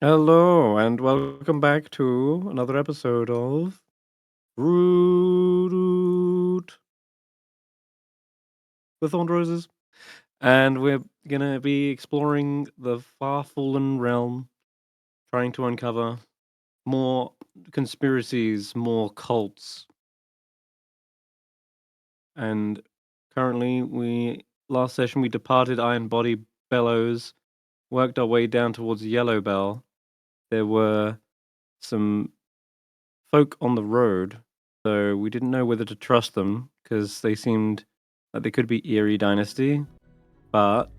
Hello, and welcome back to another episode of Root the Thorned Roses. And we're gonna be exploring the far-fallen realm, trying to uncover more conspiracies, more cults. And currently, last session we departed Iron Body Bellows, worked our way down towards Yellow Bell. There were some folk on the road, so we didn't know whether to trust them because they seemed like they could be Eerie Dynasty, but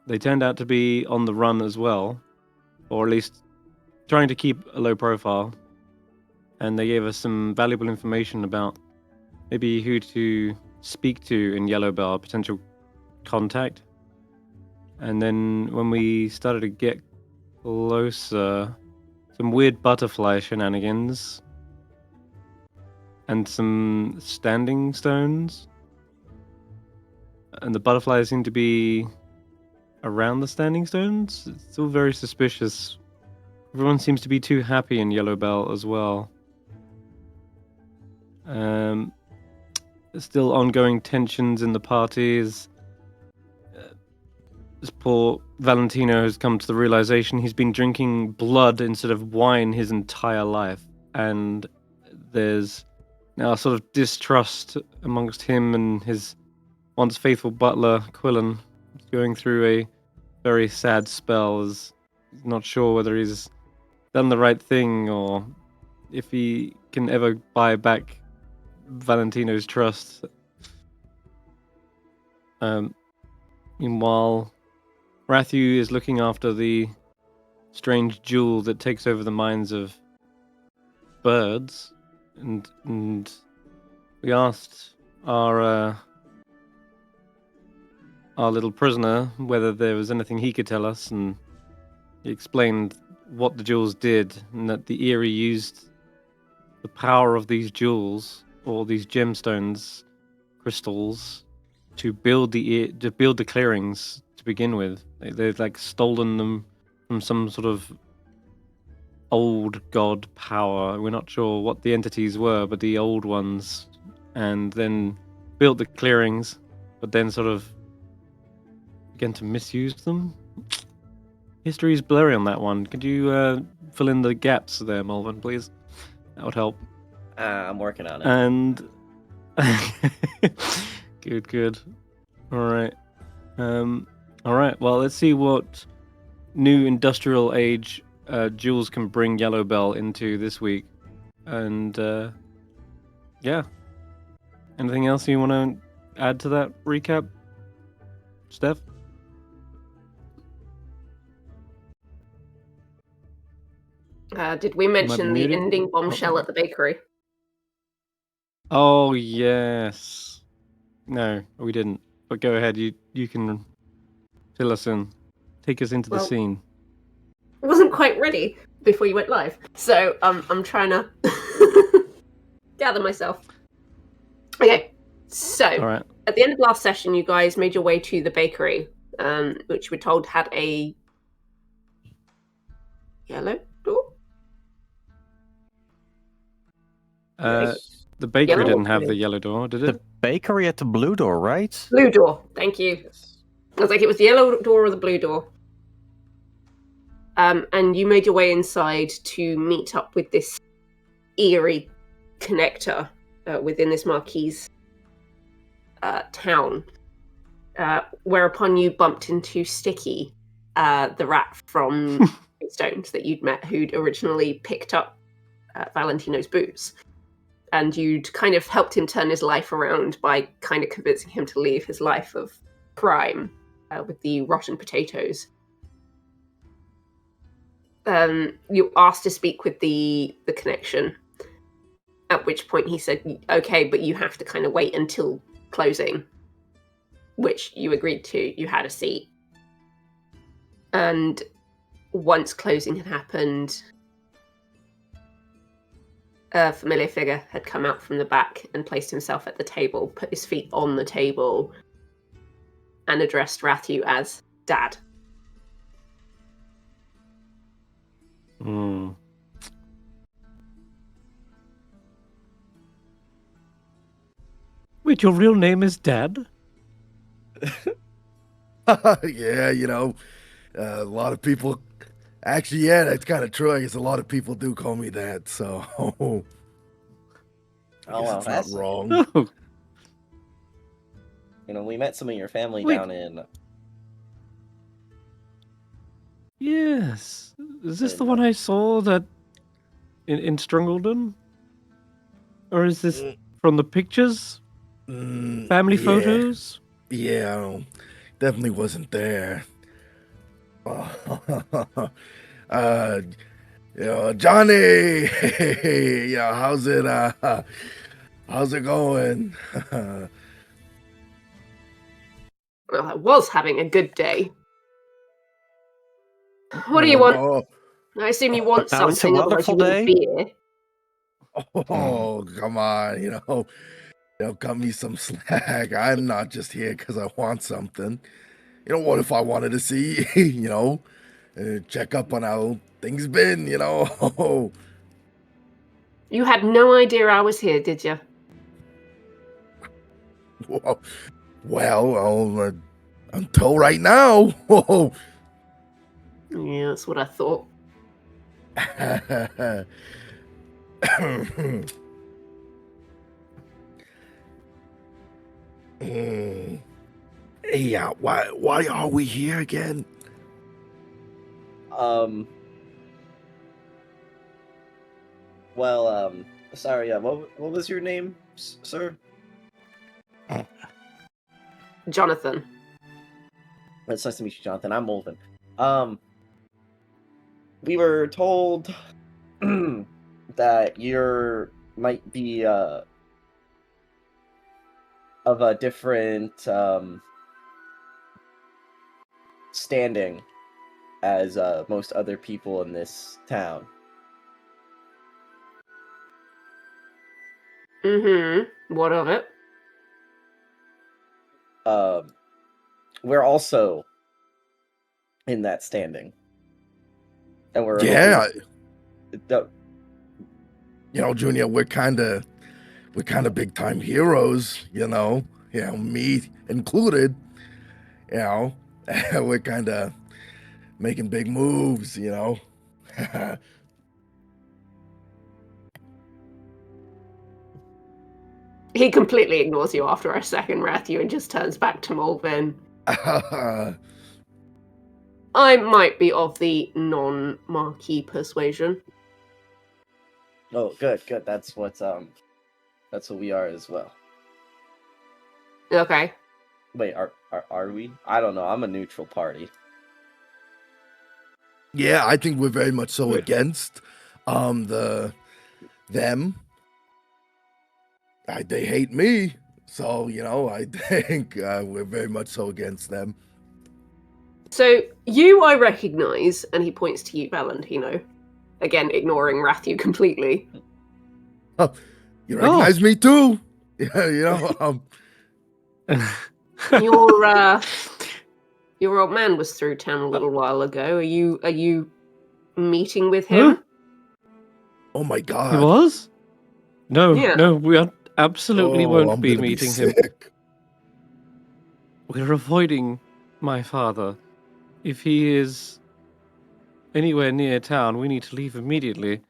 they turned out to be on the run as well, or at least trying to keep a low profile. And they gave us some valuable information about maybe who to speak to in Yellow Bell, potential contact. And then when we started to get closer, some weird butterfly shenanigans and some standing stones. And the butterflies seem to be around the standing stones. It's still very suspicious. Everyone seems to be too happy in Yellow Bell as well. Still ongoing tensions in the parties. This poor Valentino has come to the realization he's been drinking blood instead of wine his entire life. And there's now a sort of distrust amongst him and his once faithful butler, Quillon. He's going through a very sad spell, as he's not sure whether he's done the right thing or if he can ever buy back Valentino's trust. Meanwhile, Ratthew is looking after the strange jewel that takes over the minds of birds, and we asked our little prisoner whether there was anything he could tell us, and he explained what the jewels did, and that the Eerie used the power of these jewels, or these gemstones, crystals, to build the clearings to begin with. They'd like stolen them from some sort of old god power. We're not sure what the entities were, but the old ones, and then built the clearings, but then sort of began to misuse them. History is blurry on that one. Could you fill in the gaps there, Molevin, please? That would help. I'm working on it. And good. All right. Well, let's see what new industrial age Jules can bring Yellow Bell into this week. And yeah. Anything else you want to add to that recap, Steph? Did we mention the ending bombshell at the bakery? Oh, yes. No, we didn't. But go ahead. You can fill us in. Take us into the scene. I wasn't quite ready before you went live, so I'm trying to gather myself. Okay, so At the end of last session, you guys made your way to the bakery, which we're told had a yellow door. The bakery didn't have the yellow door, did it? The bakery had the blue door, right? Blue door, thank you. Yes. I was like, it was the yellow door or the blue door. And you made your way inside to meet up with this Eerie connector within this Marquise town, whereupon you bumped into Sticky, the rat from Stones that you'd met, who'd originally picked up Valentino's boots. And you'd kind of helped him turn his life around by kind of convincing him to leave his life of crime with the rotten potatoes. You asked to speak with the connection, at which point he said, okay, but you have to kind of wait until closing, which you agreed to. You had a seat. And once closing had happened, a familiar figure had come out from the back and placed himself at the table, put his feet on the table, and addressed Ratthew as Dad. Hmm. Wait, your real name is Dad? Yeah, a lot of people. Actually, yeah, that's kind of true. I guess a lot of people do call me that, so I guess well, it's not that's wrong. Oh, we met some of your family Wait. down in. yes. Is this the And, one I saw that in Strongholden? Or is this from the pictures? Family Yeah, photos? yeah, definitely wasn't there. Johnny, yeah, how's it going? Well, I was having a good day. What do you want? I assume you want Now it's a something, otherwise you wonderful wouldn't day. be here. Oh, come on, cut me some slack. I'm not just here because I want something. What if I wanted to see, check up on how things been, You had no idea I was here, did you? Well, until right now. Yeah, that's what I thought. Yeah, why are we here again? Well, sorry. What was your name, sir? Jonathan. It's nice to meet you, Jonathan. I'm Molevin. We were told that you might be of a different standing as most other people in this town. Mm-hmm. What of it? We're also in that standing, and we're Yeah, hoping Junior, we're kind of big time heroes, me included. We're kind of making big moves, He completely ignores you after a second, Ratthew, and just turns back to Molevin. I might be of the non-marquee persuasion. Oh, good. That's what we are as well. Okay. Wait, are we? I don't know. I'm a neutral party. Yeah, I think we're very much so Wait. against them. They hate me, so I think we're very much so against them. So you, I recognise, and he points to you, Valentino. Again, ignoring Ratthew completely. You recognize me too? Yeah, Your old man was through town a little while ago. Are you meeting with him? Huh? Oh my He god. was? No, Yeah. no, we absolutely won't I'm be gonna meeting him. sick. We're avoiding my father. If he is anywhere near town, we need to leave immediately.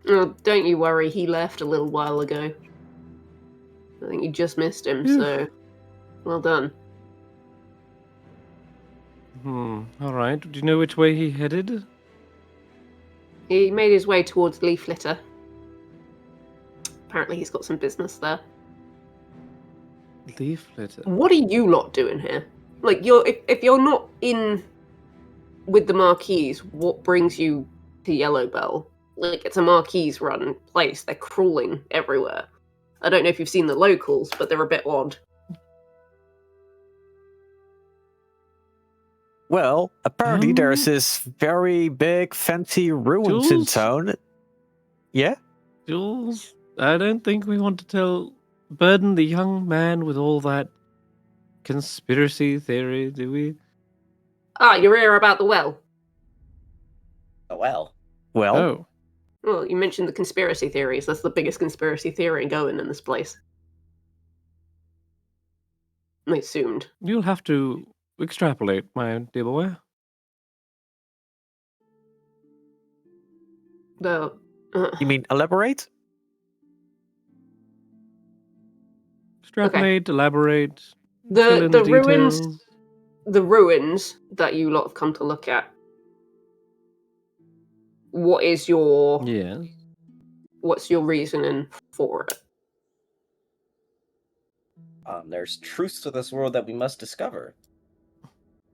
Oh, don't you worry, he left a little while ago. I think you just missed him, so well done. Alright. Do you know which way he headed? He made his way towards Leaf Litter. Apparently he's got some business there. Leaf litter. What are you lot doing here? Like, if you're not in with the Marquise, what brings you to Yellowbell? Like, it's a Marquise-run place. They're crawling everywhere. I don't know if you've seen the locals, but they're a bit odd. Well, apparently there's this very big, fancy ruins in Jules? town. Yeah? Jules, I don't think we want to burden the young man with all that conspiracy theory, do we? Ah, you're here about the well. Oh, well. Well, Oh, Well, you mentioned the conspiracy theories. That's the biggest conspiracy theory going in this place. I assumed. you'll have to extrapolate, my dear boy. The you mean elaborate? Extrapolate, elaborate, fill in the details. ruins that you lot have come to look at. What is your Yes. what's your reasoning for it? There's truths to this world that we must discover.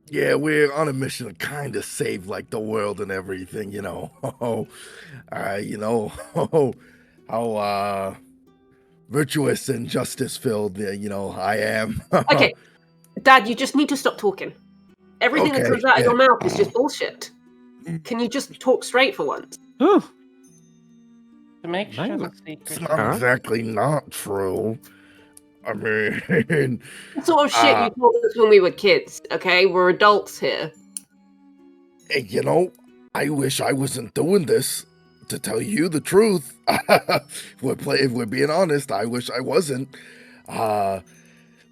Yeah, we're on a mission to kind of save like the world and everything, you know. You know how virtuous and justice filled, you know, I am. Okay, Dad, you just need to stop talking. Everything that Okay, comes out of your yeah. mouth is just bullshit. Can you just talk straight for once? Oh, To make sure Nice. the It's secret. not Huh? exactly not true. I mean, What sort of shit you told us when we were kids, okay? We're adults here. hey, you know, I wish I wasn't doing this. To tell you the truth, if we're being honest, I wish I wasn't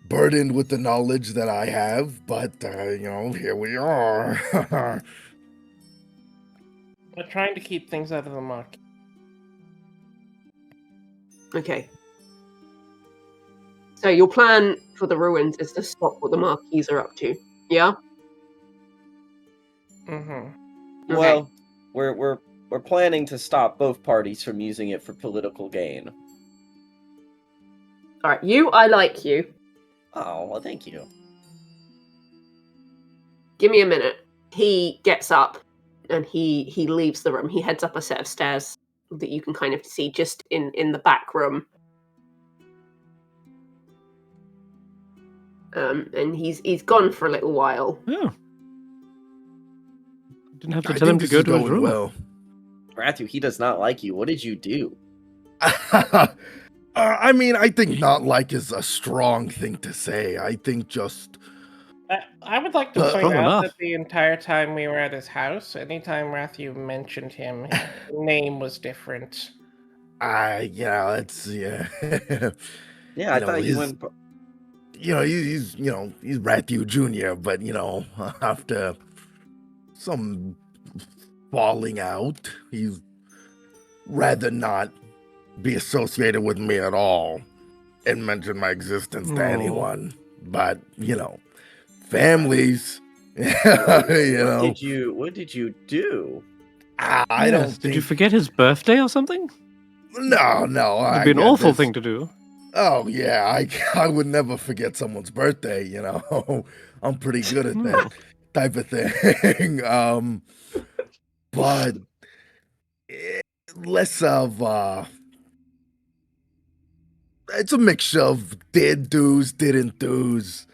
burdened with the knowledge that I have. But you know, here we are. We're trying to keep things out of the market. Okay. So your plan for the ruins is to stop what the Marquis are up to, yeah? Mm-hmm. Okay. Well, we're planning to stop both parties from using it for political gain. Alright, I like you. Oh, well, thank you. Give me a minute. He gets up and he leaves the room. He heads up a set of stairs that you can kind of see just in the back room. And he's gone for a little while. oh. Didn't have to I tell him think to this go is to his going room. well. Ratthew, he does not like you. What did you do? I mean, I think not like is a strong thing to say. I think just I would like to Well, point strong out enough. that the entire time we were at his house, anytime Ratthew mentioned him, his name was different. yeah, that's yeah. Yeah, I You know, thought you his- went. You know, he's Ratthew Jr., but you know, after some falling out, he's rather not be associated with me at all and mention my existence to Oh. anyone. But you know, families, you What know, What did you do? I Yes, don't Did think. you forget his birthday or something? No, It'd be an awful thing to do. Oh yeah, I would never forget someone's birthday. You know, I'm pretty good at that type of thing. But less of it's a mixture of did do's, didn't do's.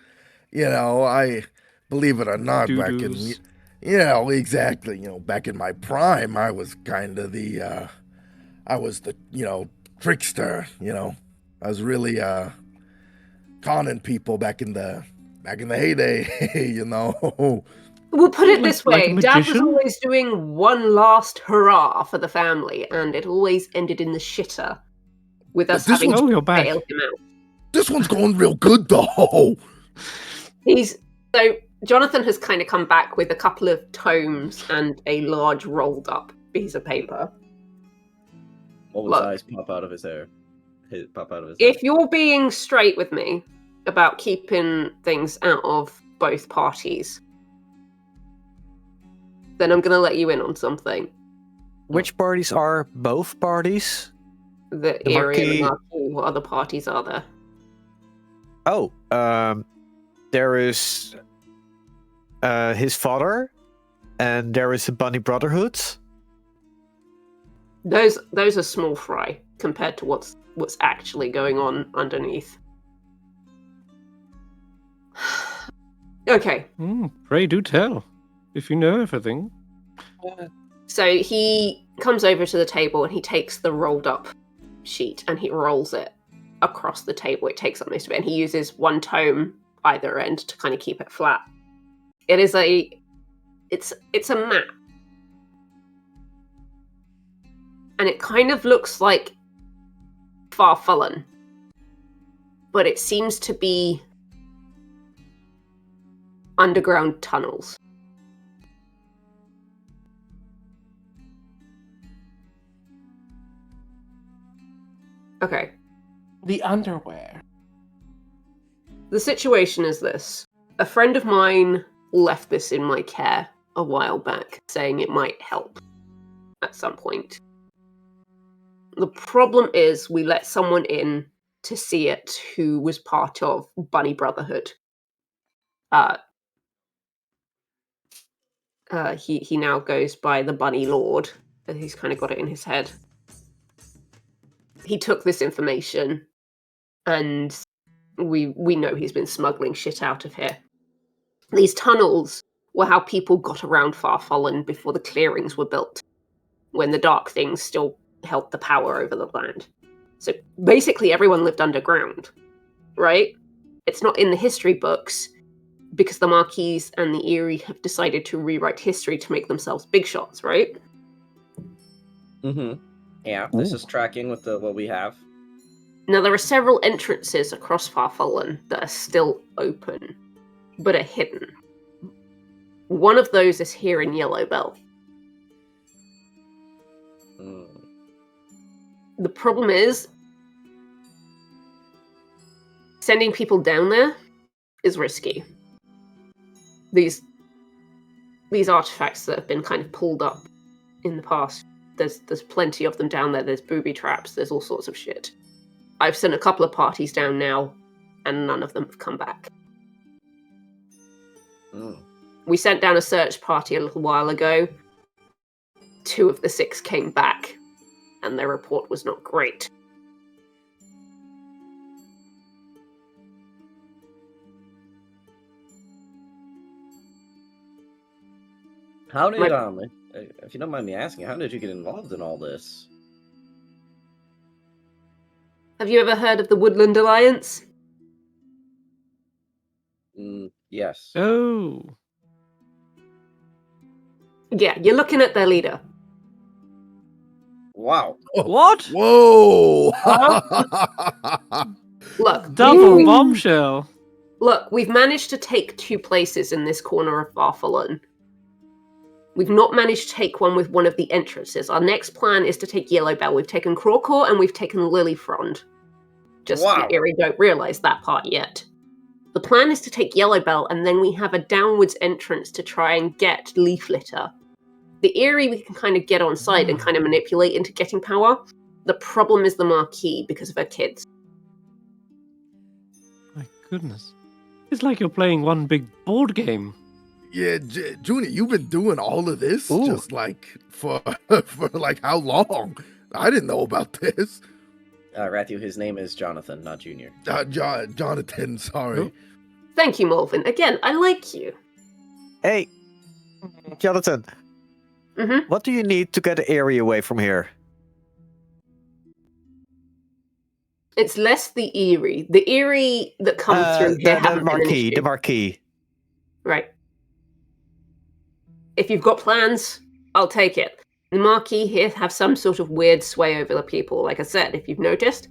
You know, I believe it or not, back in Doo-doos. you know exactly. You know, back in my prime, I was kind of I was the trickster. You know, I was really conning people back in the heyday. You know. We'll put it Like- this like a way. Dad was magician? always doing one last hurrah for the family, and it always ended in the shitter with us But this having one's- Oh, to you're back. bail him out. This one's going real good though. So Jonathan has kind of come back with a couple of tomes and a large rolled up piece of paper. What was Look. eyes pop out of his hair? Pop out of his If you're being straight with me about keeping things out of both parties, then I'm going to let you in on something. Which parties are both parties? The The Eerie and the Marquis- Marquis, what other parties are there? Oh, there is his father, and there is the Bunny Brotherhood. Those are small fry compared to what's actually going on underneath. Okay, Pray do tell, if you know everything. so he comes over to the table and he takes the rolled up sheet and he rolls it across the table. It takes up most of it, and he uses one tome either end to kind of keep it flat. It is it's a map. and it kind of looks like Furfallen, but it seems to be underground tunnels. Okay. The underwear. The situation is this. A friend of mine left this in my care a while back, saying it might help at some point. The problem is we let someone in to see it who was part of Bunny Brotherhood. He now goes by the Bunny Lord, and he's kind of got it in his head. He took this information, and we know he's been smuggling shit out of here. These tunnels were how people got around Furfallen before the clearings were built, when the Dark Things still held the power over the land. So basically everyone lived underground, right? It's not in the history books, because the Marquis and the Eerie have decided to rewrite history to make themselves big shots, right? Mm-hmm. Yeah, this is tracking with what we have. Now, there are several entrances across Furfallen that are still open, but are hidden. One of those is here in Yellowbell. The problem is, sending people down there is risky. These artifacts that have been kind of pulled up in the past, there's plenty of them down there. There's booby traps, there's all sorts of shit. I've sent a couple of parties down now, and none of them have come back. We sent down a search party a little while ago. 2 of the 6 came back, and their report was not great. How did, if you don't mind me asking, how did you get involved in all this? Have you ever heard of the Woodland Alliance? Yes. Oh. Yeah, you're looking at their leader. Wow. What? Whoa! Look, Double bombshell. Look, we've managed to take 2 places in this corner of Furfallen. We've not managed to take one with one of the entrances. Our next plan is to take Yellowbell. We've taken Crawcore and we've taken Lilyfrond. Just Wow. the Eerie don't realise that part yet. The plan is to take Yellowbell, and then we have a downwards entrance to try and get Leaf Litter. The Eerie we can kind of get on side and kind of manipulate into getting power. The problem is the Marquis because of her kids. My goodness. It's like you're playing one big board game. Yeah, Junior, you've been doing all of this just like for like how long? I didn't know about this. Ratthew, his name is Jonathan, not Junior. Jonathan, sorry. Oh. Thank you, Molevin. Again, I like you. Hey, Jonathan. Mm-hmm. What do you need to get the area away from here? It's less the Eerie. The Eerie that come through here haven't been an issue. The Marquis. Right. If you've got plans, I'll take it. The Marquis here have some sort of weird sway over the people. Like I said, if you've noticed,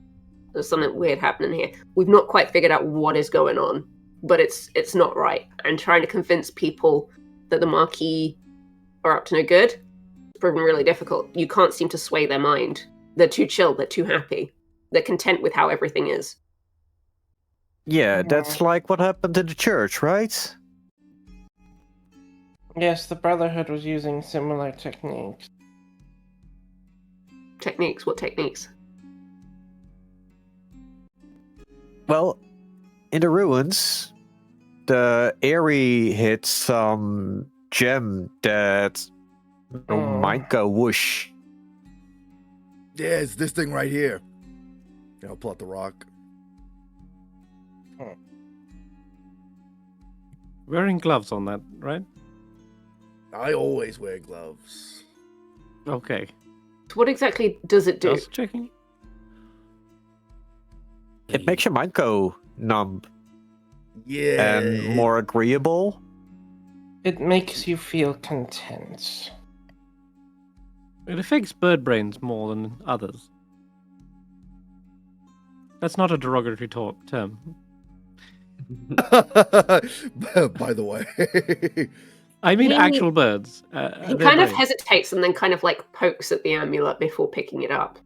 there's something weird happening here. We've not quite figured out what is going on, but it's not right. And trying to convince people that the Marquis are up to no good, it's proven really difficult. You can't seem to sway their mind. They're too chill, they're too happy. They're content with how everything is. Yeah, that's like what happened in the church, right? Yes, the Brotherhood was using similar techniques. Techniques? What techniques? Well, in the ruins, the Eerie hit some gem that might go whoosh. Yeah, it's this thing right here. I'll pull out the rock. Wearing gloves on that, right? I always wear gloves. Okay. What exactly does it do? Just checking. It makes your mind go numb Yeah. and more agreeable. It makes you feel content. It affects bird brains more than others. That's not a derogatory term. By the way. I mean He- actual birds. He their kind of brains. hesitates and then kind of like pokes at the amulet before picking it up.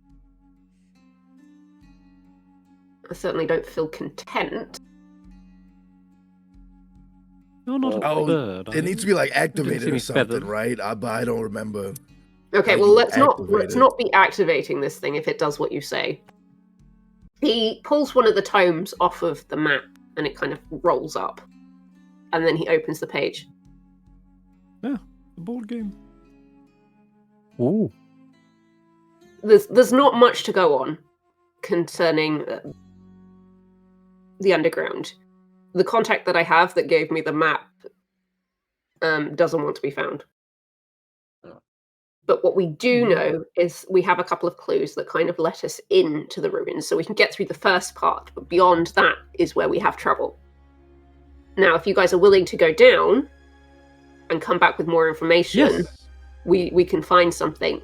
I certainly don't feel content. You're not a Oh, bird. it needs to be like activated see or any something, feathers. right? But I don't remember. Okay, How well you let's activate it. not be activating this thing if it does what you say. He pulls one of the tomes off of the map and it kind of rolls up. And then he opens the page. Yeah, the board game. Ooh. There's not much to go on concerning the underground. The contact that I have that gave me the map doesn't want to be found. But what we do know is we have a couple of clues that kind of let us into the ruins, so we can get through the first part, but beyond that is where we have trouble. Now, if you guys are willing to go down and come back with more information, Yes. we can find something.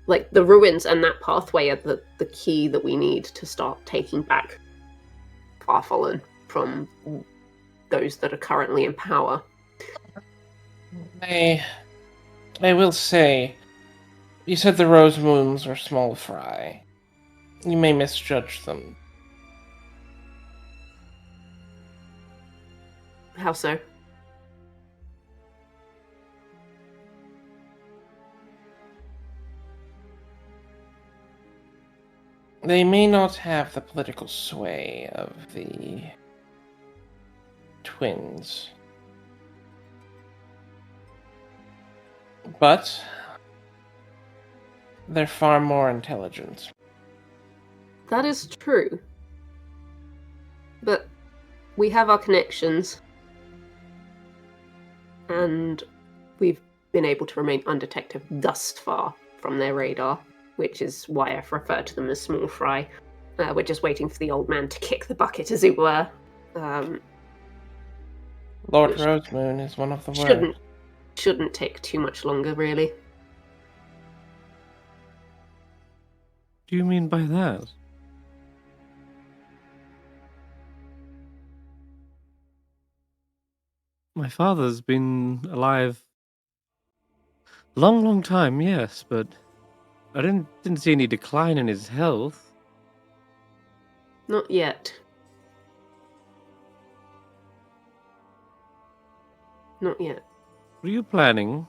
Like, the ruins and that pathway are the key that we need to start taking back Furfallen from those that are currently in power. I will say, you said the rose moons are small fry. You may misjudge them. How so? They may not have the political sway of the twins. But they're far more intelligent. That is true. But we have our connections. And we've been able to remain undetected thus far from their radar, which is why I refer to them as small fry. We're just waiting for the old man to kick the bucket, as it were. Lord Which Rosemoon is one of the worst. Shouldn't take too much longer, really. Do you mean by that? My father's been alive a long time, yes, but I didn't see any decline in his health. Not yet. Not yet. What are you planning?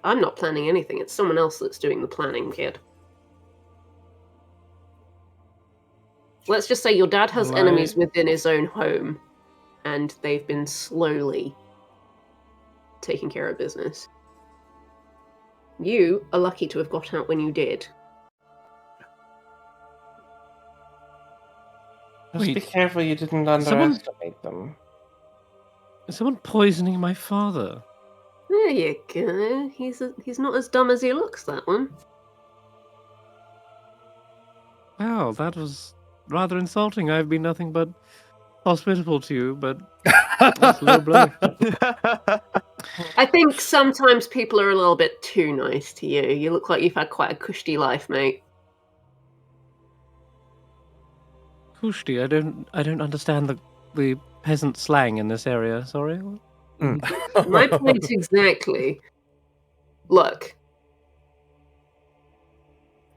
I'm not planning anything. It's someone else that's doing the planning, kid. Let's just say your dad has Well, enemies within his own home, and they've been slowly taking care of business. You are lucky to have got out when you did. Just be Wait, careful you didn't underestimate them. Is someone poisoning my father? There you go. He's not as dumb as he looks, that one. Wow, that was rather insulting. I've been nothing but hospitable to you, but that's a low blow. I think sometimes people are a little bit too nice to you. You look like you've had quite a cushy life, mate. Kushti, I don't understand the peasant slang in this area. Sorry. My point exactly. Look,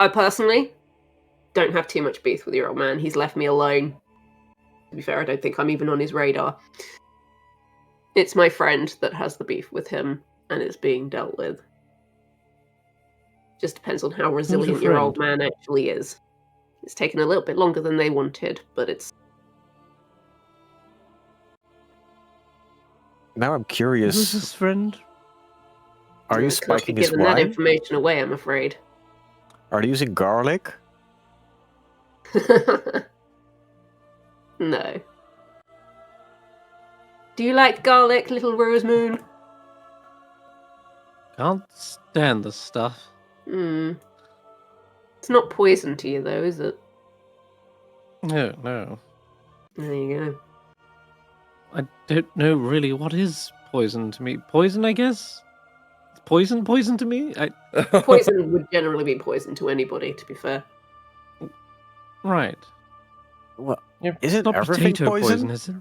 I personally don't have too much beef with your old man. He's left me alone. To be fair, I don't think I'm even on his radar. It's my friend that has the beef with him, and it's being dealt with. Just depends on how resilient your old man actually is. It's taken a little bit longer than they wanted, but it's... Now I'm Who's curious. this friend? Are you I can't be spiking his giving that wine? information away, I'm afraid. Are they using garlic? No. Do you like garlic, little Rosemoon? Can't stand this stuff. It's not poison to you, though, is it? No. There you go. I don't know really what is poison to me. Poison, I guess? It's poison to me? Poison would generally be poison to anybody, to be fair. Right. Well, Yep. isn't Not everything potato poison? is it?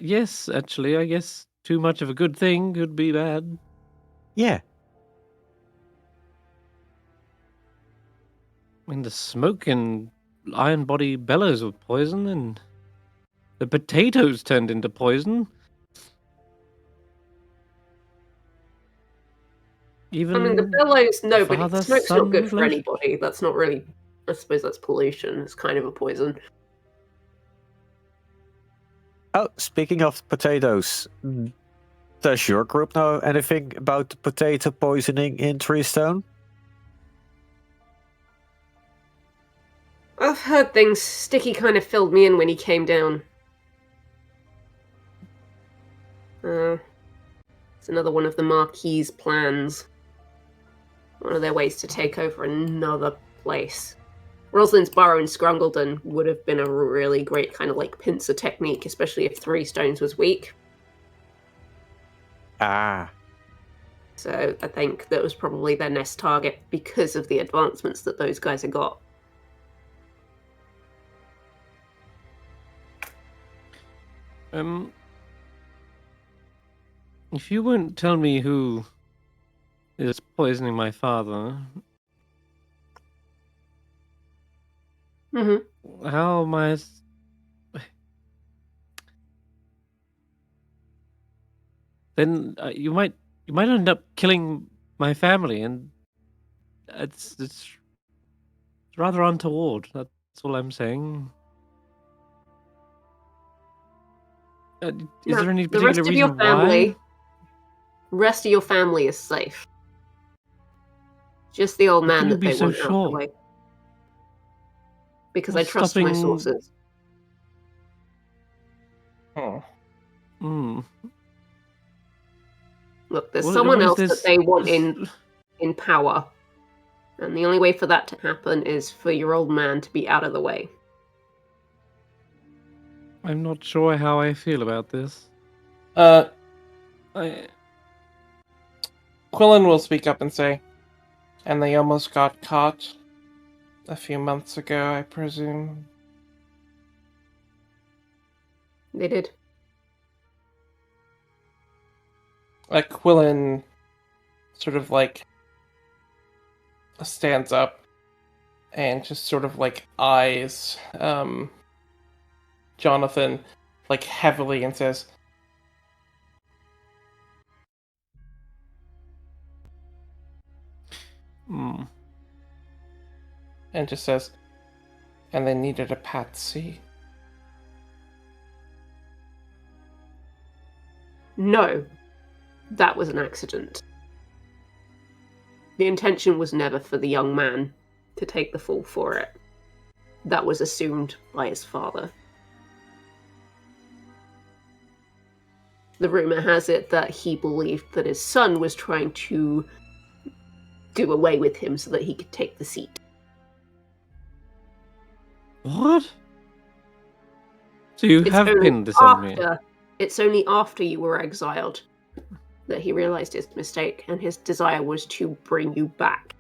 Yes, actually, I guess too much of a good thing could be bad. Yeah. I mean, the smoke and iron body bellows were poison, and the potatoes turned into poison. Even I mean, the bellows, no, but father, smoke's not son good for relation? anybody. That's not really. I suppose that's pollution. It's kind of a poison. Oh, speaking of potatoes, does your group know anything about the potato poisoning in Treestone? I've heard things. Sticky kind of filled me in when he came down. It's another one of the Marquis's plans. One of their ways to take over another place. Rosalind's Burrow in Scrungledon would have been a really great kind of like pincer technique, especially if Three Stones was weak. Ah. So I think that was probably their next target because of the advancements that those guys have got. If you won't tell me who is poisoning my father, Mm-hmm. how am I? Then you might end up killing my family, and it's rather untoward. That's all I'm saying. Is there any The rest particular of your reason family, why? rest of your family is safe. Just the old How man can you that be they so want out of the sure? way. Because I What's trust my stopping- sources. Hmm. Look, there's What someone is else that this- they want this- in power. And the only way for that to happen is for your old man to be out of the way. I'm not sure how I feel about this. I Quillon will speak up and say, and they almost got caught a few months ago, I presume. They did. Quillon sort of like stands up and just sort of like eyes Jonathan like heavily and says, and just says, and they needed a patsy. No. That was an accident. The intention was never for the young man to take the fall for it. That was assumed by his father. The rumor has it that he believed that his son was trying to do away with him so that he could take the seat. What? So you have only pinned this on me. It's only after you were exiled that he realized his mistake, and his desire was to bring you back.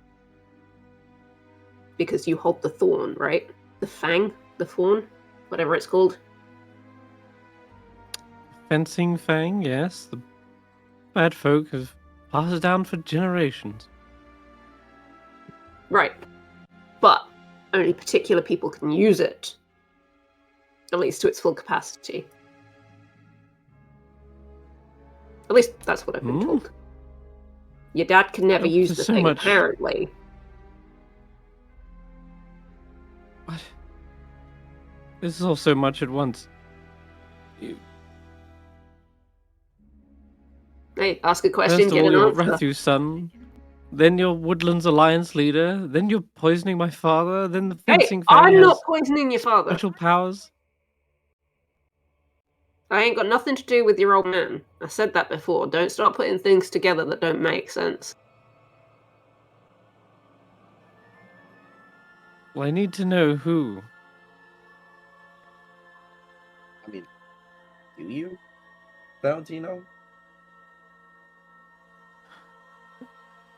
Because you hold the thorn, right? The fang? The thorn? Whatever it's called. Fencing fang, yes. The bad folk have passed it down for generations. Right. But only particular people can use it. At least to its full capacity. At least that's what I've been told. Your dad could never use the there's so thing, much- apparently. What? This is all so much at once. Hey, ask a question, First of get all, an you're answer. Ratthew's son. Then you're Woodlands Alliance leader. Then you're poisoning my father. Then the Hey, fencing fang I'm has not poisoning your father. special powers. I ain't got nothing to do with your old man. I said that before. Don't start putting things together that don't make sense. Well, I need to know who. I mean, do you? Valentino?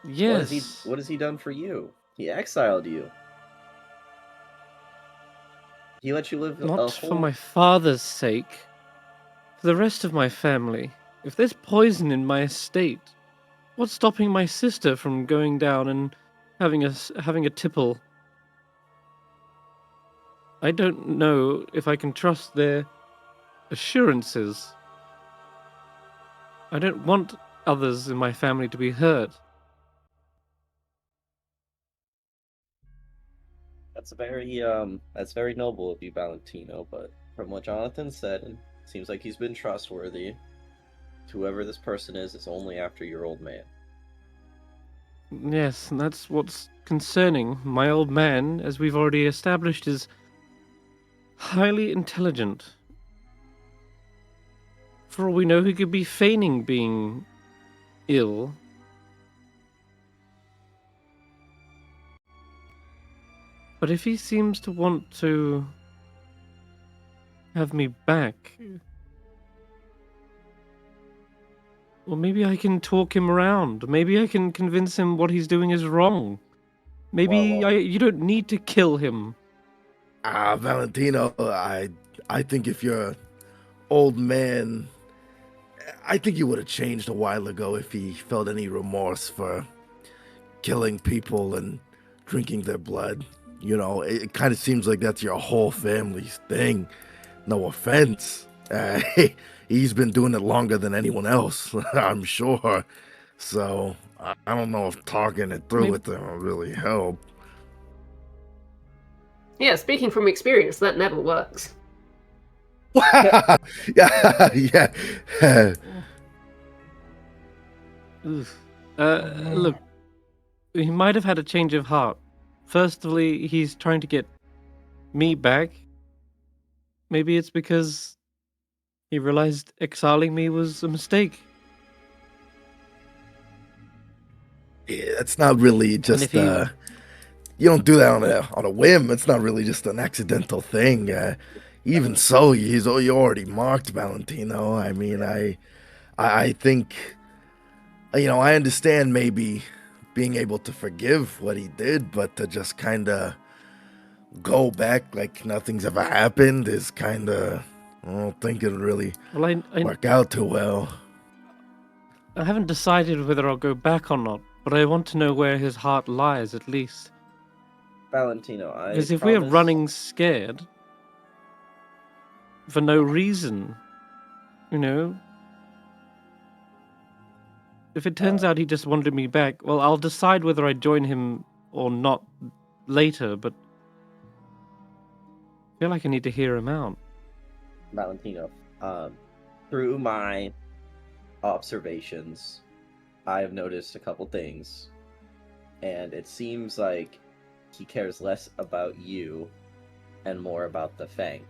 Yes. What has he done for you? He exiled you. He let you live a Not whole... for my father's sake. For the rest of my family. If there's poison in my estate, what's stopping my sister from going down and having a tipple? I don't know if I can trust their assurances. I don't want others in my family to be hurt. That's very noble of you, Valentino, but from what Jonathan said, it seems like he's been trustworthy. Whoever this person is only after your old man. Yes, and that's what's concerning. My old man, as we've already established, is highly intelligent. For all we know, he could be feigning being ill. But if he seems to want to have me back, well, maybe I can talk him around. Maybe I can convince him what he's doing is wrong. Maybe Well, you don't need to kill him. Valentino, I think if you're an old man, I think he would have changed a while ago if he felt any remorse for killing people and drinking their blood. You know, it kind of seems like that's your whole family's thing. No offense. He's been doing it longer than anyone else, I'm sure. So I don't know if talking it through with them will really help. Yeah, speaking from experience, that never works. Yeah. Look, he might have had a change of heart. Firstly, he's trying to get me back. Maybe it's because he realized exiling me was a mistake. Yeah, that's not really just you don't do that on a whim. It's not really just an accidental thing. Even so, you already marked Valentino. I mean, I think, I understand maybe being able to forgive what he did, but to just kind of go back like nothing's ever happened is kind of, I don't think it'll really work out too well. I haven't decided whether I'll go back or not, but I want to know where his heart lies at least. Valentino, Because if we're running scared for no reason, if it turns out he just wanted me back, well, I'll decide whether I join him or not later, but I feel like I need to hear him out. Valentino, through my observations, I have noticed a couple things, and it seems like he cares less about you and more about the Fang.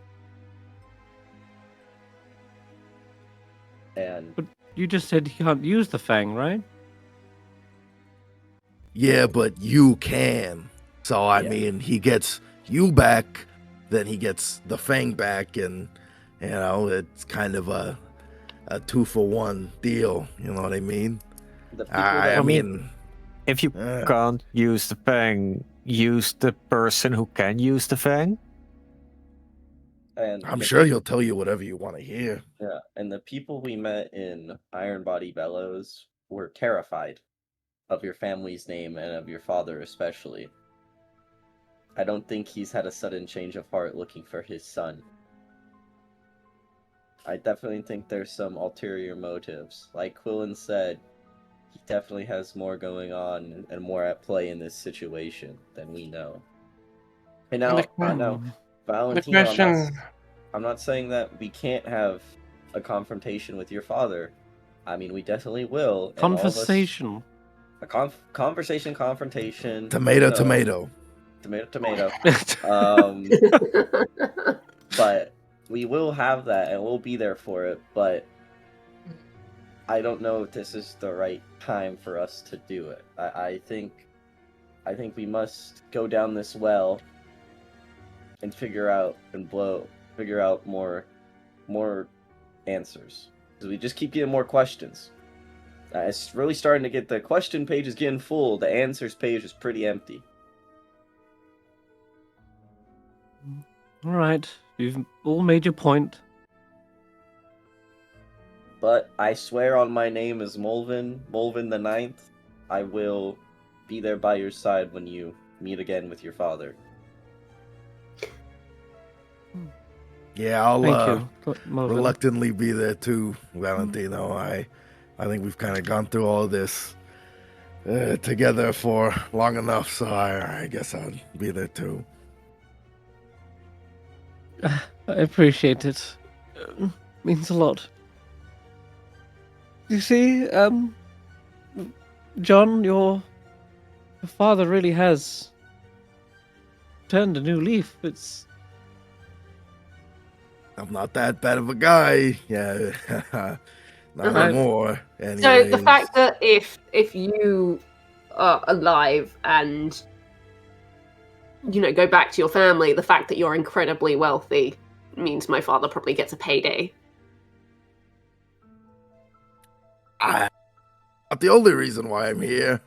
But you just said he can't use the Fang, right? Yeah, but you can. So, I mean, he gets you back, then he gets the Fang back, and, it's kind of a 2-for-1 deal. You know what I mean? I mean, if you can't use the Fang, use the person who can use the Fang. And I'm sure he'll tell you whatever you want to hear. Yeah, and the people we met in Iron Body Bellows were terrified of your family's name and of your father especially. I don't think he's had a sudden change of heart looking for his son. I definitely think there's some ulterior motives. Like Quillon said, he definitely has more going on and more at play in this situation than we know. And now, Valentino, I'm not saying that we can't have a confrontation with your father. I mean, we definitely will. Conversation. Confrontation. Tomato. Tomato. But we will have that, and we'll be there for it. But I don't know if this is the right time for us to do it. I think we must go down this well and figure out more answers. we just keep getting more questions. It's really starting to get, the question page is getting full. The answers page is pretty empty. All right, you've all made your point. But I swear on my name is Molevin the Ninth, I will be there by your side when you meet again with your father. Yeah, I'll Thank you, Molevin. reluctantly be there too, Valentino. I think we've kind of gone through all of this together for long enough, so I guess I'll be there too. I appreciate it. Means a lot. You see, John, your father really has turned a new leaf. I'm not that bad of a guy. Yeah, not Uh-huh. anymore. So Anyways. the fact that if you are alive and go back to your family, the fact that you're incredibly wealthy means my father probably gets a payday. Not the only reason why I'm here.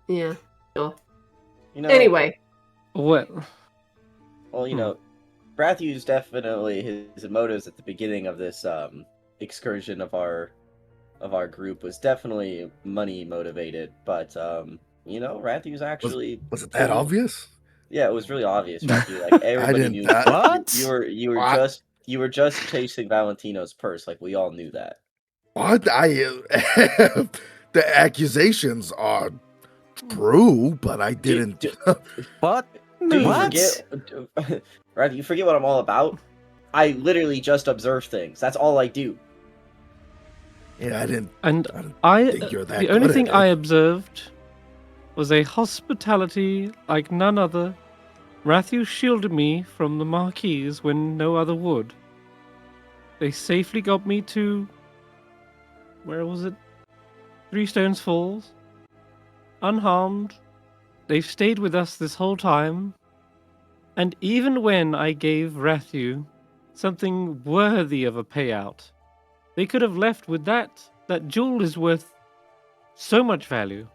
Yeah, sure. Anyway. Well, Well, Rathew's definitely, his motives at the beginning of this excursion of our group was definitely money motivated, but Rathew's actually Was it that obvious? Yeah, it was really obvious, Rathew. Like everybody didn't knew that- What? you were just chasing Valentino's purse, like we all knew that. What? the accusations are true, but I didn't. What? Dude, What? Rathew, you forget what I'm all about? I literally just observe things. That's all I do. Yeah, I didn't. and I didn't think you're that the only good thing at I it. observed was a hospitality like none other. Ratthew shielded me from the Marquise when no other would. They safely got me to... where was it? Three Stones Falls. Unharmed. They've stayed with us this whole time. And even when I gave Ratthew something worthy of a payout, they could have left with that. That jewel is worth so much value.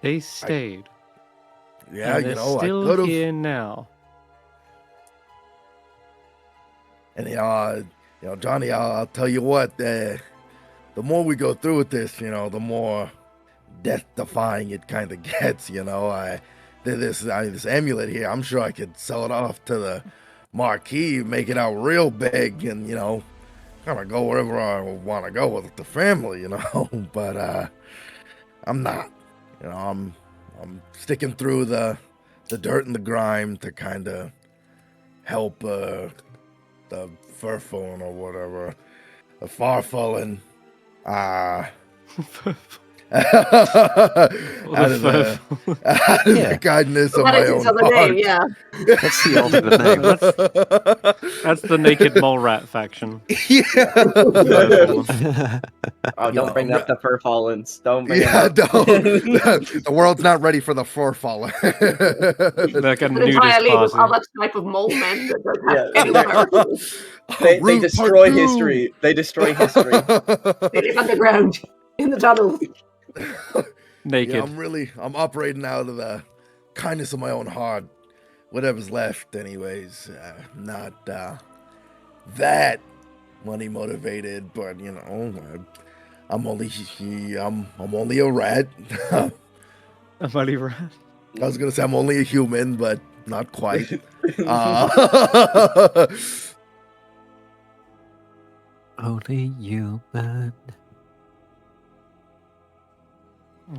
They stayed. Yeah, and they're I still could have. here now. And Johnny, I'll tell you what. The more we go through with this, the more death-defying it kind of gets. This amulet here, I'm sure I could sell it off to the Marquis, make it out real big, and kind of go wherever I want to go with the family. But I'm not. I'm sticking through the dirt and the grime to kind of help the Furfallen or whatever, the Furfallen. Out of the kindness of That my is his own other heart. name, yeah. That's the ultimate name. That's the naked mole rat faction. Yeah. Oh, don't bring up the Furfallens. Don't bring Yeah, them up. the world's not ready for the Furfallen. Like a An nudist entire league of party. other type of mole men that don't have Yeah. any purpose. They Root destroy Part 2. history. They destroy history. They live underground in the tunnels. Naked. Yeah, I'm operating out of the kindness of my own heart. Whatever's left, anyways. Not that money motivated, but I'm only a rat. A money rat. I was gonna say I'm only a human, but not quite. Only you, man.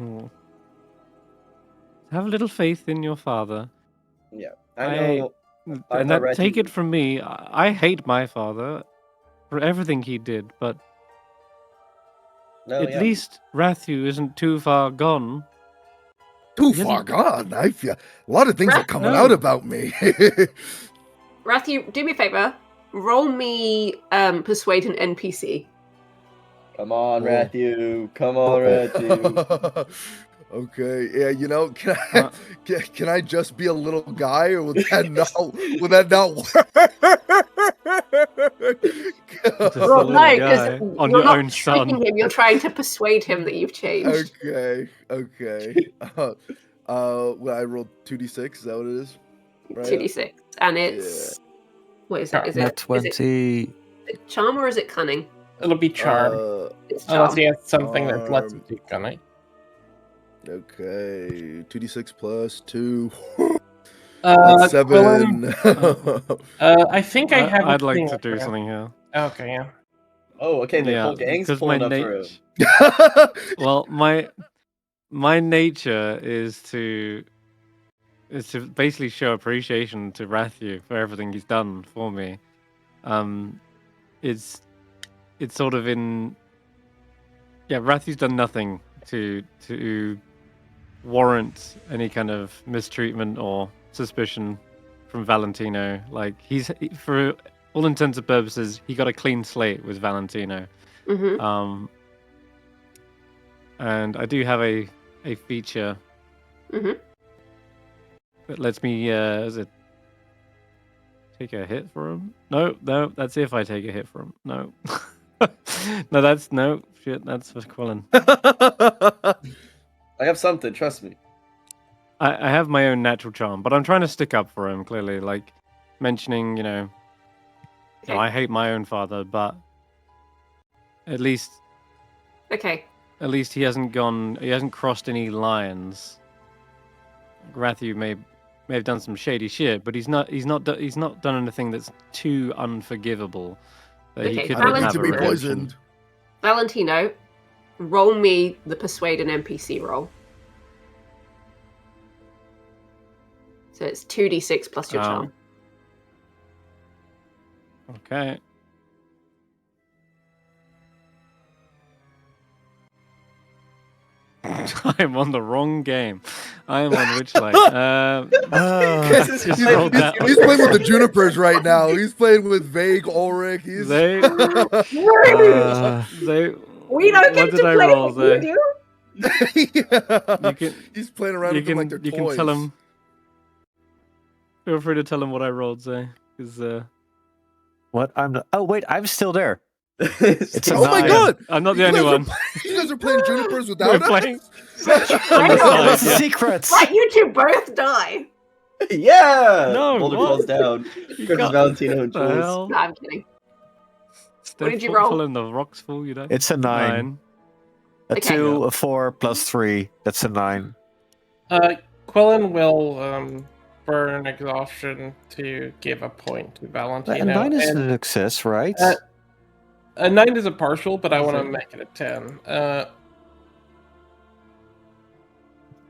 Oh. Have a little faith in your father. Yeah, I know. I And know that, take Ratthew- it from me, I hate my father for everything he did, but No, at yeah. least Ratthew isn't too far gone. Too He far hasn't- gone. I feel a lot of things are coming No. out about me. Ratthew, do me a favor. Roll me persuade an NPC. Come on, Whoa. Ratthew. Come on, Ratthew. Okay, yeah, you know, can I just be a little guy, or would that not Just a Well, little no, because guy on you're your not own tricking son. him. You're trying to persuade him that you've changed. Okay. Well, I rolled 2d6. Is that what it is? Right. 2d6, and it's what is it? Is Net it 20. charm or is it cunning? It'll be charm. It's Unless charm. he has something that lets him do cunning. Okay, 2d6 plus 2. Quillon, 7. I think I have. I'd a like thing to up do here. something here. Okay, yeah. Oh, okay, the whole gang's because pulling up for him. Well, my nature is to basically show appreciation to Ratthew for everything he's done for me. It's sort of in Rathew's done nothing to warrant any kind of mistreatment or suspicion from Valentino. Like for all intents and purposes, he got a clean slate with Valentino. Mm-hmm. And I do have a feature that lets me take a hit for him. No, that's if I take a hit for him. No. That's for Quillon. I have something, trust me. I have my own natural charm, but I'm trying to stick up for him, clearly, like mentioning, no, I hate my own father, but at least he hasn't crossed any lines. Ratthew may have done some shady shit, but he's not done anything that's too unforgivable that he couldn't I don't need have to a be redemption. poisoned. Valentino, roll me the persuade an NPC roll. So it's 2d6 plus your charm. Okay. I'm on the wrong game. I am on Witchlight. He's playing with the Junipers right now. He's playing with Vague Ulrich. He's We don't get to play with you do. He's playing around with them like they're toys. You can tell him. Feel free to tell him what I rolled, Zay. What? Oh wait, I'm still there. It's oh my god! I'm not the only one. You guys are playing Junipers without us? Playing. Secrets. Right, you two both die. Yeah! No, Boulder what? falls down. Versus Valentino and Jules. No, I'm kidding. What did you roll? In the rocks fall, you know? It's a 9. A 2, a 4 plus 3. That's a 9. Quillon will burn exhaustion to give a point to Valentino. A 9 is an success, right? A 9 is a partial, but I want to make it a 10.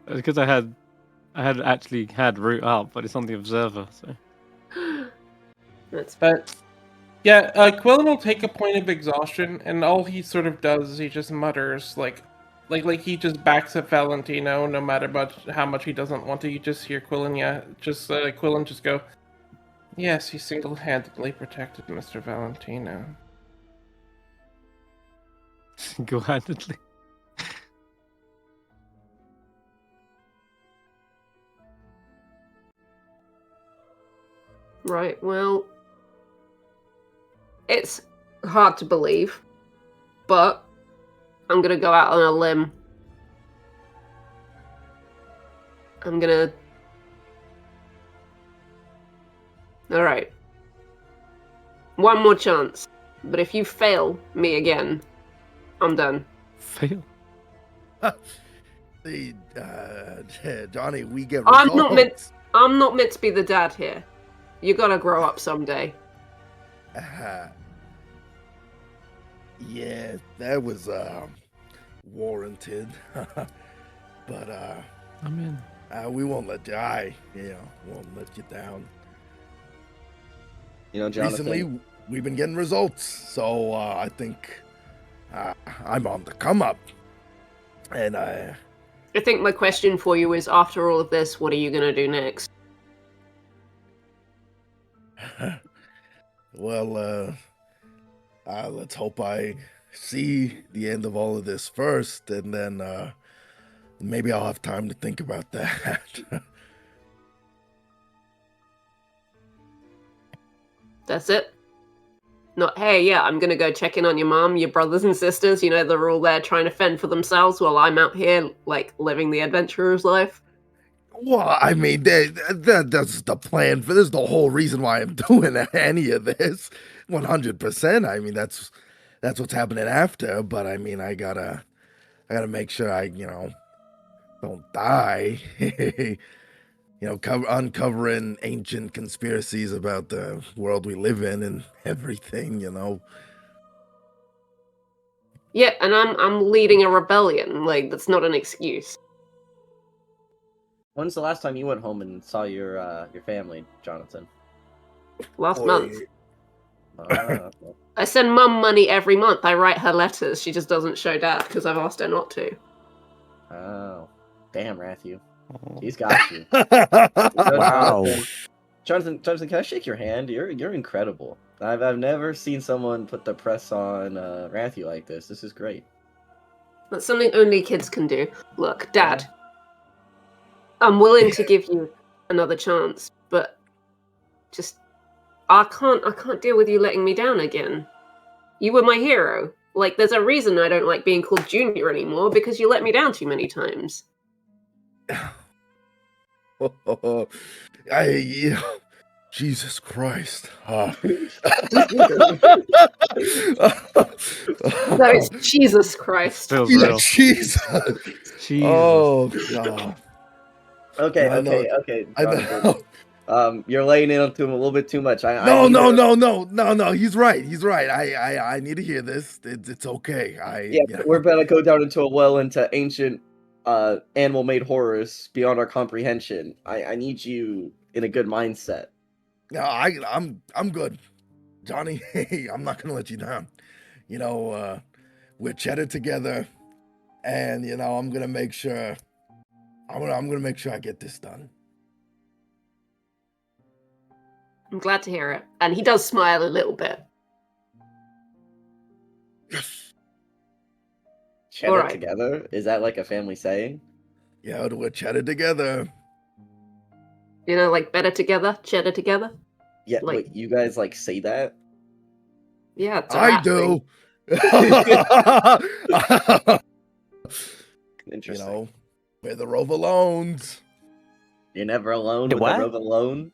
Because I had actually had root up, but it's on the observer, so. But yeah, Quillon will take a point of exhaustion, and all he sort of does is he just mutters like he just backs up Valentino, no matter how much he doesn't want to. You just hear Quillon, Quillon just go, "Yes, he single-handedly protected Mr. Valentino." Single-handedly. Right, well, it's hard to believe, but I'm going to go out on a limb. Alright. One more chance, but if you fail me again, I'm done. Fail? Donnie, we get results. I'm not meant to be the dad here. You gotta grow up someday. Yeah, that was warranted. But I'm in. We won't let you. Won't let you down. Jonathan. Recently, we've been getting results, so I think I'm on the come up. And I think my question for you is: after all of this, what are you gonna do next? Well, let's hope I see the end of all of this first, and then Maybe I'll have time to think about that. That's it. Not, hey, yeah, I'm gonna go check in on your mom, your brothers and sisters. You know, they're all there trying to fend for themselves while I'm out here, like, living the adventurer's life. Well, I mean, that's the plan for this. Is the whole reason why I'm doing any of this. 100%. I mean, that's what's happening after. But I mean, I gotta make sure I, don't die. Uncovering ancient conspiracies about the world we live in and everything. Yeah, and I'm leading a rebellion. Like, that's not an excuse. When's the last time you went home and saw your family, Jonathan? Last Boy. month. Ah, I send mum money every month. I write her letters. She just doesn't show dad because I've asked her not to. oh, damn, Ratthew. He's got you. Wow. Jonathan, can I shake your hand? You're incredible. I've never seen someone put the press on Ratthew like this. This is great. That's something only kids can do. Look, Dad, I'm willing to give you another chance, but just I can't deal with you letting me down again. You were my hero. Like, there's a reason I don't like being called Junior anymore, because you let me down too many times. Jesus Christ. No, it's Jesus Christ. Feels Yeah, real. Jesus. Jesus. Oh, God. Okay, I know. okay. I Jonathan. know. You're laying in onto him a little bit too much. No. He's right. I need to hear this. It's okay. We're about to go down into a well into ancient animal-made horrors beyond our comprehension. I need you in a good mindset. No, I'm good, Johnny. Hey, I'm not gonna let you down. We're chatting together, and I'm gonna make sure. I'm gonna make sure I get this done. I'm glad to hear it. And he does smile a little bit. Yes. Chat All it right. together? Is that like a family saying? Yeah, we're chatting together. You know, like better together, cheddar together. Yeah, Like- wait, you guys like say that? Yeah, it's a I rat thing. do. Interesting. We're the Rovalones. You're never alone The with what? the rope alone?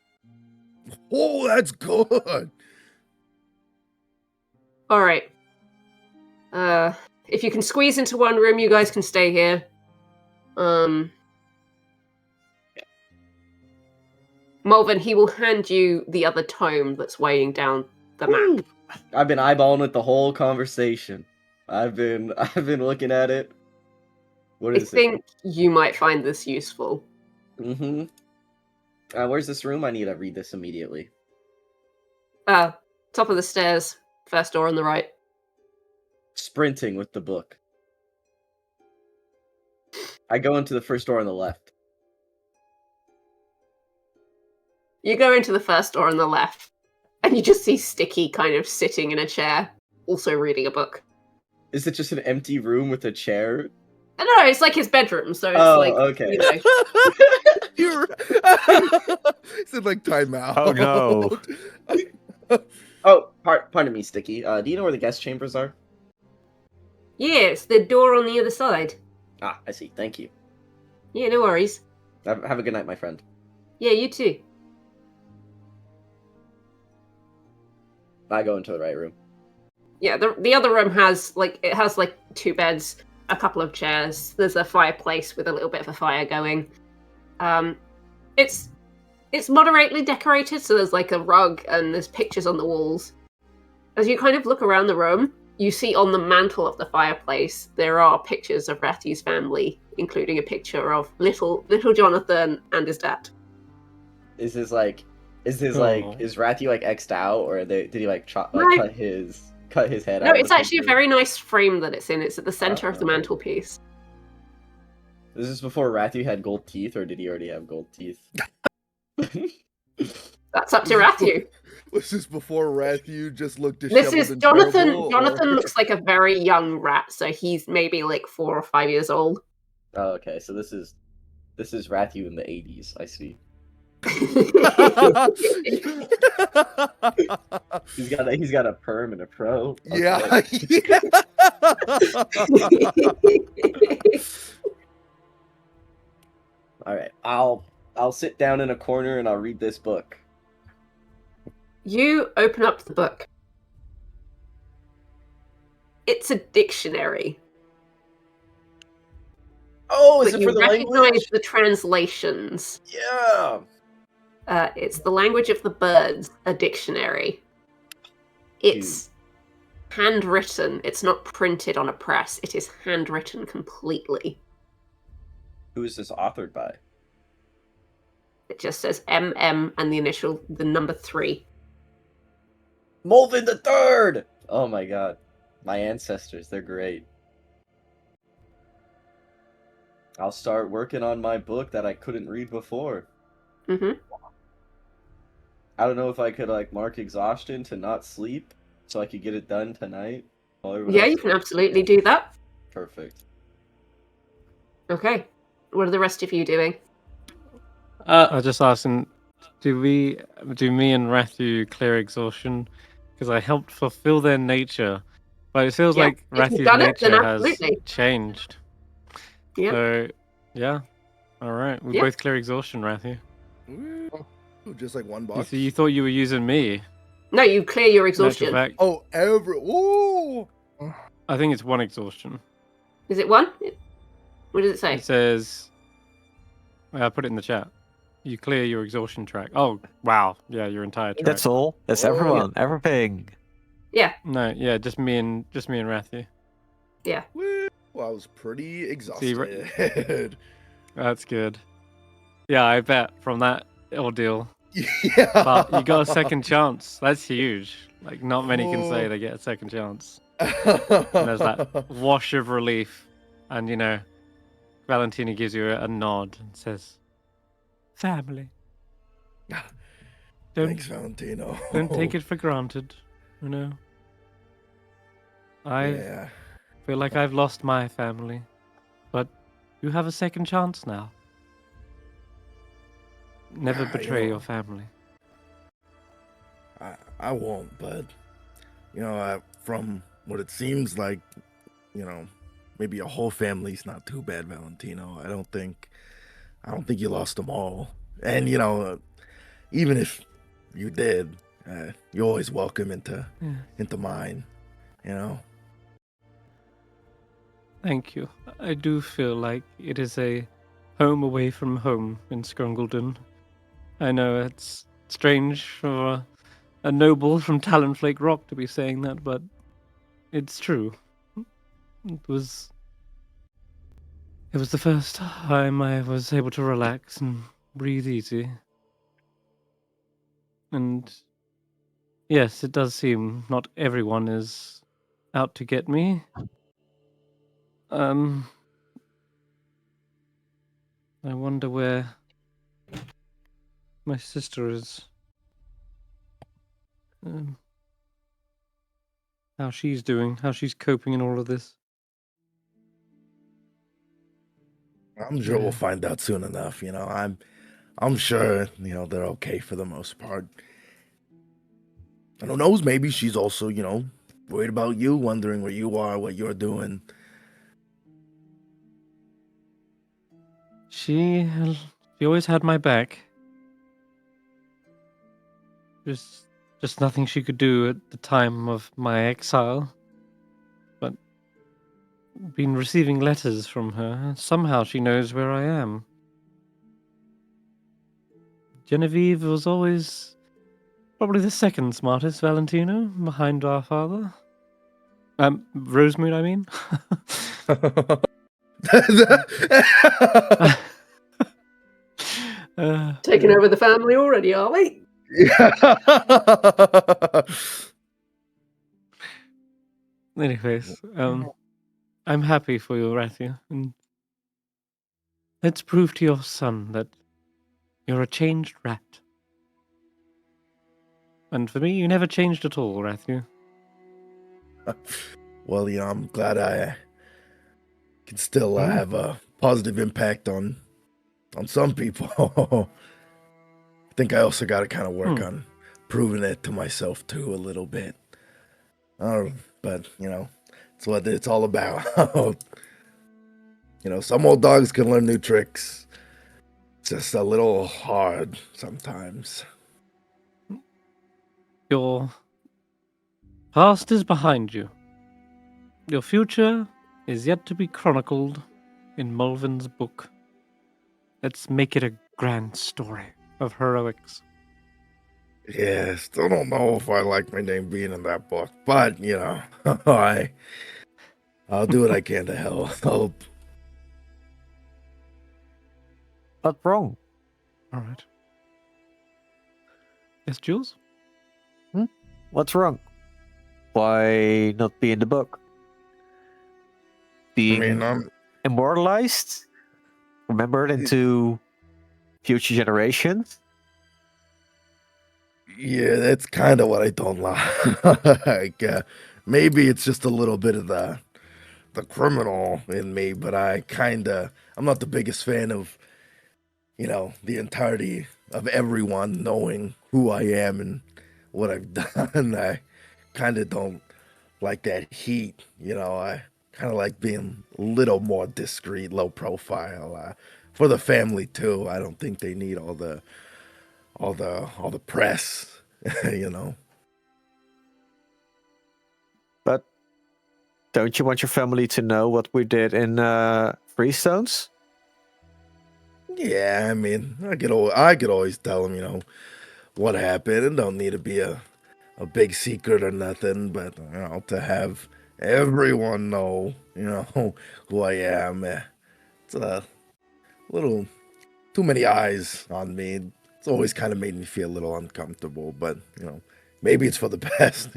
Oh, that's good. All right. If you can squeeze into one room, you guys can stay here. Molevin, he will hand you the other tome that's weighing down the map. I've been eyeballing it the whole conversation. I've been looking at it. What I is think you might find this useful. it? Mm-hmm. Where's this room? I need to read this immediately. Top of the stairs, first door on the right. Sprinting with the book. I go into the first door on the left. You go into the first door on the left, and you just see Sticky kind of sitting in a chair, also reading a book. Is it just an empty room with a chair? I don't know, it's like his bedroom, so it's okay. you know. You're it's in like timeout. Oh, no. Oh, pardon me, Sticky. Do you know where the guest chambers are? Yeah, it's the door on the other side. Ah, I see. Thank you. Yeah, no worries. Have a good night, my friend. Yeah, you too. I go into the right room. Yeah, the other room has two beds, a couple of chairs. There's a fireplace with a little bit of a fire going. It's moderately decorated, so there's like a rug and there's pictures on the walls. As you kind of look around the room, you see on the mantle of the fireplace there are pictures of Rathew's family, including a picture of little Jonathan and his dad. Is Ratthew like X'd out, or did he like cut his head out? No, of it's the actually a picture? very nice frame that it's in. It's at the center of the mantelpiece. Is this before Ratthew had gold teeth, or did he already have gold teeth? That's up to Ratthew. Was this before Ratthew just looked This disheveled is and Jonathan. terrible, Jonathan or- looks like a very young rat, so he's maybe like 4 or 5 years old. Oh, okay, so this is Ratthew in the 80s. I see. He's got a perm and a pro. Okay. Yeah. All right. I'll sit down in a corner and I'll read this book. You open up the book. It's a dictionary. Oh, is But it for you the recognize language? the translations. Yeah. It's the language of the birds, a dictionary. It's handwritten. It's not printed on a press. It is handwritten completely. Who is this authored by? It just says MM and the number 3. Molevin the Third! Oh my god. My ancestors, they're great. I'll start working on my book that I couldn't read before. Mm-hmm. I don't know if I could like mark exhaustion to not sleep so I could get it done tonight. while everyone Yeah, else you can absolutely do that. Perfect. Okay. What are the rest of you doing? I was just asking, do me and Ratthew clear exhaustion? Because I helped fulfill their nature, but it feels Yeah, like if you've Rathew's done it, then nature has absolutely. changed. Yeah. So, yeah. All right, we Yeah. both clear exhaustion, Ratthew. Ooh, just like one box. You thought you were using me. No, you clear your In actual exhaustion. fact, Oh, ooh. I think it's one exhaustion. Is it 1? What does it say? It says, I put it in the chat. You clear your exhaustion track. Oh, wow. Yeah, your entire track. That's all. That's Oh. everyone. Everything. Yeah. No, yeah, just me and Ratthew. Yeah. Woo. Well, I was pretty See, exhausted. That's good. Yeah, I bet from that ordeal. Yeah. But you got a second chance. That's huge. Like, not many can say Oh. they get a second chance. And there's that wash of relief. And, you know, Valentino gives you a nod and says, family. Thanks, Valentino. Don't take it for granted, you know. I Yeah. feel like I've lost my family, but you have a second chance now. Never You betray know, your family. I won't, but from what it seems like, maybe a whole family's not too bad, Valentino. I don't think you lost them all. And even if you did, you're always welcome into mine. Thank you. I do feel like it is a home away from home in Scrungledon. I know it's strange for a noble from Talonflake Rock to be saying that, but it's true. It was the first time I was able to relax and breathe easy. And yes, it does seem not everyone is out to get me. I wonder where my sister is. How she's doing, how she's coping in all of this. I'm sure we'll find out soon enough. I'm sure they're okay for the most part. And who knows? Maybe she's also worried about you, wondering where you are, what you're doing. She always had my back. Just nothing she could do at the time of my exile. But been receiving letters from her. Somehow she knows where I am. Genevieve was always probably the second smartest Valentino, behind our father. Rosemoon, I mean. Taking over the family already, are we? Anyways, I'm happy for you, Ratthew. And let's prove to your son that you're a changed rat. And for me, you never changed at all, Ratthew. Well, I'm glad I can still have a positive impact on some people. I think I also got to kind of work on proving it to myself too a little bit. But it's what it's all about. Some old dogs can learn new tricks. It's just a little hard sometimes. Your past is behind you. Your future is yet to be chronicled in Molevin's book. Let's make it a grand story of heroics. Yeah, still don't know if I like my name being in that book, but I'll do what I can to help. What's wrong? All right. Yes, Jules? What's wrong? Why not be in the book? Being immortalized? Remembered into future generations? Yeah, that's kind of what I don't like. Maybe it's just a little bit of the criminal in me, but I'm not the biggest fan of, the entirety of everyone knowing who I am and what I've done. I kind of don't like that heat, I kind of like being a little more discreet, low profile, for the family too. I don't think they need all the press, But don't you want your family to know what we did in Freestones? Yeah, I mean, I could always tell them, what happened. It don't need to be a big secret or nothing, but to have everyone know, who I am. It's a little too many eyes on me. It's always kind of made me feel a little uncomfortable, but maybe it's for the best,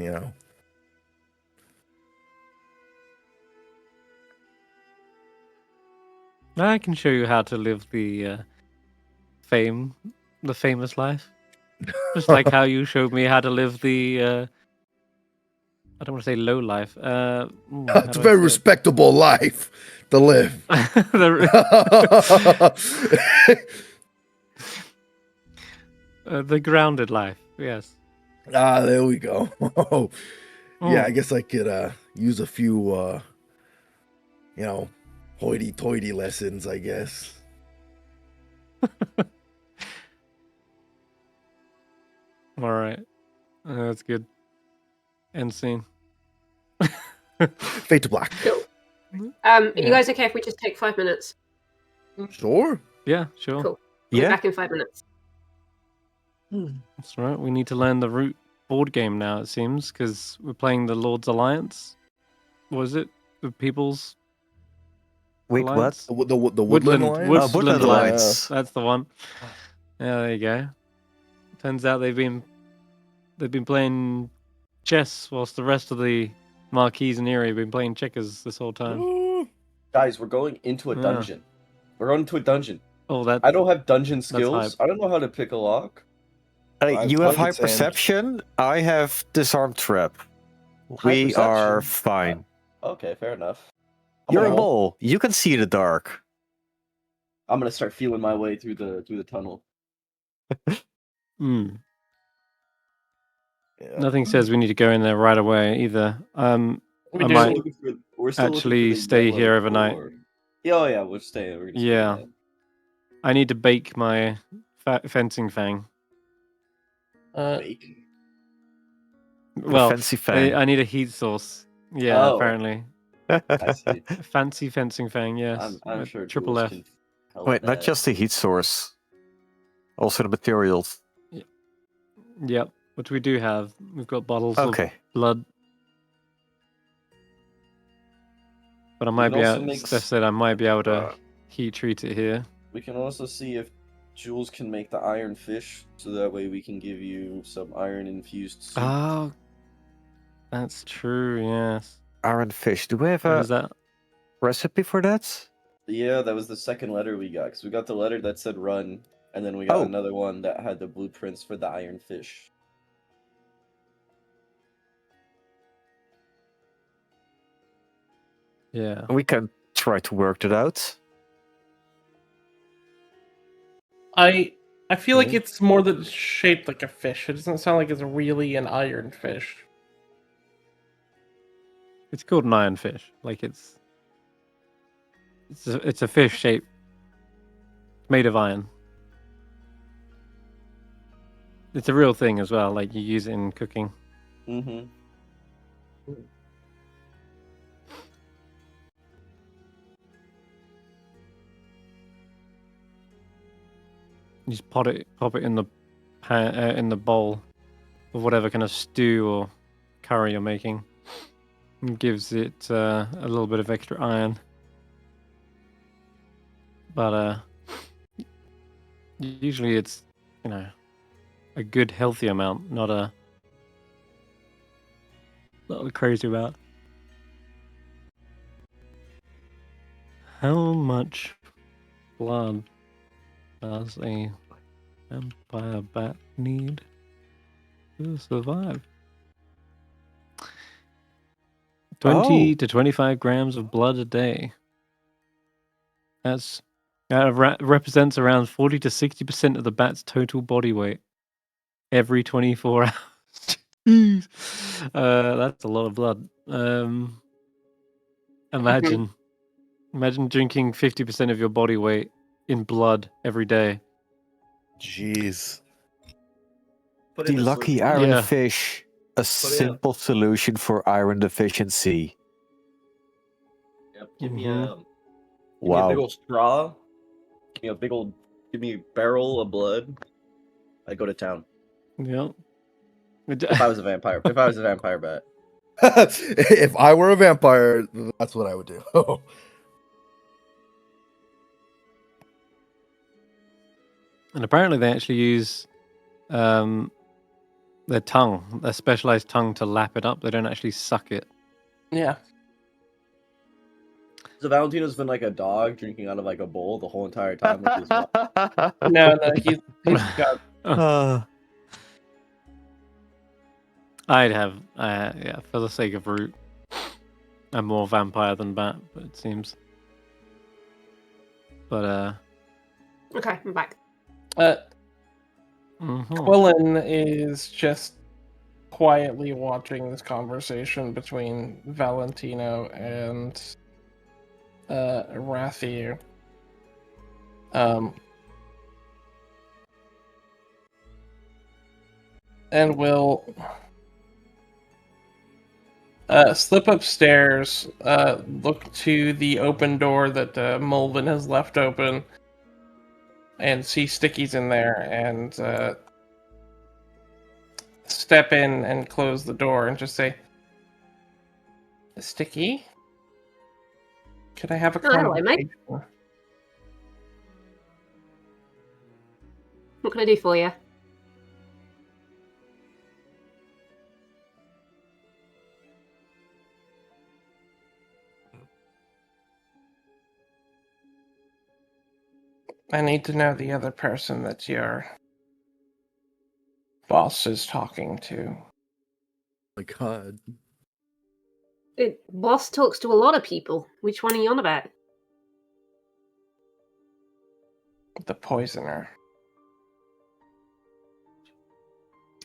I can show you how to live the famous life. Just like how you showed me how to live the, I don't want to say low life. It's a very respectable life to live. The grounded life, yes. There we go. Yeah, Oh. I guess I could use a few, hoity-toity lessons, I guess. All right. That's good. End scene. Fade to black. Cool. Are you guys okay if we just take 5 minutes? Sure. Yeah, sure. Cool. Be Yeah. back in 5 minutes. That's right. We need to learn the root board game now, it seems, because we're playing the Lord's Alliance. What is it? The People's Wait, Alliance? what? The Woodland Alliance? Woodland Alliance. That's the one. Yeah, there you go. Turns out they've been playing chess whilst the rest of the Marquis and Erie have been playing checkers this whole time. Guys, we're going into a dungeon. We're going into a dungeon. Oh, that I don't have dungeon hype. skills. I don't know how to pick a lock. You have high Bucket's hand. perception. I have disarm trap. High We are perception? fine. Okay, fair enough. You're a gonna- mole. You can see in the dark. I'm gonna start feeling my way through the tunnel. Mm. Yeah. Nothing says we need to go in there right away either. I might We're still looking actually for the stay yellow here overnight. cord. Yeah, oh yeah, we're staying. We're gonna stay Yeah. there. I need to bake my fencing fang. Bake. Well, fancy fang. I need a heat source. Yeah, Oh. apparently. I see. Fancy fencing fang, yes. I'm with sure triple Jules F. can help Wait, not that. just the heat source. Also the materials. Yep, which we do have. We've got bottles Okay. of blood. But I might can be also able, make Steph said I might be able to heat treat it here. We can also see if Jules can make the iron fish, so that way we can give you some iron infused soup. Oh, that's true, yes. Iron fish. Do we have What a is that? recipe for that? Yeah, that was the second letter we got, because we got the letter that said run, and then we got Oh. another one that had the blueprints for the iron fish. Yeah. We can try to work that out. I feel like Okay. it's more that it's shaped like a fish. It doesn't sound like it's really an iron fish. It's called an ironfish. Like it's a fish shape made of iron. It's a real thing as well. Like you use it in cooking. Mm-hmm. You just pop it in the in the bowl of whatever kind of stew or curry you're making. It gives it a little bit of extra iron. But usually it's, a good healthy amount, not a crazy amount. How much blood does a vampire bat need to survive? 20 to 25 grams of blood a day. That represents around 40 to 60% of the bat's total body weight every 24 hours. Jeez. That's a lot of blood. Imagine drinking 50% of your body weight in blood every day. Jeez. Put The in a lucky sleeping iron Yeah. fish, a simple solution for iron deficiency. Yep. Give me Mhm. a big Wow. old straw. Give me a barrel of blood. I go to town. Yeah. If I was a vampire bat. If I were a vampire, that's what I would do. And apparently they actually use their tongue, their specialized tongue, to lap it up. They don't actually suck it. Yeah. So Valentino's been like a dog drinking out of like a bowl the whole entire time. Which is No, he's got. I'd have, for the sake of root, I'm more vampire than bat, but it seems. But Okay, I'm back. Quillon is just quietly watching this conversation between Valentino and Ratthew. And will slip upstairs, look to the open door that Molevin has left open, and see Sticky's in there, and step in and close the door and just say, Sticky? Could I have a hello, mate. conversation? What can I do for you? I need to know the other person that your boss is talking to. My God. Boss talks to a lot of people. Which one are you on about? The poisoner.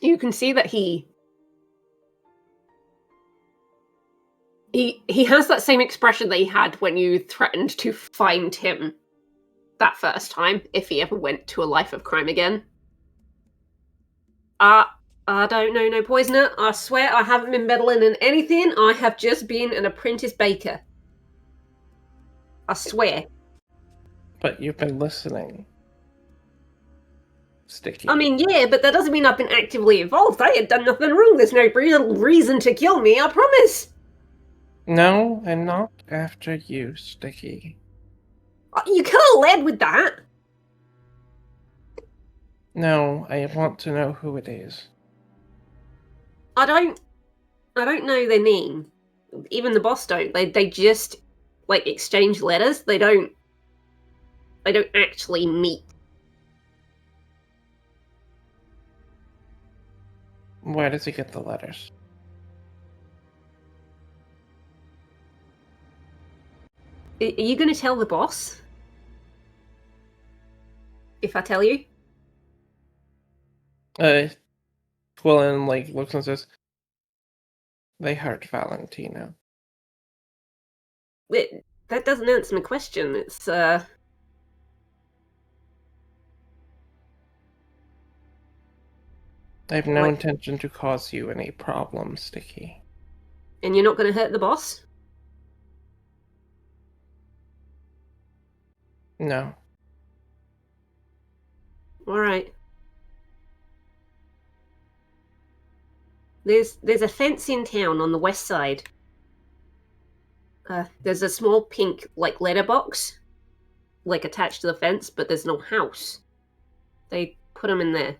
You can see that he has that same expression that he had when you threatened to find him that first time, if he ever went to a life of crime again. I don't know no poisoner. I swear I haven't been meddling in anything. I have just been an apprentice baker. I swear. But you've been listening. Sticky. I mean, yeah, but that doesn't mean I've been actively involved. I had done nothing wrong. There's no real reason to kill me, I promise. No, I'm not after you, Sticky. You could have led with that. No, I want to know who it is. I don't know their name. Even the boss don't. They just exchange letters. They don't actually meet. Where does he get the letters? Are you going to tell the boss? if I tell you? Quillon looks and says, "They hurt Valentino." That doesn't answer my question. It's I have no What? intention to cause you any problems, Sticky. and you're not going to hurt the boss? No. All right. There's a fence in town on the west side. There's a small pink letterbox, attached to the fence, but there's no house. They put them in there.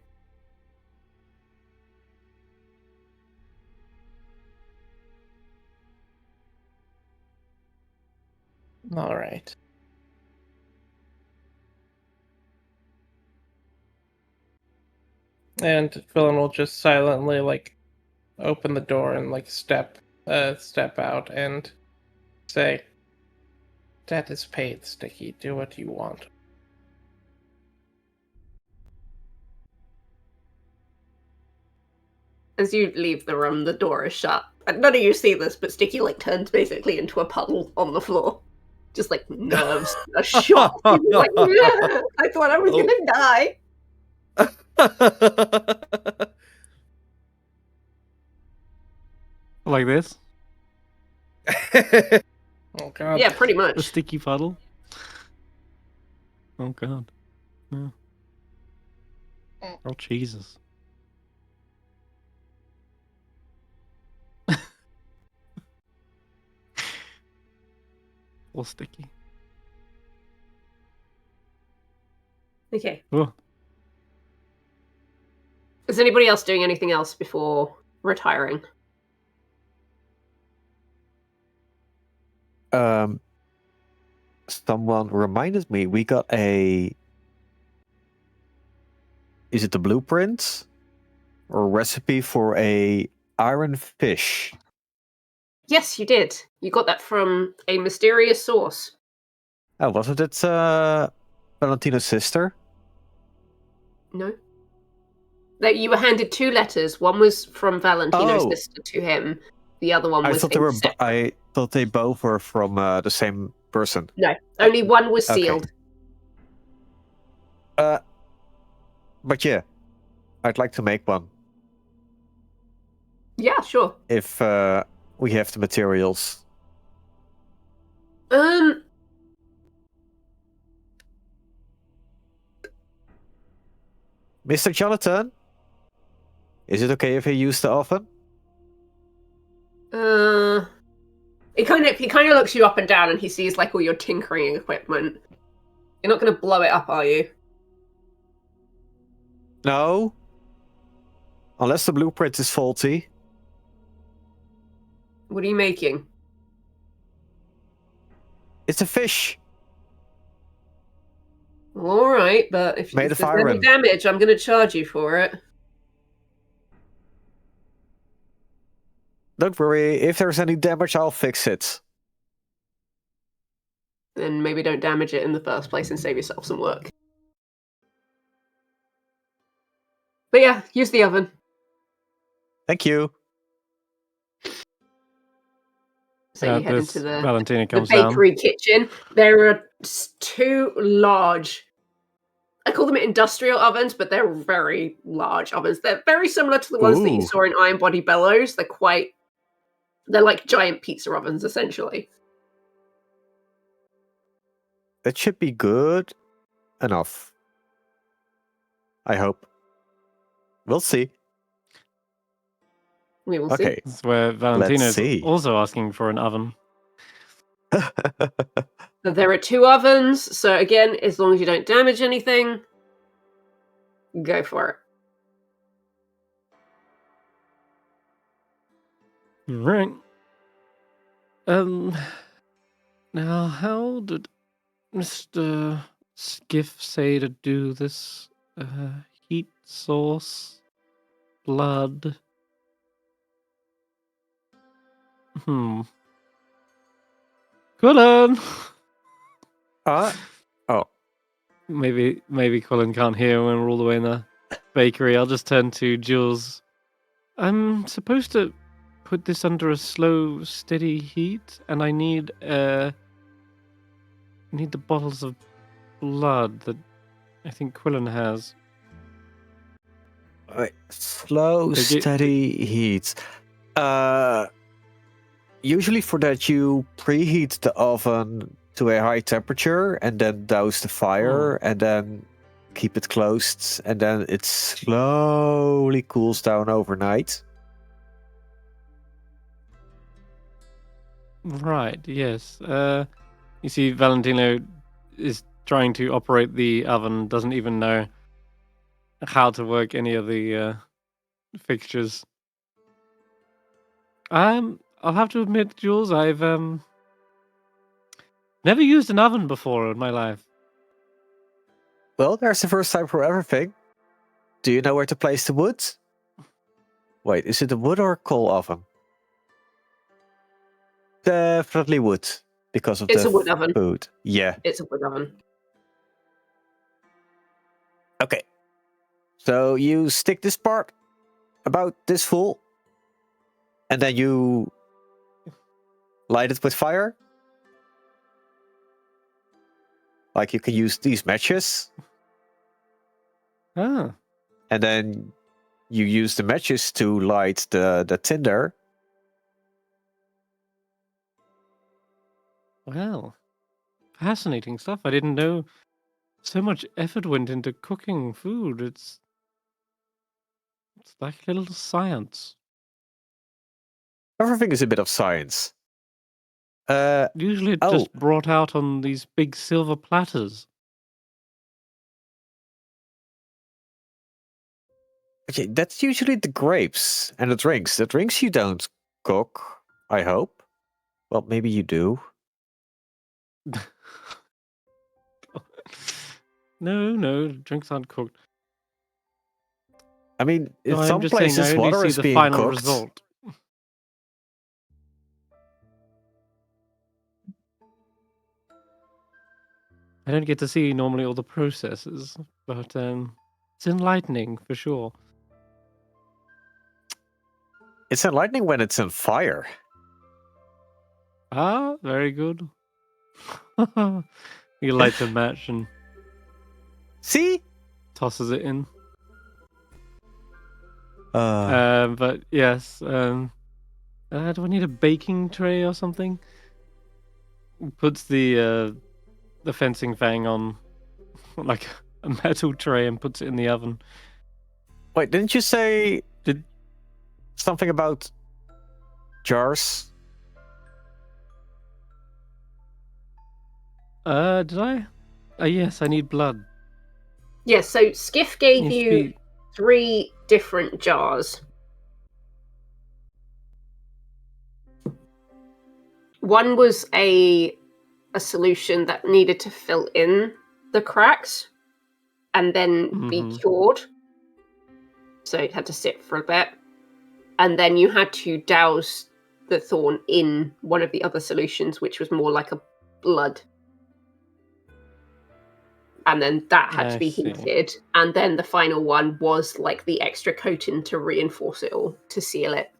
All right. And Quillon will just silently open the door and step out and say, "Debt is paid, Sticky. Do what you want." As you leave the room, the door is shut. And none of you see this, but Sticky turns basically into a puddle on the floor. Just nerves are shot. He's like, "Yeah, I thought I was gonna die." Like this? Oh god. Yeah, pretty A much. sticky puddle? Oh god. Yeah. Oh Jesus. All sticky. Okay. Oh. Is anybody else doing anything else before retiring? Someone reminded me we got a. Is it the blueprint or recipe for a iron fish? Yes, you did. You got that from a mysterious source. Oh, wasn't it Valentino's sister? No. That you were handed 2 letters. One was from Valentino's Oh. sister to him. The other one I was thought they were. separate. I thought they both were from the same person. No, only one was Okay. sealed. But yeah, I'd like to make one Yeah, sure. if we have the materials. Mr. Jonathan, is it okay if I use the oven? He kind of looks you up and down, and he sees all your tinkering equipment. You're not going to blow it up, are you? No. Unless the blueprint is faulty. What are you making? It's a fish. All right, but if Made there's of any iron. damage, I'm going to charge you for it. Don't worry, if there's any damage, I'll fix it. Then maybe don't damage it in the first place and save yourself some work. But yeah, use the oven. Thank you. So you head into the Valentino comes bakery kitchen. There are 2 large, I call them industrial ovens, but they're very large ovens. They're very similar to the ones that you Ooh. saw in Iron Body Bellows. They're like giant pizza ovens, essentially. That should be good enough. I hope. We'll see. We will Okay. That's where Valentino's see. also asking for an oven. So there are 2 ovens, so again, as long as you don't damage anything, go for it. Right. Now how did Mr. Skiff say to do this? Heat source, blood. Quillon! Oh. maybe Quillon can't hear when we're all the way in the bakery. I'll just turn to Jules. I'm supposed to put this under a slow, steady heat, and I need the bottles of blood that I think Quillon has. Wait, slow, steady heat. Usually for that you preheat the oven to a high temperature and then douse the fire and then keep it closed and then it slowly cools down overnight. Right, yes. You see, Valentino is trying to operate the oven, doesn't even know how to work any of the fixtures. I'll have to admit, Jules, I've never used an oven before in my life. Well, there's the first time for everything. Do you know where to place the wood? Wait, is it a wood or a coal oven? Definitely wood, because of It's the a wood oven. food. Yeah. It's a wood oven. Okay. So you stick this part about this full, and then you light it with fire. Like you can use these matches. Ah. And then you use the matches to light the tinder. Well, fascinating stuff. I didn't know so much effort went into cooking food. It's like a little science. Everything is a bit of science. Usually it's just brought out on these big silver platters. Okay, that's usually the grapes and the drinks. The drinks you don't cook, I hope. Well, maybe you do. No, drinks aren't cooked. I mean, in No, I'm some just saying, places I only water see is the being final cooked. result. I don't get to see normally all the processes, but it's enlightening for sure. It's enlightening when it's on fire. Ah, very good. He lights a match and See? tosses it in. Uh, But yes, do I need a baking tray or something? Puts the fencing fang on like a metal tray and puts it in the oven. Wait, didn't you say Did something about jars? Did I? Yes, I need blood. Yes, so Skiff gave Needs to you be- 3 different jars. One was a solution that needed to fill in the cracks and then be cured. So it had to sit for a bit. And then you had to douse the thorn in one of the other solutions, which was more like a blood. And then that had to be heated. And then the final one was like the extra coating to reinforce it all, to seal it.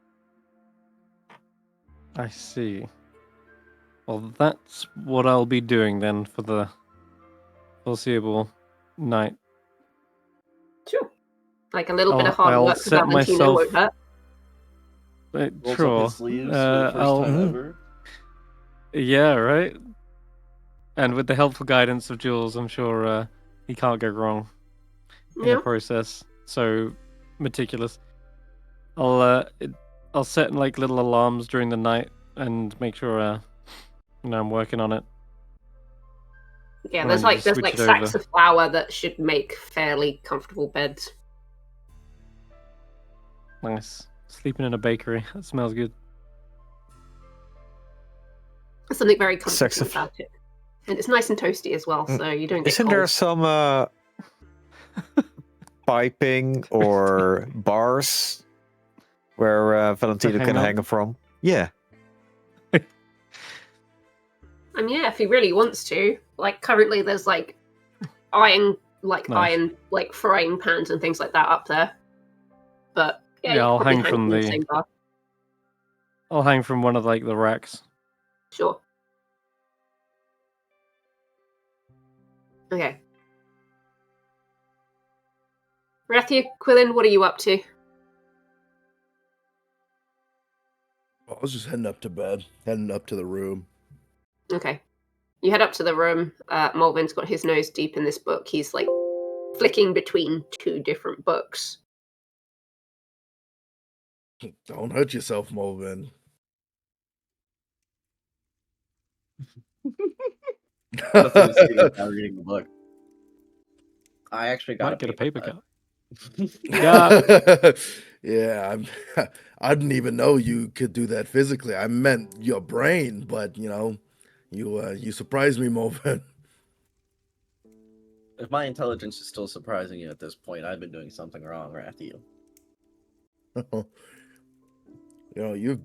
I see. Well, that's what I'll be doing then for the foreseeable night. Sure. Like a little bit of I'll hard work for set Valentino won't myself- hurt. Rolls Sure. up his sleeves for the first time ever. Yeah, right. And with the helpful guidance of Jules, I'm sure he can't go wrong in the process. So meticulous. I'll set like little alarms during the night and make sure I'm working on it. Yeah, And there's then like just switch it sacks over. of flour that should make fairly comfortable beds. Nice. Sleeping in a bakery. That smells good. There's something very Sacks comforting of- about it. And it's nice and toasty as well, so you don't get Isn't cold. there some piping or bars where Valentino hang can out? hang from? Yeah. I mean, yeah, if he really wants to. Like, currently there's like iron Nice. frying pans and things like that up there. But yeah, Yeah, you could I'll probably hang from the the- same bar. I'll hang from one of like the racks. Sure. Okay. Ratthew, Quillon, what are you up to? I was just heading up to bed, heading up to the room. Okay. You head up to the room. Molvin's got his nose deep in this book. He's like flicking between two different books. Don't hurt yourself, Molevin. That's what he's reading, now reading the book. I actually got Might get a paper cut. Yeah, yeah. I didn't even know you could do that physically. I meant your brain, but you surprised me, Molevin. If my intelligence is still surprising you at this point, I've been doing something wrong, Ratthew. You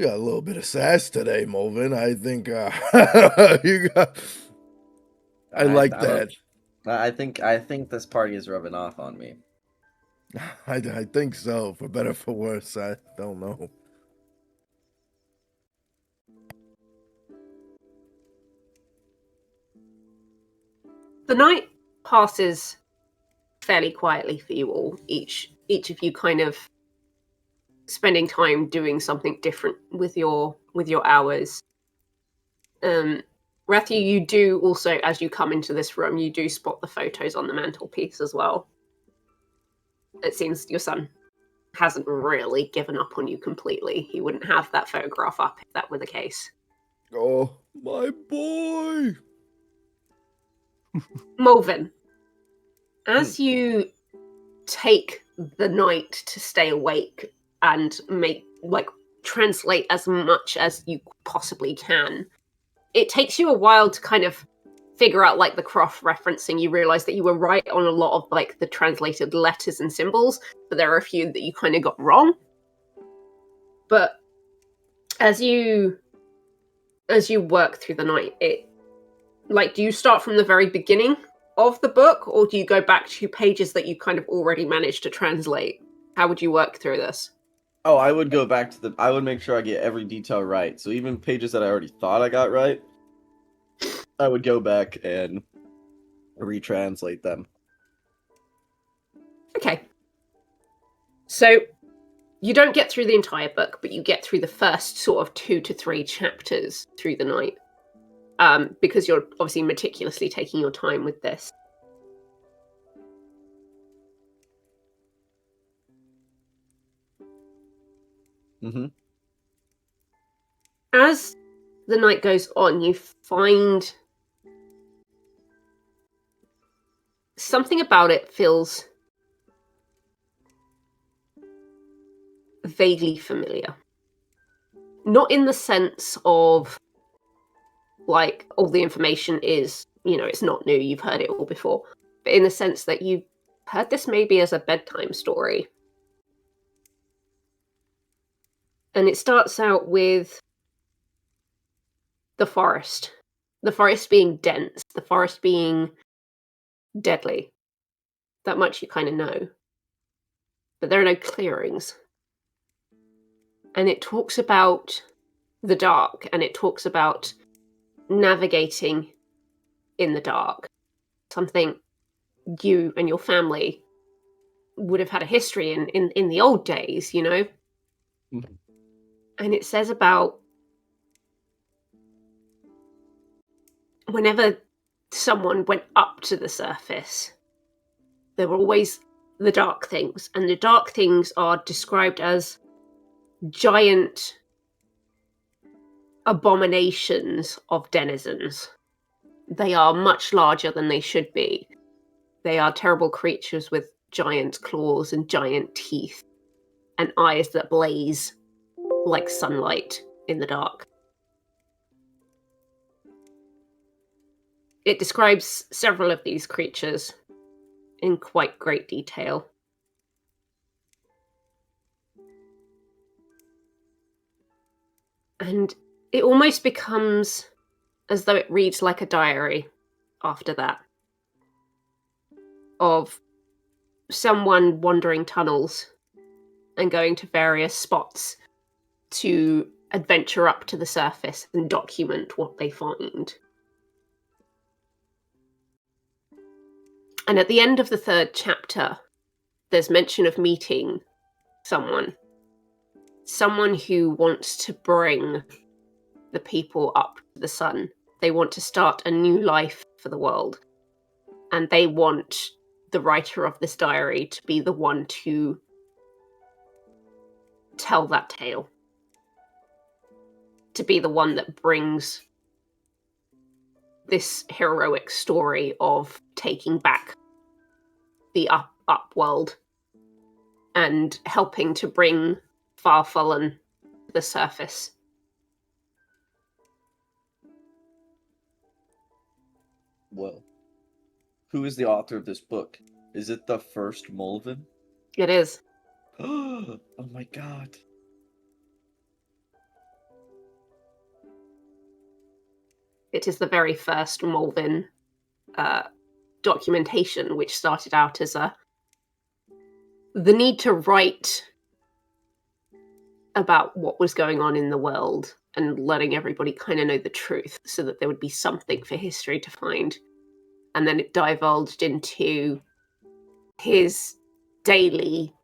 got a little bit of sass today, Molevin. I think you got. I like that. I think this party is rubbing off on me. I think so. For better or for worse, I don't know. The night passes fairly quietly for you all. Each of you kind of spending time doing something different with your hours. Ratthew, you do also, as you come into this room, you do spot the photos on the mantelpiece as well. It seems your son hasn't really given up on you completely. He wouldn't have that photograph up if that were the case. Oh, my boy! Molevin, as you take the night to stay awake and translate as much as you possibly can, it takes you a while to kind of figure out the cross referencing. You realize that you were right on a lot of the translated letters and symbols, but there are a few that you kind of got wrong. But as you work through the night, do you start from the very beginning of the book, or do you go back to pages that you kind of already managed to translate? How would you work through this? Oh, I would go back to I would make sure I get every detail right. So even pages that I already thought I got right, I would go back and retranslate them. Okay. So you don't get through the entire book, but you get through the first sort of 2 to 3 chapters through the night. Because you're obviously meticulously taking your time with this. Mm-hmm. As the night goes on, you find something about it feels vaguely familiar. Not in the sense of all the information is, it's not new, you've heard it all before, but in the sense that you've heard this maybe as a bedtime story. And it starts out with the forest being dense, the forest being deadly. That much you kind of know. But there are no clearings. And it talks about the dark, and it talks about navigating in the dark. Something you and your family would have had a history in the old days, Mm-hmm. And it says about whenever someone went up to the surface, there were always the dark things, and the dark things are described as giant abominations of denizens. They are much larger than they should be. They are terrible creatures with giant claws and giant teeth and eyes that blaze like sunlight in the dark. It describes several of these creatures in quite great detail. And it almost becomes as though it reads like a diary after that. of someone wandering tunnels and going to various spots to adventure up to the surface and document what they find. And at the end of the 3rd chapter, there's mention of meeting someone who wants to bring the people up to the sun. They want to start a new life for the world. And they want the writer of this diary to be the one to tell that tale. To be the one that brings this heroic story of taking back the up world and helping to bring Furfallen to the surface. Well, who is the author of this book? Is it the first Molevin? It is. Oh my god. It is the very first Molevin documentation, which started out as the need to write about what was going on in the world and letting everybody kind of know the truth so that there would be something for history to find. And then it divulged into his daily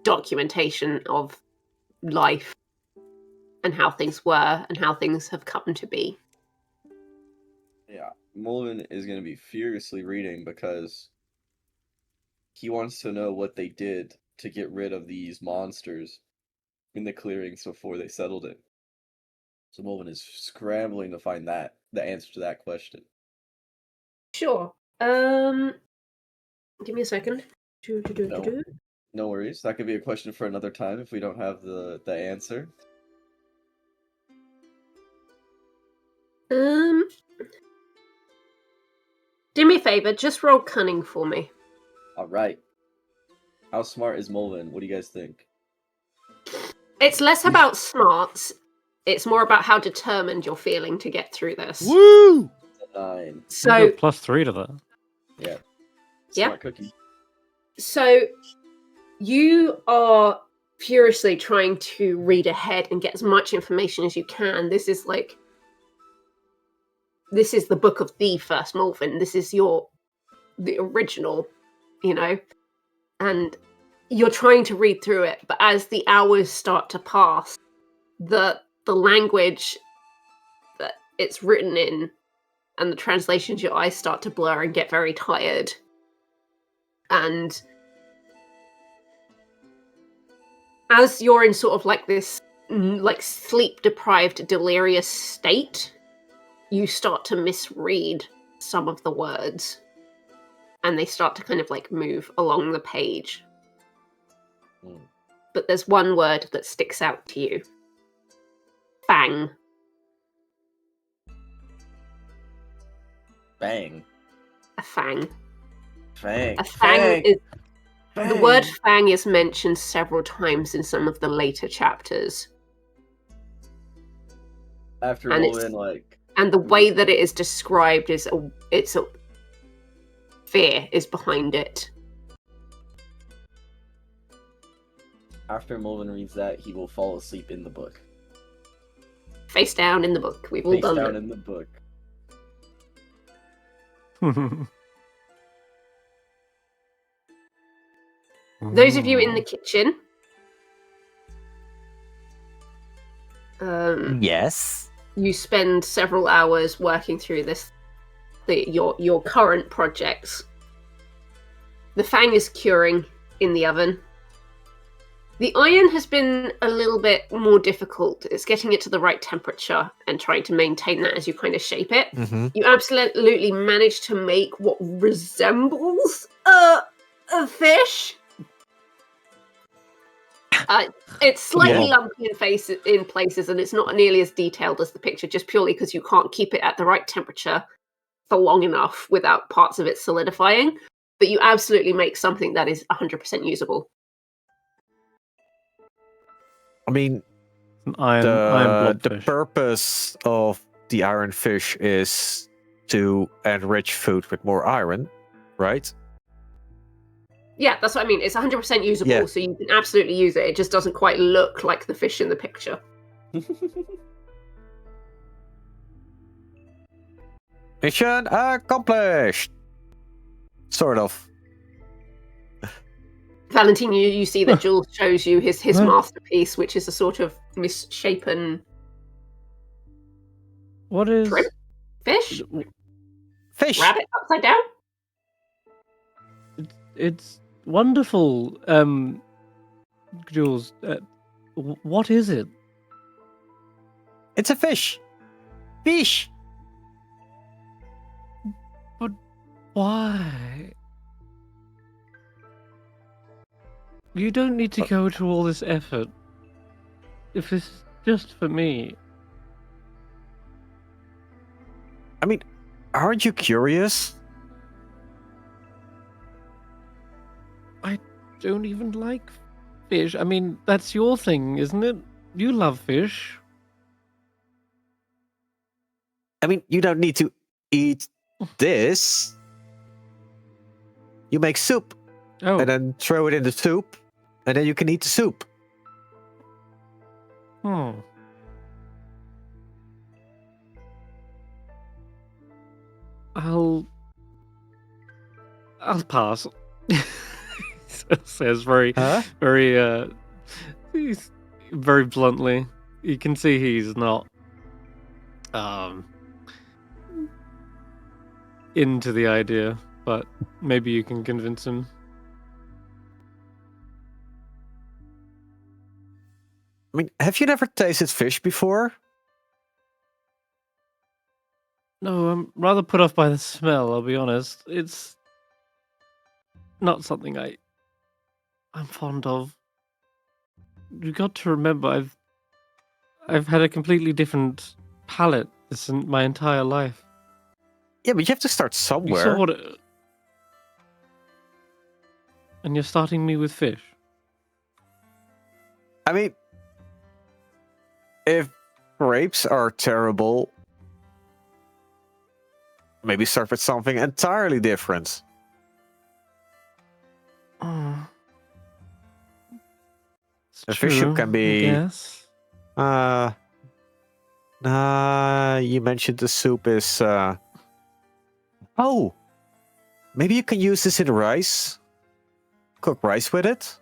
documentation of life and how things were and how things have come to be. Yeah, Molevin is going to be furiously reading because he wants to know what they did to get rid of these monsters in the clearings before they settled it. So Molevin is scrambling to find the answer to that question. Sure. Give me a second. No worries. That could be a question for another time if we don't have the answer. Do me a favor, just roll cunning for me. Alright. How smart is Molevin? What do you guys think? It's less about smarts, it's more about how determined you're feeling to get through this. Woo! 9. So, You got +3 to that. Yeah. Yeah. Smart cookie. So, you are furiously trying to read ahead and get as much information as you can. This is the book of the first Molevin. This is the original, and you're trying to read through it. But as the hours start to pass, the language that it's written in and the translations, your eyes start to blur and get very tired. And as you're in sort of this sleep-deprived, delirious state, you start to misread some of the words. And they start to kind of move along the page. But there's one word that sticks out to you. Fang. Bang. A fang. Fang. A fang is... Fang. The word fang is mentioned several times in some of the later chapters. After And Molevin, and the way that it is described is it's a fear is behind it. After Molevin reads that, he will fall asleep in the book. Face down in the book. We've all Face done down that. in the book. Those of you in the kitchen, Yes. you spend several hours working through your current projects. The fang is curing in the oven. The iron has been a little bit more difficult. It's getting it to the right temperature and trying to maintain that as you kind of shape it. Mm-hmm. You absolutely managed to make what resembles a fish. It's slightly lumpy in places, and it's not nearly as detailed as the picture, just purely because you can't keep it at the right temperature for long enough without parts of it solidifying. But you absolutely make something that is 100% usable. I mean, Iron the blobfish. purpose of the iron fish is to enrich food with more iron, right? Yeah, that's what I mean. It's 100% usable, Yeah. so you can absolutely use it. It just doesn't quite look like the fish in the picture. Mission accomplished. Sort of. Valentino, you see that Jules shows you his Huh? masterpiece, which is a sort of misshapen What is? shrimp? Fish? Fish. Rabbit upside down? It's wonderful. Jules, what is it? It's a fish. Fish. But why? You don't need to go to all this effort. If it's just for me. I mean, aren't you curious? I don't even like fish. I mean, that's your thing, isn't it? You love fish. I mean, you don't need to eat this. You make soup Oh, and then throw it in the soup, and then you can eat the soup. hmm. I'll pass. Says very, Huh? very, he's very bluntly. You can see he's not, into the idea, but maybe you can convince him. I mean, have you never tasted fish before? No, I'm rather put off by the smell, I'll be honest. It's not something I'm fond of. You got to remember I've had a completely different palate my entire life. Yeah, but you have to start You somewhere. saw what and you're starting me with fish. I mean, if grapes are terrible, maybe start with something entirely different. Oh. It's A fish soup true, can I be- guess. You mentioned the soup is. Oh, maybe you can use this in rice. Cook rice with it.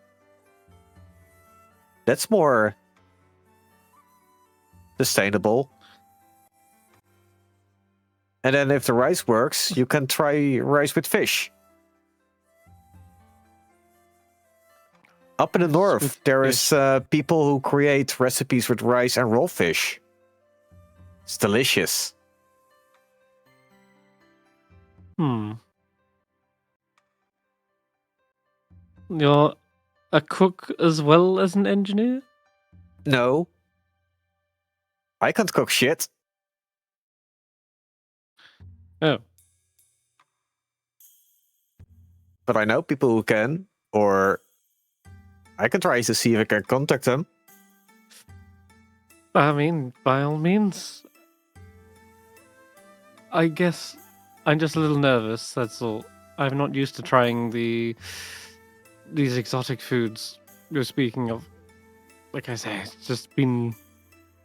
That's more sustainable. And then if the rice works, you can try rice with fish. Up in the Rice north, with there is people who create recipes with rice and raw fish. It's delicious. You're a cook as well as an engineer? No. I can't cook shit. Oh. But I know people who can, or I can try to see if I can contact them. I mean, by all means. I guess I'm just a little nervous, that's all. I'm not used to trying these exotic foods you're speaking of. Like I say, it's just been...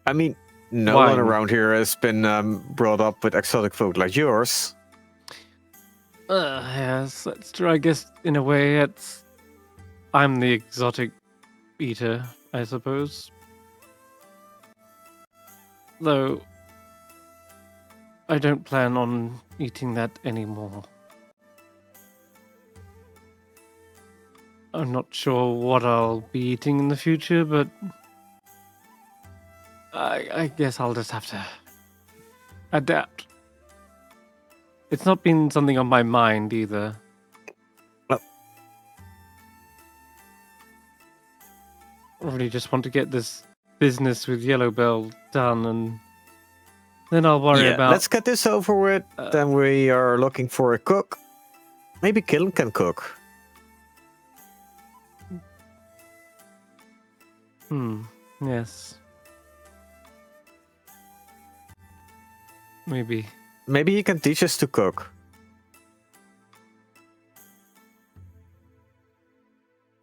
I mean, no Wine. one around here has been brought up with exotic food like yours. Yes, that's true. I guess, in a way, I'm the exotic eater, I suppose. Though, I don't plan on eating that anymore. I'm not sure what I'll be eating in the future, but I guess I'll just have to adapt. It's not been something on my mind either. Well- I really just want to get this business with Yellow Bell done, and then I'll worry about... Let's get this over with. Then we are looking for a cook. Maybe Quillon can cook. Yes. Maybe. Maybe he can teach us to cook.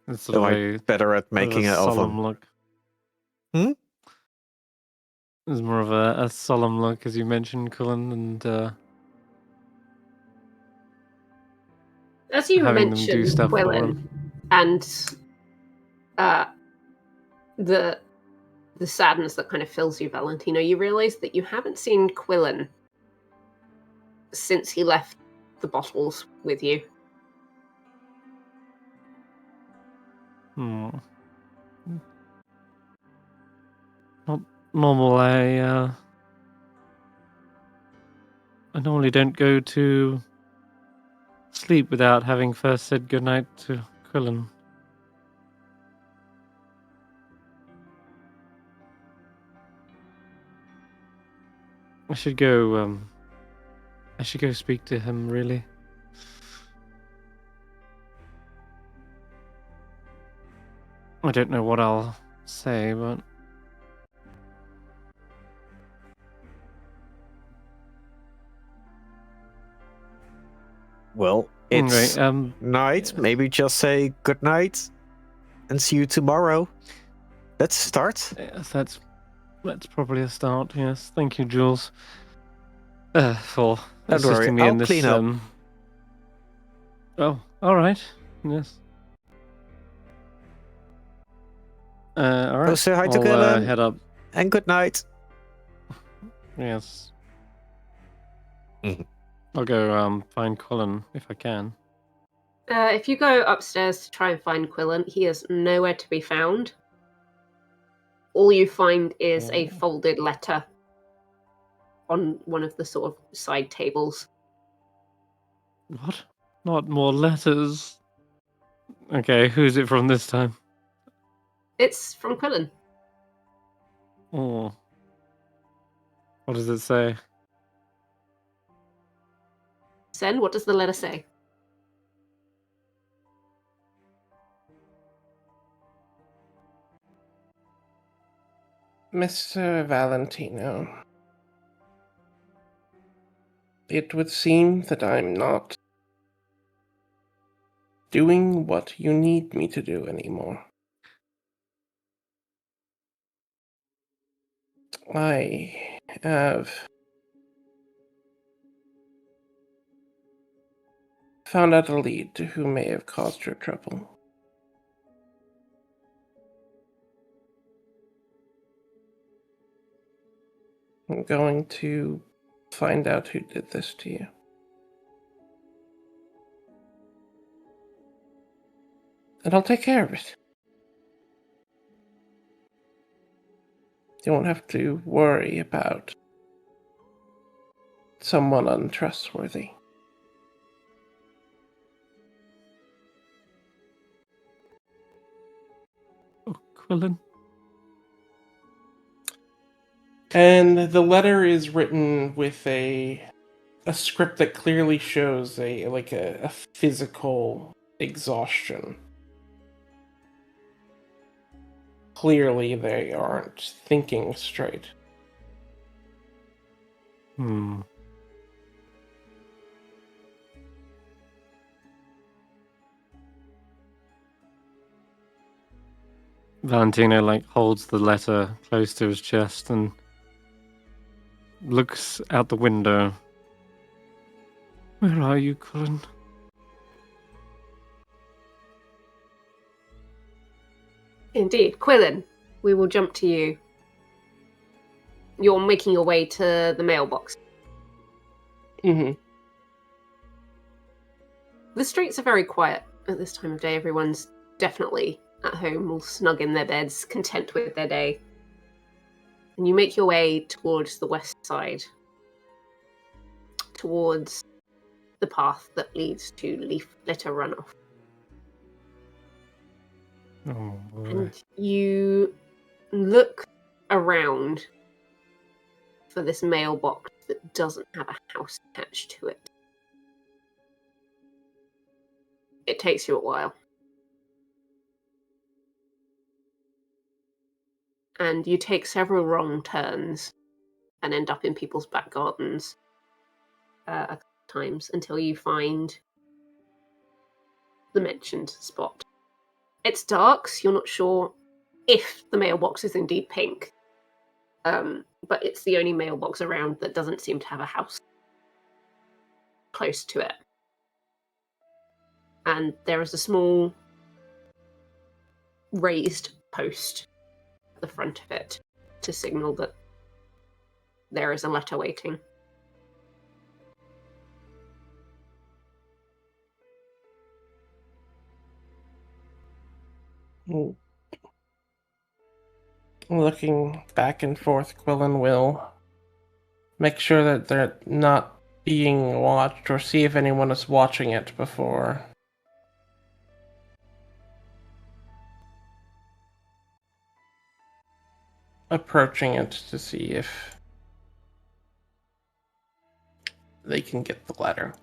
It's So sort of I'm a better at making a an solemn oven. look. Hmm? It's more of a solemn look, as you mentioned, Cullen, and As you having them do mentioned, stuff for Quillon, him. and the sadness that kind of fills you, Valentino, you realise that you haven't seen Quillon since he left the bottles with you. Hmm. Not normal. I normally don't go to sleep without having first said goodnight to Quillon. I should go. I should go speak to him. Really. I don't know what I'll say, but Well, it's anyway, night. Maybe just say good night and see you tomorrow. Let's start. yes, that's probably a start. Yes, thank you, Jules, for Don't worry, assisting me I'll in this. clean up. Oh, all right. Yes. All right. Go say hi to I'll Quillon. head up. And good night. Yes. Mhm. I'll go find Colin if I can. If you go upstairs to try and find Quillon, he is nowhere to be found. All you find is a folded letter on one of the sort of side tables. What? Not more letters. Okay, who's it from this time? It's from Quillon. Oh. What does it say? Sen, what does the letter say? Mr. Valentino, it would seem that I'm not doing what you need me to do anymore. I have found out a lead to who may have caused your trouble. I'm going to find out who did this to you. And I'll take care of it. You won't have to worry about someone untrustworthy. Oh, Quillon. And the letter is written with a script that clearly shows a physical exhaustion. Clearly they aren't thinking straight. Hmm. Valentino holds the letter close to his chest and looks out the window. Where are you, Colin? Indeed. Quillon, we will jump to you. You're making your way to the mailbox. Mm-hmm. The streets are very quiet at this time of day. Everyone's definitely at home, all snug in their beds, content with their day. And you make your way towards the west side, towards the path that leads to Leaf Litter Runoff. Oh, boy. And you look around for this mailbox that doesn't have a house attached to it. It takes you a while. And you take several wrong turns and end up in people's back gardens a couple times until you find the mentioned spot. It's dark, so you're not sure if the mailbox is indeed pink. But it's the only mailbox around that doesn't seem to have a house close to it. And there is a small raised post at the front of it to signal that there is a letter waiting. Looking back and forth, Quillon will make sure that they're not being watched or see if anyone is watching it before approaching it to see if they can get the letter.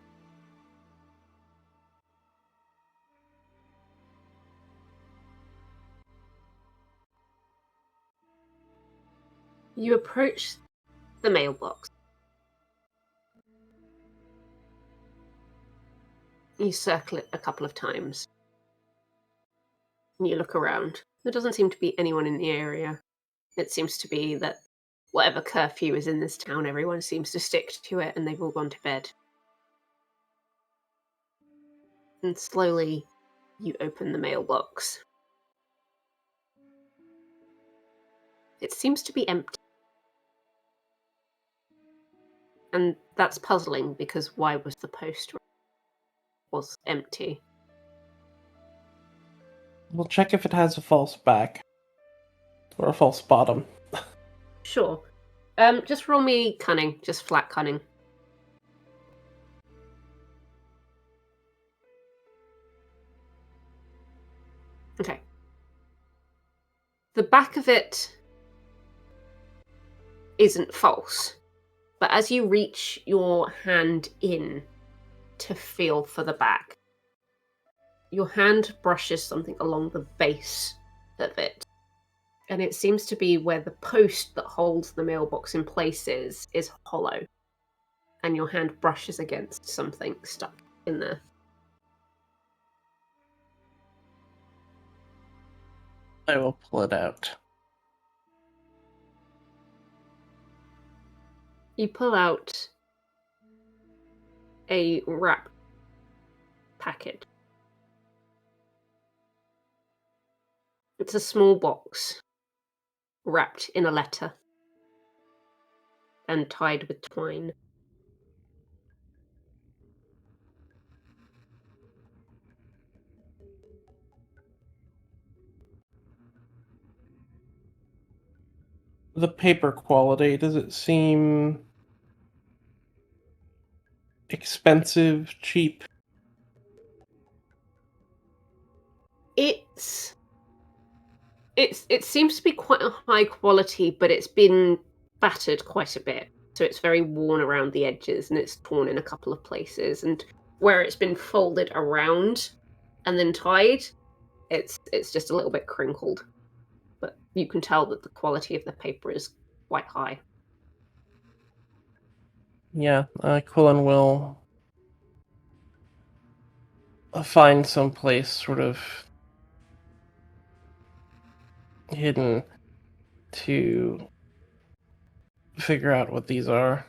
You approach the mailbox. You circle it a couple of times. And you look around. There doesn't seem to be anyone in the area. It seems to be that whatever curfew is in this town, everyone seems to stick to it and they've all gone to bed. And slowly, you open the mailbox. It seems to be empty. And that's puzzling, because why was the post was empty? We'll check if it has a false back. Or a false bottom. Sure. Just roll me cunning, just flat cunning. Okay. The back of it isn't false, but as you reach your hand in to feel for the back, your hand brushes something along the base of it. And it seems to be where the post that holds the mailbox in place is hollow. And your hand brushes against something stuck in there. I will pull it out. You pull out a wrap packet. It's a small box wrapped in a letter and tied with twine. The paper quality, does it seem expensive, cheap? It seems to be quite a high quality, but it's been battered quite a bit. So it's very worn around the edges and it's torn in a couple of places. And where it's been folded around and then tied, it's just a little bit crinkled. But you can tell that the quality of the paper is quite high. Yeah, Quillon will find some place sort of hidden to figure out what these are.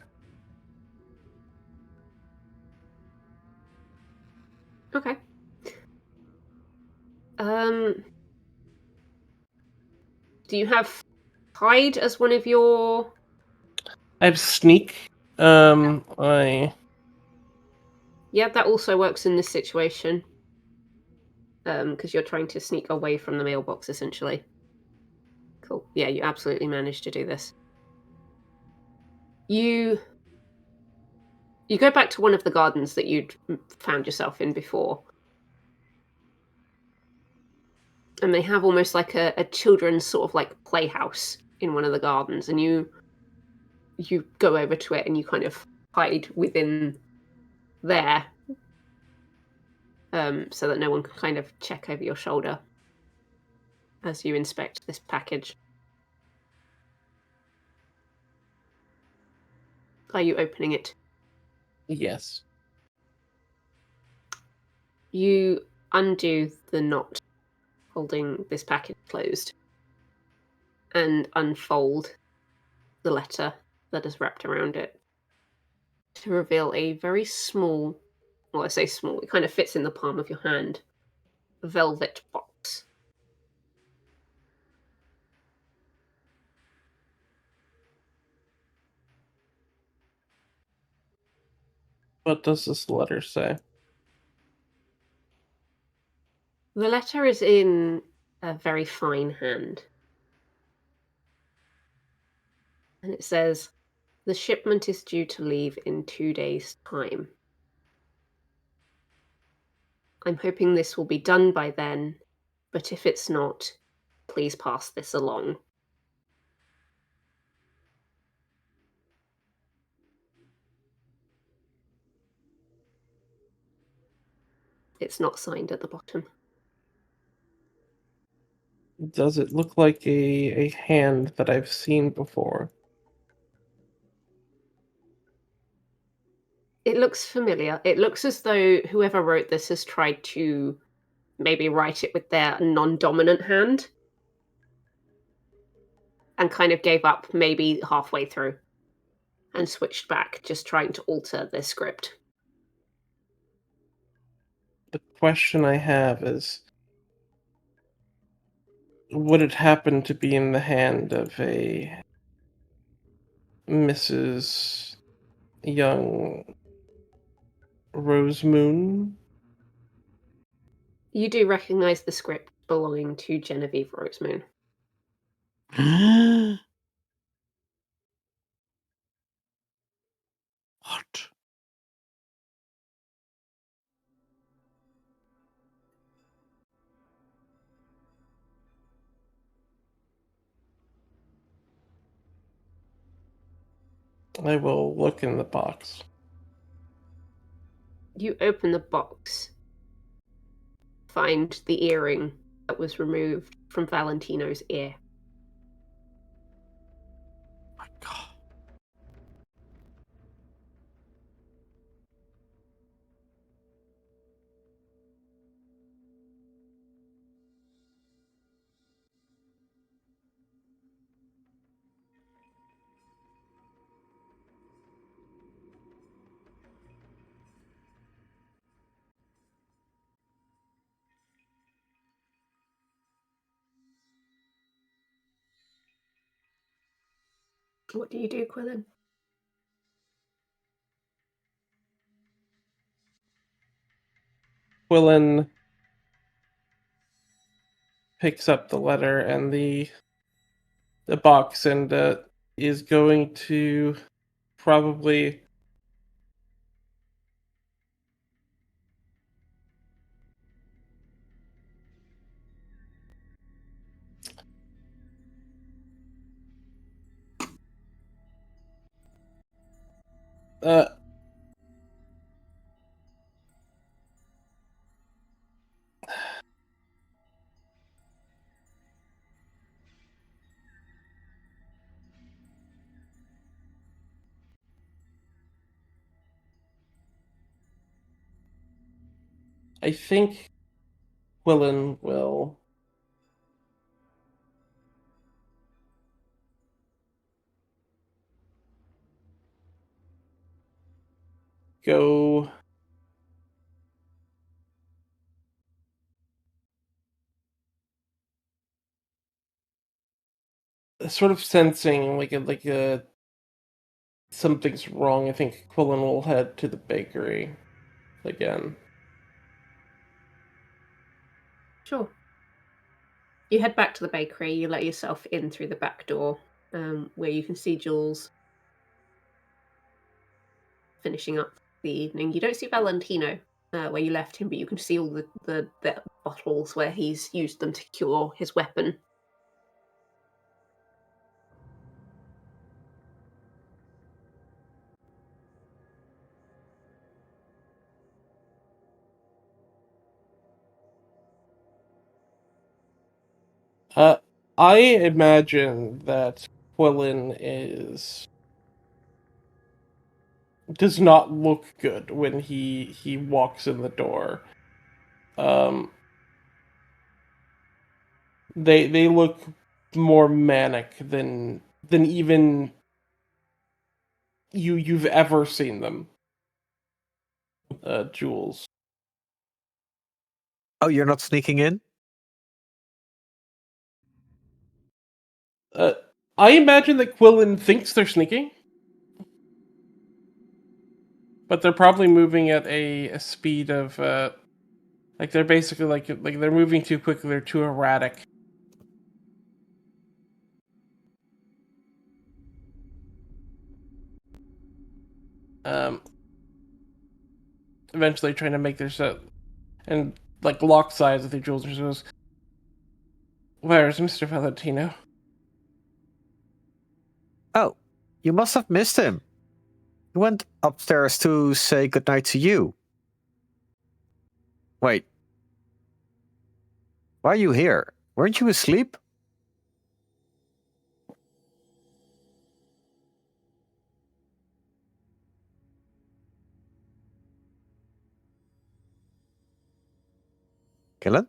Okay. Do you have hide as one of your... I have sneak. I Yeah, that also works in this situation. Because you're trying to sneak away from the mailbox, essentially. Cool. Yeah, you absolutely managed to do this. You go back to one of the gardens that you'd found yourself in before. And they have almost like a children's sort of like playhouse in one of the gardens. And you go over to it and you kind of hide within there. So that no one can kind of check over your shoulder as you inspect this package. Are you opening it? yes. You undo the knot holding this package closed, and unfold the letter that is wrapped around it to reveal a very small, well, I say small, it kind of fits in the palm of your hand, velvet box. What does this letter say? The letter is in a very fine hand. And it says, the shipment is due to leave in 2 days' time. I'm hoping this will be done by then, but if it's not, please pass this along. It's not signed at the bottom. Does it look like a hand that I've seen before? It looks familiar. It looks as though whoever wrote this has tried to maybe write it with their non-dominant hand and kind of gave up maybe halfway through and switched back, just trying to alter their script. The question I have is, would it happen to be in the hand of a Mrs. Young Rosemoon? You do recognize the script belonging to Genevieve Rosemoon. What? I will look in the box. You open the box, find the earring that was removed from Valentino's ear. My God. What do you do, Quillon? Quillon picks up the letter and the box and is going to probably I think Quillon will go sort of sensing like a something's wrong. I think Quillon will head to the bakery again. Sure. You head back to the bakery, you let yourself in through the back door, where you can see Jules finishing up the evening. You don't see Valentino where you left him, but you can see all the bottles where he's used them to cure his weapon. I imagine that Quillon does not look good when he walks in the door. They look more manic than even you've ever seen them. Jules. Oh, you're not sneaking in? I imagine that Quillon thinks they're sneaking, but they're probably moving at a speed of like they're basically like they're moving too quickly. They're too erratic. Eventually trying to make their set and like lock eyes with the Jules and goes, "Where's Mr. Valentino?" Oh, you must have missed him. He went upstairs to say goodnight to you. Wait. Why are you here? Weren't you asleep? Quillon?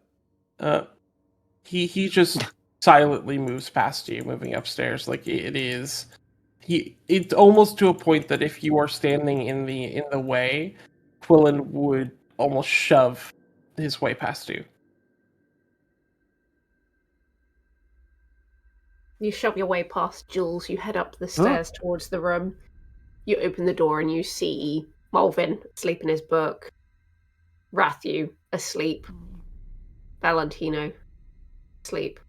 He just silently moves past you, moving upstairs. Like it's almost to a point that if you are standing in the way, Quillon would almost shove his way past you. You shove your way past Jules, you head up the stairs towards the room. You open the door and you see Molevin asleep in his book, Ratthew asleep, Valentino asleep.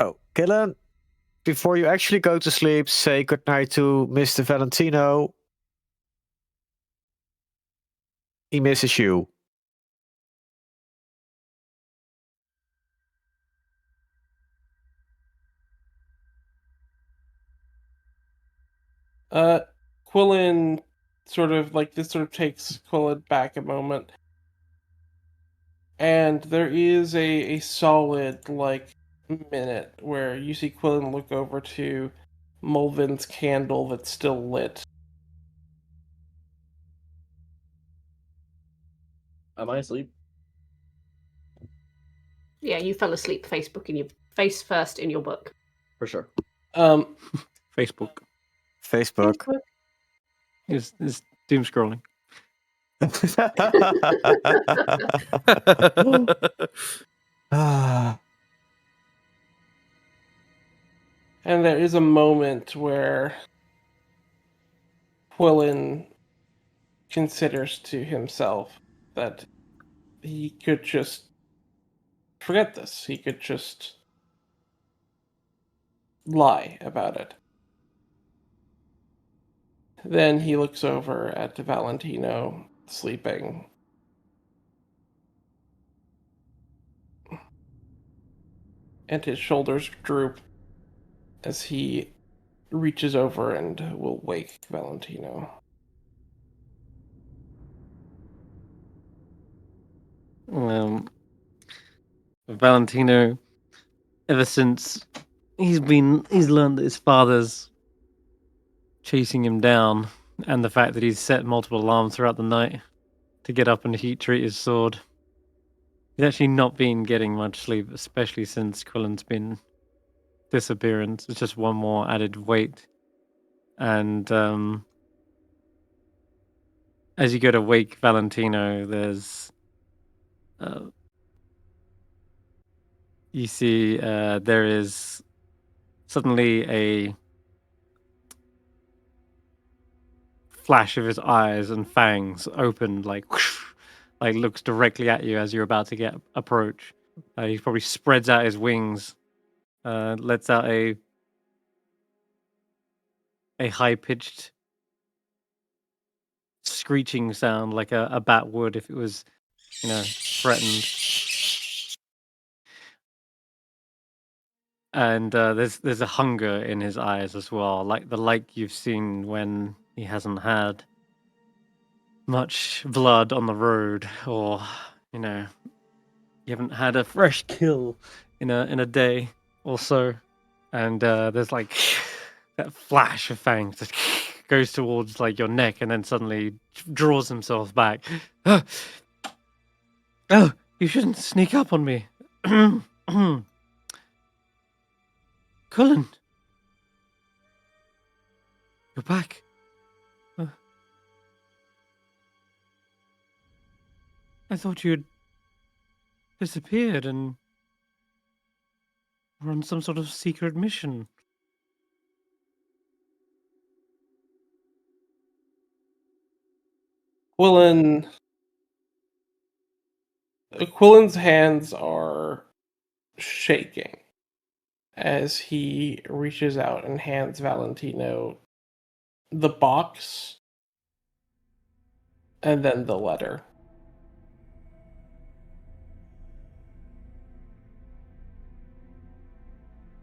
Oh, Quillon, before you actually go to sleep, say goodnight to Mr. Valentino. He misses you. Quillon sort of takes Quillon back a moment. And there is a solid minute where you see Quillon look over to Molevin's candle that's still lit. Am I asleep? Yeah, you fell asleep face first in your book. For sure. Facebook. Facebook. Is doom scrolling. And there is a moment where Quillon considers to himself that he could just forget this. He could just lie about it. Then he looks over at Valentino sleeping. And his shoulders droop as he reaches over and will wake Valentino. Valentino, ever since he's learned that his father's chasing him down, and the fact that he's set multiple alarms throughout the night to get up and heat treat his sword. He's actually not been getting much sleep, especially since Quillon's been disappearance. It's just one more added weight. And as you go to wake Valentino, there's you see there is suddenly a flash of his eyes and fangs open, like whoosh, like looks directly at you as you're about to approach. He probably spreads out his wings, lets out a high-pitched screeching sound like a bat would if it was, threatened. And there's a hunger in his eyes as well, like the you've seen when he hasn't had much blood on the road, or you haven't had a fresh kill in a day or so. And there's like that flash of fangs that goes towards like your neck and then suddenly draws himself back. Oh, you shouldn't sneak up on me. Cullen! You're back. I thought you'd disappeared and were on some sort of secret mission. Quillen's hands are shaking as he reaches out and hands Valentino the box and then the letter.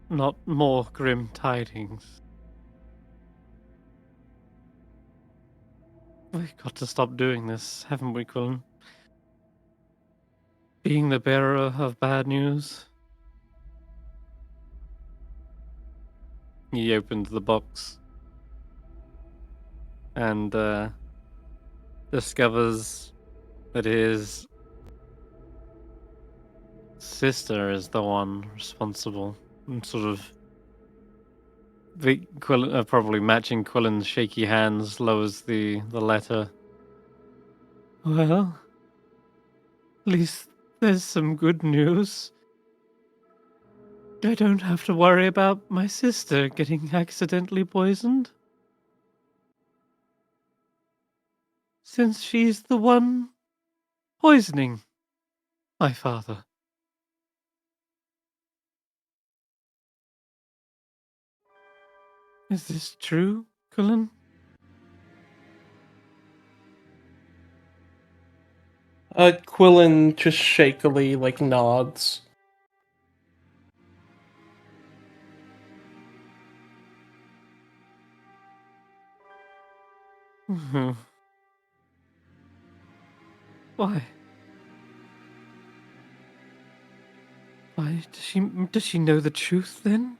Not more grim tidings. We've got to stop doing this, haven't we, Quillen? Being the bearer of bad news. He opened the box and discovers that his sister is the one responsible. And sort of Quillen, probably matching Quillen's shaky hands, lowers the letter. Well, at least there's some good news. I don't have to worry about my sister getting accidentally poisoned. Since she's the one poisoning my father. Is this true, Cullen? Quillen just shakily, nods. Mm-hmm. Why? Why does she know the truth then?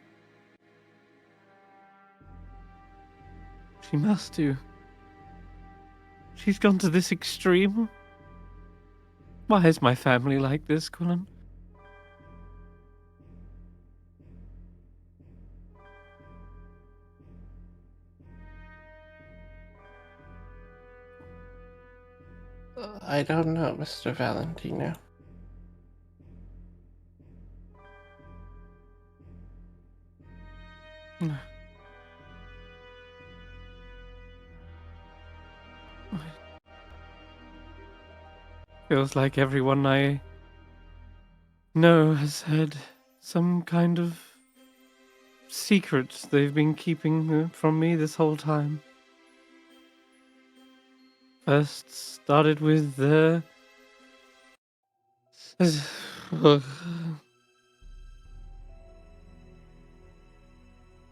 She must do. She's gone to this extreme. Why is my family like this, Cullen? I don't know, Mr. Valentino. Feels like everyone I know has had some kind of secret they've been keeping from me this whole time. First started with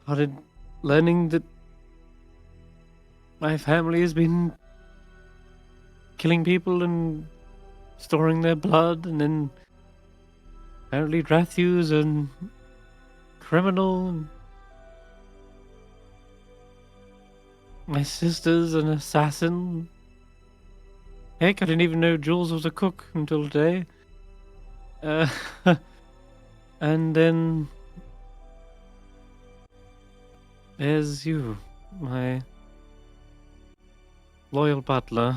started learning that my family has been killing people and storing their blood, and then apparently Ratthew's a criminal. And my sister's an assassin. Heck, I didn't even know Jules was a cook until today. And then there's you, my loyal butler.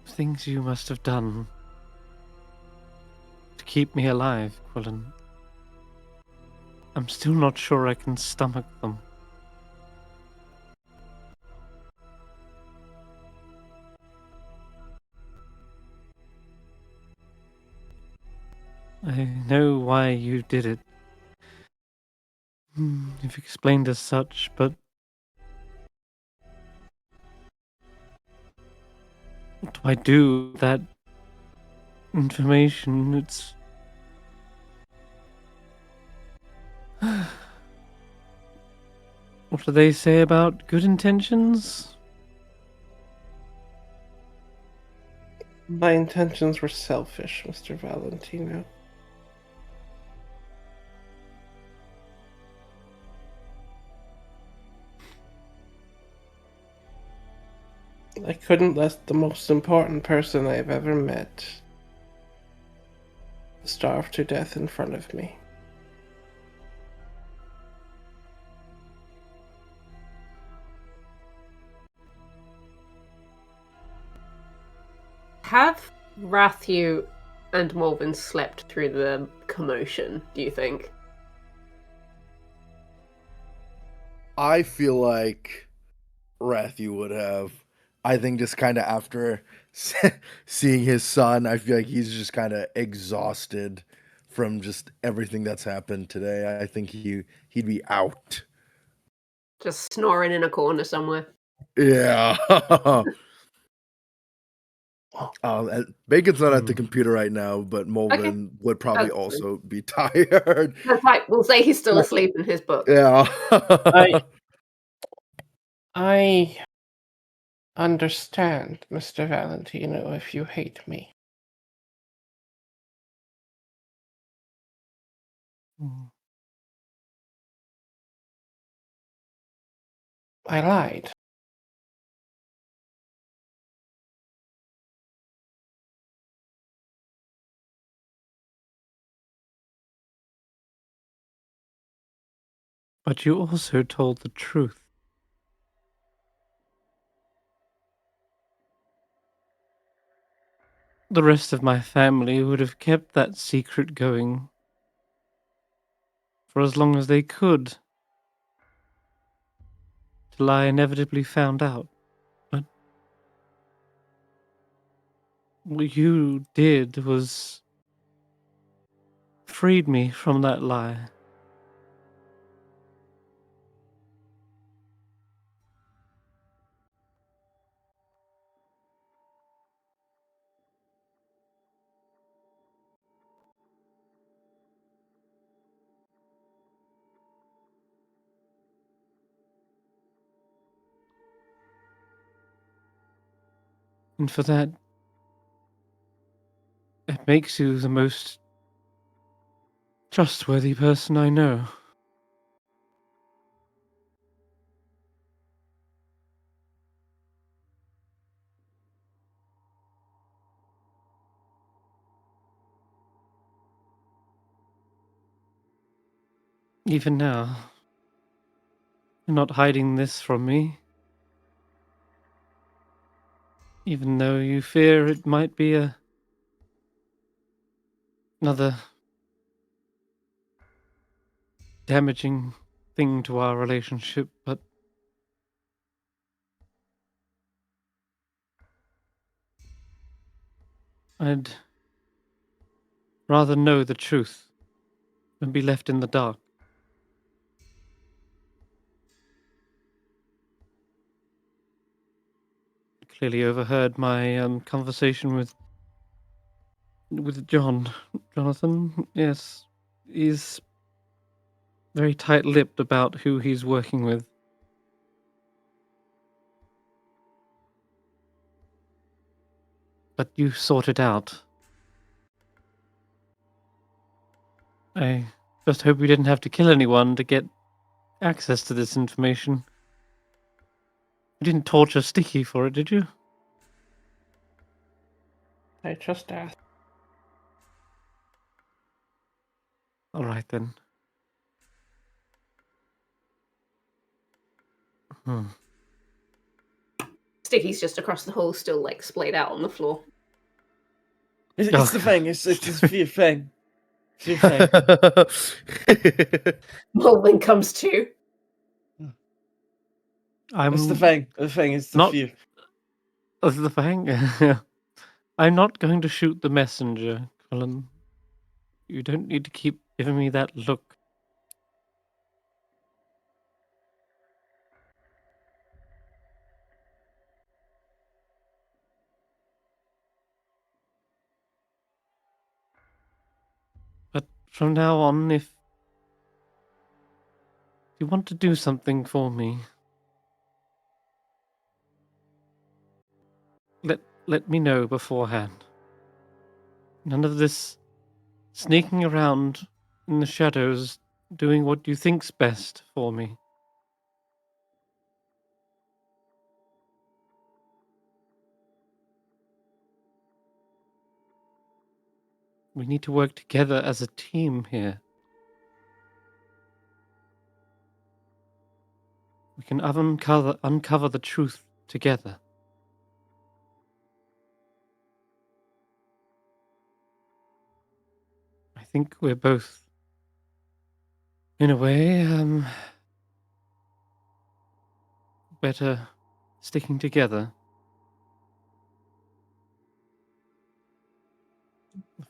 Things you must have done to keep me alive, Quillen. I'm still not sure I can stomach them. I know why you did it. You've explained as such, but what do I do with that information? It's... What do they say about good intentions? My intentions were selfish, Mr. Valentino. I couldn't let the most important person I've ever met starve to death in front of me. Have Ratthew and Molevin slept through the commotion, do you think? I feel like Ratthew would have. I think just kind of after seeing his son, I feel like he's just kind of exhausted from just everything that's happened today. I think he'd be out. Just snoring in a corner somewhere. Yeah. Bacon's not at the computer right now, but Molevin would probably That's also be tired. That's right. We'll say he's still asleep in his book. Yeah. I understand, Mr. Valentino, if you hate me. I lied. But you also told the truth. The rest of my family would have kept that secret going for as long as they could, till I inevitably found out. But what you did was freed me from that lie. And for that, it makes you the most trustworthy person I know. Even now, you're not hiding this from me. Even though you fear it might be another damaging thing to our relationship, but I'd rather know the truth than be left in the dark. Clearly overheard my conversation with Jonathan. Yes, he's very tight-lipped about who he's working with. But you sorted out. I just hope you didn't have to kill anyone to get access to this information. You didn't torture Sticky for it, did you? I just asked. All right then. Sticky's just across the hall, still like splayed out on the floor. It's the thing. It's the fear thing. Fear thing. Molevin comes to. It's the thing. The thing is the not- fear. That's the thing. I'm not going to shoot the messenger, Quillon. You don't need to keep giving me that look. But from now on, if you want to do something for me, let me know beforehand. None of this sneaking around in the shadows doing what you think's best for me. We need to work together as a team here. We can uncover the truth together. I think we're both, in a way, better sticking together.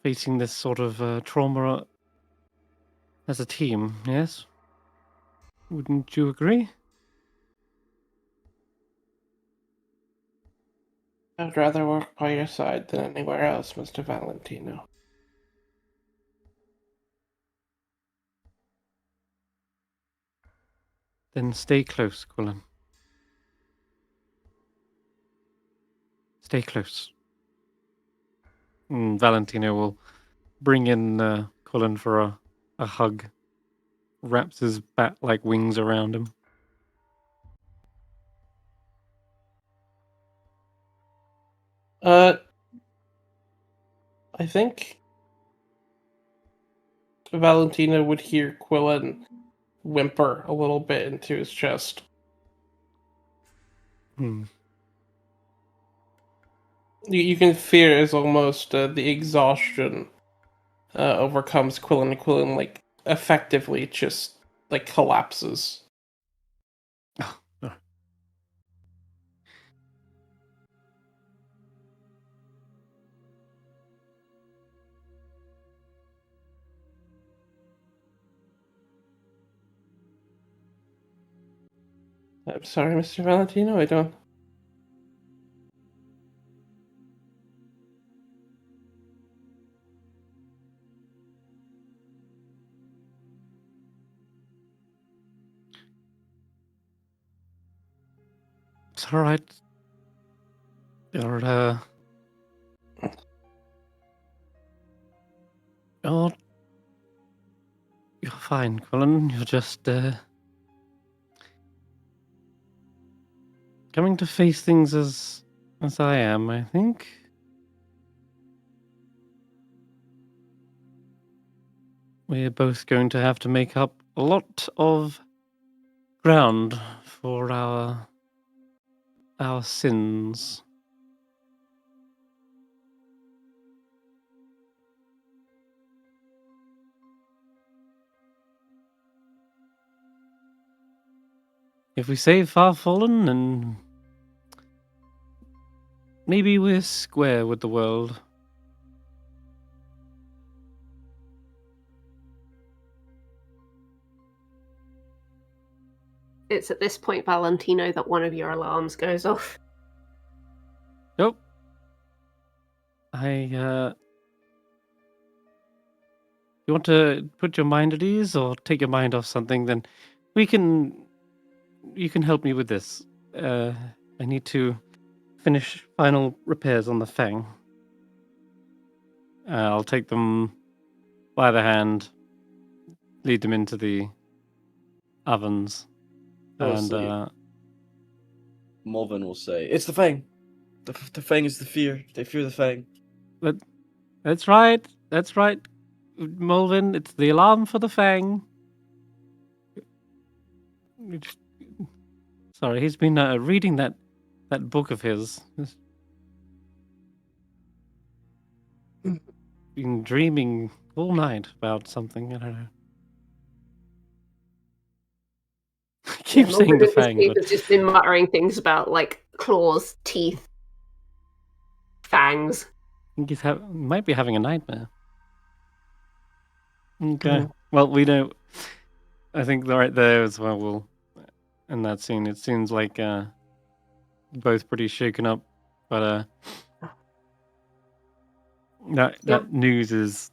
Facing this sort of trauma as a team, yes? Wouldn't you agree? I'd rather work by your side than anywhere else, Mr. Valentino. Then stay close, Quillon. Stay close. Valentino will bring in Quillon for a hug. Wraps his bat-like wings around him. I think Valentino would hear Quillon whimper a little bit into his chest. You can fear as almost the exhaustion overcomes Quillon, and Quillon like effectively just like collapses. Oh, no. I'm sorry, Mr. Valentino, I don't. It's all right. You're you're fine, Quillon. You're just coming to face things as I am, I think. We're both going to have to make up a lot of ground for our sins. If we save Furfallen, then maybe we're square with the world. It's at this point, Valentino, that one of your alarms goes off. Nope. You want to put your mind at ease or take your mind off something, then you can help me with this. I need to finish final repairs on the Fang. I'll take them by the hand, lead them into the ovens, and Molevin will say, "It's the Fang. The Fang is the fear. They fear the Fang." That's right. That's right, Molevin. It's the alarm for the Fang. Sorry, he's been reading that book of his. Been dreaming all night about something. I don't know. I keep saying the Fang, but Has just been muttering things about like claws, teeth, fangs. I think might be having a nightmare. Okay. Well, we know. I think right there as well. In that scene, it seems like both pretty shaken up, but that news is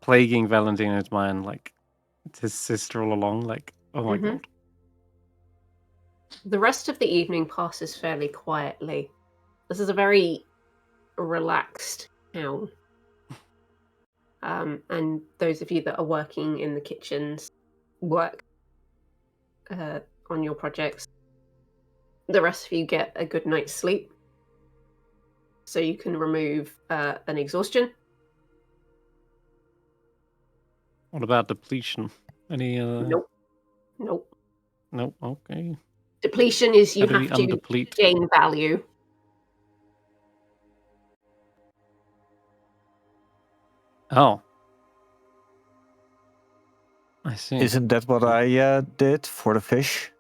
plaguing Valentino's mind. Like it's his sister all along. Like, oh my god. The rest of the evening passes fairly quietly. This is a very relaxed town. And those of you that are working in the kitchens work on your projects. The rest of you get a good night's sleep. so you can remove an exhaustion. What about depletion? Any? Nope. Nope. Okay. Depletion is you How do we have to undeplete? gain value. Oh. I see. Isn't that what I did for the fish?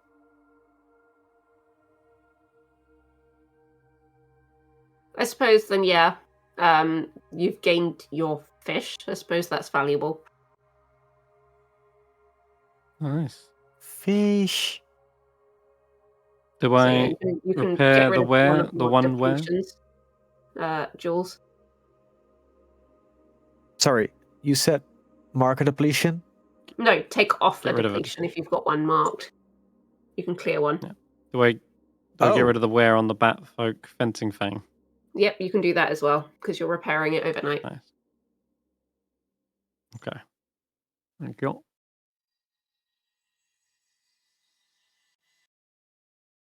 I suppose then, yeah. You've gained your fish. I suppose that's valuable. Nice. Fish. Do So, yeah, I you can repair get rid the of wear? of The your one wear? depletions, Jules. Sorry, you said mark a depletion? No, take off Get a rid of it. depletion if you've got one marked. You can clear one. Yeah. Do I get rid of the wear on the Batfolk fencing fang? Yep, you can do that as well because you're repairing it overnight. Nice. Okay. Thank you.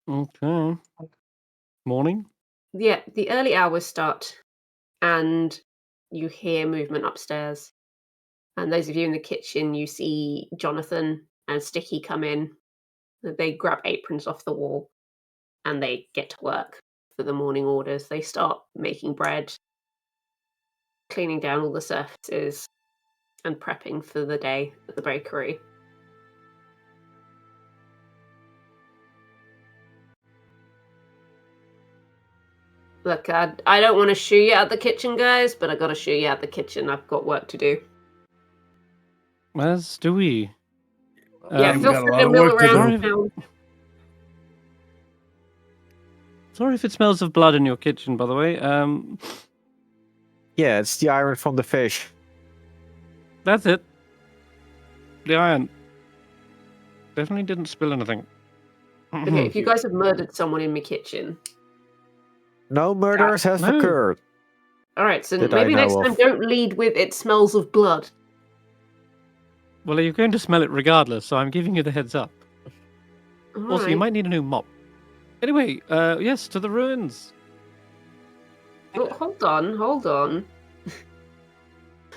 Okay. Morning. Yeah, the early hours start, and you hear movement upstairs. And those of you in the kitchen, you see Jonathan and Sticky come in. They grab aprons off the wall, and they get to work for the morning orders. They start making bread, cleaning down all the surfaces, and prepping for the day at the bakery. Look, I don't want to shoo you out the kitchen, guys, but I gotta shoo you out the kitchen. I've got work to do. As do we. Yeah, we feel got a free lot to of mill work to around do. town. Sorry if it smells of blood in your kitchen, by the way. Yeah, it's the iron from the fish. That's it. The iron. Definitely didn't spill anything. Okay, if you guys have murdered someone in my kitchen, No murders have no. occurred. all right. So That I maybe next know time of. don't lead with "it smells of blood." Well, you're going to smell it regardless, so I'm giving you the heads up. All Also, you right. might need a new mop. Anyway, yes, to the ruins. Oh, hold on.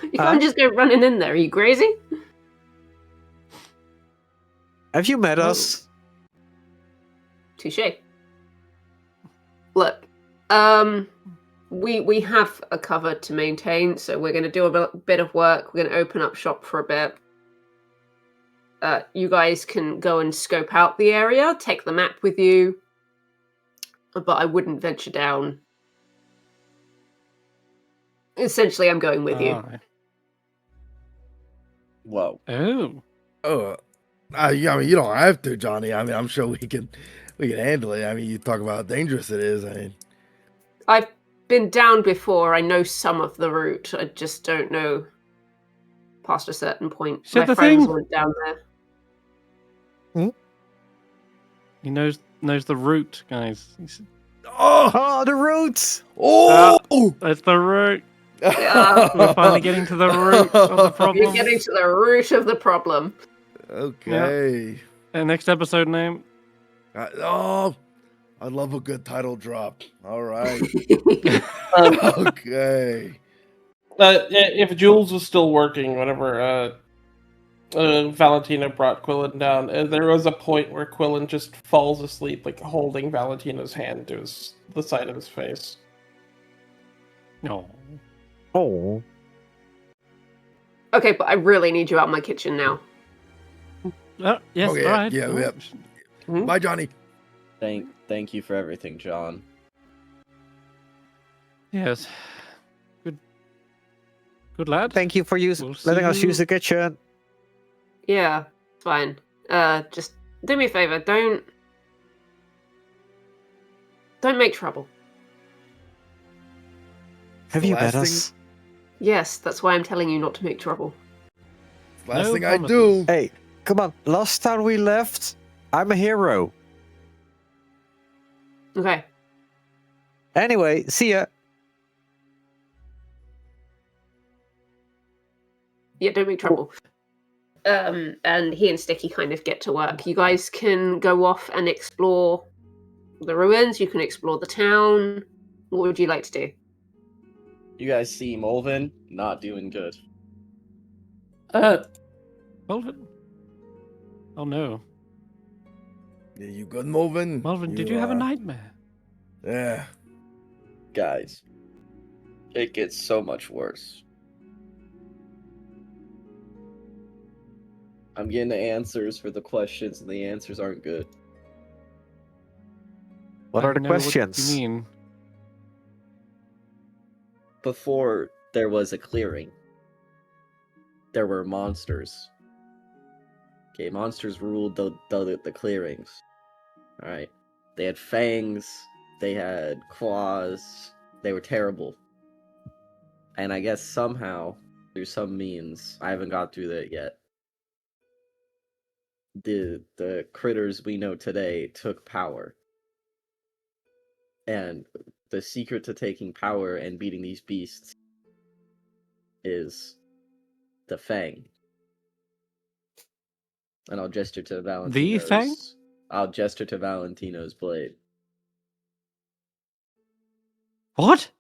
You can't just go running in there. Are you crazy? Have you met Oh. us? Touche. Look, we have a cover to maintain, so we're going to do a bit of work. We're going to open up shop for a bit. You guys can go and scope out the area, take the map with you, but I wouldn't venture down. Essentially, I'm going with you. Alright. Whoa. Oh. Oh, yeah, I mean, you don't have to, Johnny. I mean, I'm sure we can handle it. I mean, you talk about how dangerous it is. I mean, I've been down before. I know some of the route. I just don't know past a certain point. Said My the friends thing. went down there. He knows the route, guys. Oh, the roots! oh, That's the route. Yeah. We're finally getting to the root of the problem. You're getting to the root of the problem. Okay. Next episode name. Oh, I love a good title drop. All right. Um, Okay. if Jules was still working, whenever Valentino brought Quillon down, there was a point where Quillon just falls asleep, like holding Valentino's hand to the side of his face. No. Oh. Okay, but I really need you out of my kitchen now. Yes, Okay, right. yeah, Oh, yeah. Hmm? Bye, Johnny. Thank you for everything, John. Yes. Good lad. Thank you for We'll letting see us you- use the kitchen. Yeah, it's fine. Just do me a favor. Don't make trouble. Have The you last met thing- us? Yes, that's why I'm telling you not to make trouble. Last No thing I promises. do. Hey, come on. Last time we left, I'm a hero. Okay. Anyway, see ya. Yeah, don't make trouble. And he and Sticky kind of get to work. You guys can go off and explore the ruins. You can explore the town. What would you like to do? You guys see Molevin not doing good. Melvin? Oh no. Yeah, you good, Molevin? Melvin, did you have a nightmare? Yeah. Guys, it gets so much worse. I'm getting the answers for the questions, and the answers aren't good. What I are the know questions? What you mean? Before there was a clearing, there were monsters. Okay, monsters ruled the clearings. Alright. They had fangs, they had claws, they were terrible. And I guess somehow, through some means, I haven't got through that yet, the critters we know today took power. And the secret to taking power and beating these beasts is the fang. And I'll gesture to Valentino's. fang? I'll gesture to Valentino's blade. What?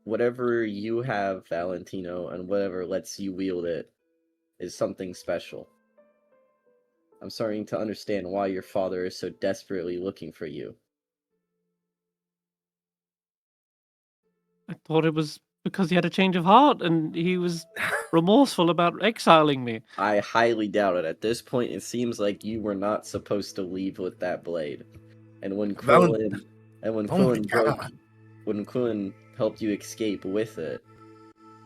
Whatever you have, Valentino, and whatever lets you wield it, is something special. I'm starting to understand why your father is so desperately looking for you. I thought it was because he had a change of heart and he was remorseful about exiling me. I highly doubt it. At this point, it seems like you were not supposed to leave with that blade. And when Quillon when Quillon helped you escape with it,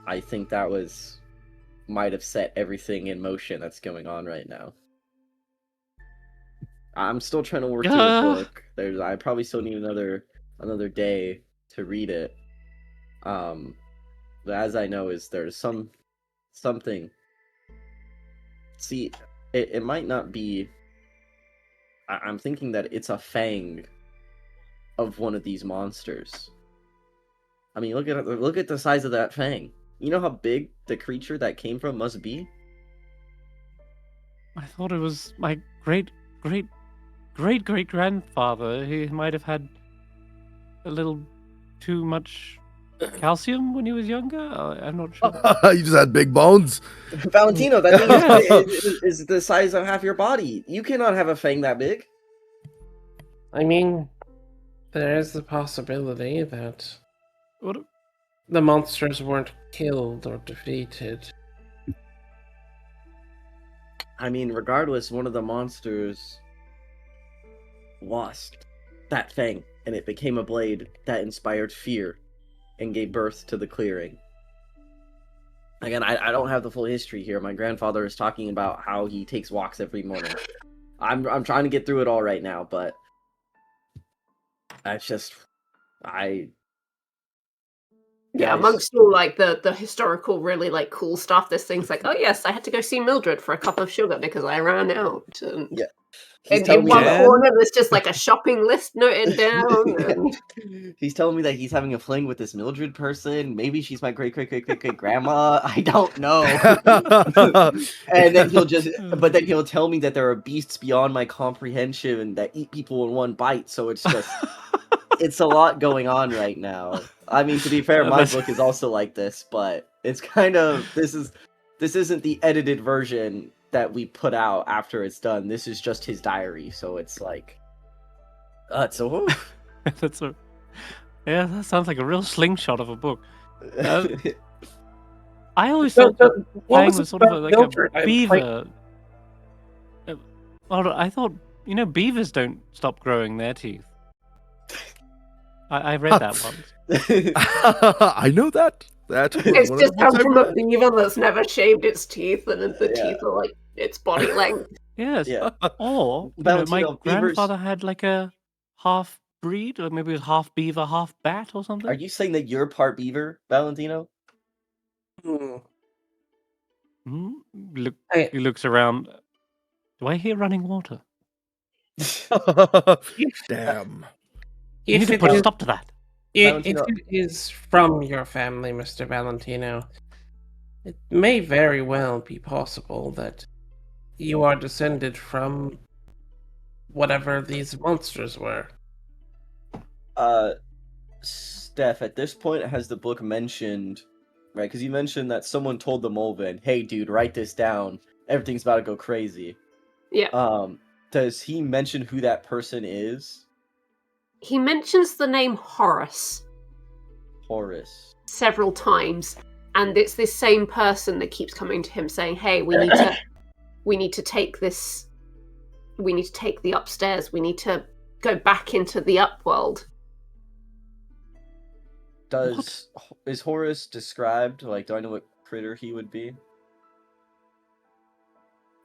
I think that might have set everything in motion that's going on right now. I'm still trying to work through the book. I probably still need another day to read it. But as I know is there's something. See, it might not be. I'm thinking that it's a fang of one of these monsters. I mean, look at the size of that fang. You know how big the creature that came from must be? I thought it was my great grandfather. He might have had a little too much calcium when he was younger. I'm not sure. You just had big bones. Valentino, that thing is the size of half your body. You cannot have a fang that big. I mean, there is the possibility that What? the monsters weren't killed or defeated. I mean, regardless, one of the monsters lost that fang, and it became a blade that inspired fear and gave birth to the clearing. Again, I don't have the full history here. My grandfather is talking about how he takes walks every morning. I'm trying to get through it all right now, but that's just Yeah, Guys. amongst all like the historical, really like cool stuff, there's things like, oh yes, I had to go see Mildred for a cup of sugar because I ran out. And Yeah. He's in telling me one that- corner, there's just like a shopping list noted down. And He's telling me that he's having a fling with this Mildred person. Maybe she's my great grandma. I don't know. And then but then he'll tell me that there are beasts beyond my comprehension that eat people in one bite. So it's just, it's a lot going on right now. I mean, to be fair, my book is also like this, but it's kind of, this isn't the edited version that we put out after it's done. This is just his diary, so it's like, that sounds like a real slingshot of a book. I always thought Fang Fang was sort of like a beaver. I thought, beavers don't stop growing their teeth. I read that once. I know that. it's just come from a beaver that's never shaved its teeth, and the teeth are like its body length. Yes. Yeah. Or my grandfather had like a half breed, or maybe it was half beaver, half bat or something. Are you saying that you're part beaver, Valentino? He looks around. Do I hear running water? Damn. You need to put a stop to that. If it is from your family, Mr. Valentino, it may very well be possible that you are descended from whatever these monsters were. Steph, at this point, has the book mentioned, right? Because you mentioned that someone told the Molevin, "Hey, dude, write this down. Everything's about to go crazy." Yeah. Does he mention who that person is? He mentions the name Horace Horace. several times, and it's this same person that keeps coming to him saying, "Hey, we need to take this. We need to take the upstairs. We need to go back into the upworld." Is Horace described? Like, do I know what critter he would be?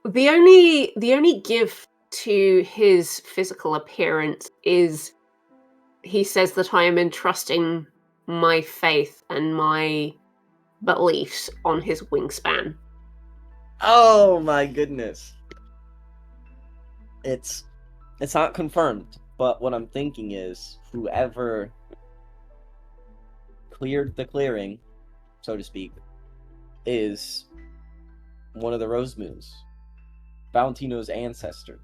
The only give to his physical appearance is he says that I am entrusting my faith and my beliefs on his wingspan. Oh my goodness. It's not confirmed, but what I'm thinking is whoever cleared the clearing, so to speak, is one of the Rose Moons. Valentino's ancestor.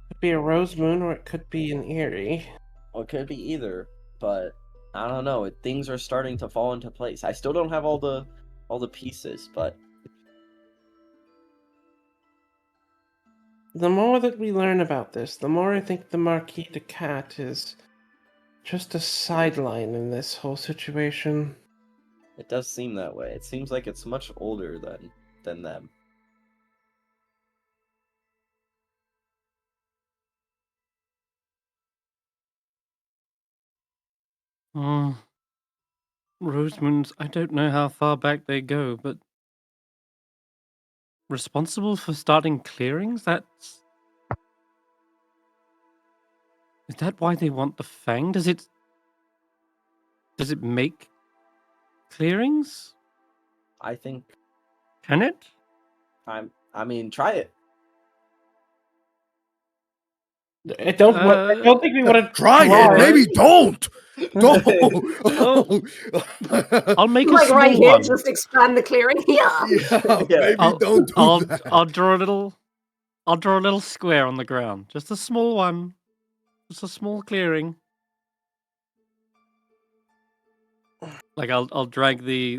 Could be a Rose Moon, or it could be an Eerie. Or it could be either, but I don't know. Things are starting to fall into place. I still don't have all the pieces, but The more that we learn about this, the more I think the Marquis de Cat is just a sideline in this whole situation. it does seem that way. It seems like it's much older than them. Rose moons, I don't know how far back they go, but responsible for starting clearings? Is that why they want the Fang? Does it make clearings? I think Can it? I mean, try it. I don't think we want to Try it. Maybe don't. Don't. I'll make a Like small right here, one. just expand the clearing. Yeah. Yeah, Yeah. maybe don't do that. I'll draw a little square on the ground. Just a small one. Just a small clearing. Like I'll drag the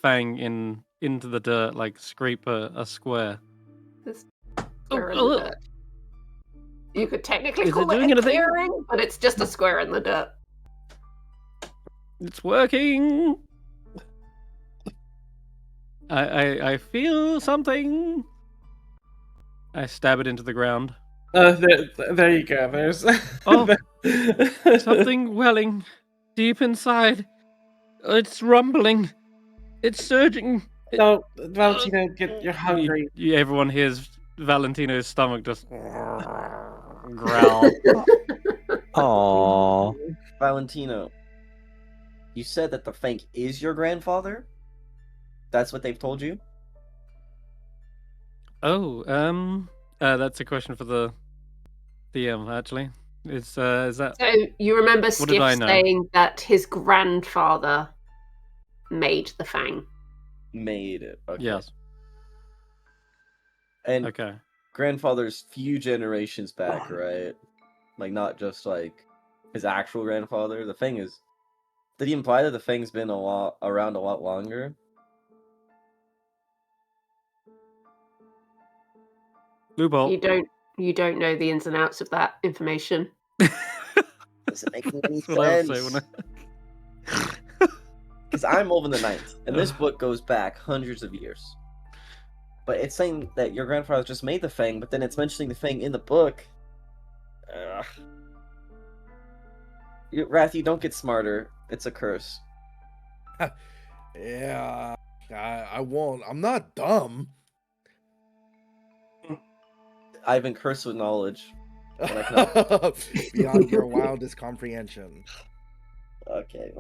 Fang into the dirt, like scrape a square. This square in Oh, the dirt. You could technically Is it call it doing a anything? clearing, but it's just a square in the dirt. It's working. I feel something. I stab it into the ground. There you go. There's Oh, something welling deep inside. It's rumbling. It's surging. No, Valentino, you're hungry. Everyone hears Valentino's stomach just growl. Aww. Valentino, you said that the Fang is your grandfather? That's what they've told you? Oh, that's a question for the DM. Actually, is that? So you remember What did I Skiff know? saying that his grandfather made the Fang. Made it. Okay. Yes. And Okay. grandfather's few generations back, right? Like, not just, like, his actual grandfather. The Fang is... Did he imply that the Fang's been around a lot longer? Blue bolt. You don't know the ins and outs of that information. Doesn't make any That's what I would say sense. when Because I'm Molevin the Ninth, and this book goes back hundreds of years. But it's saying that your grandfather just made the Fang, but then it's mentioning the Fang in the book. Ugh. Ratthew, don't get smarter. It's a curse. Yeah, I won't. I'm not dumb. I've been cursed with knowledge. Beyond your wildest comprehension. Okay,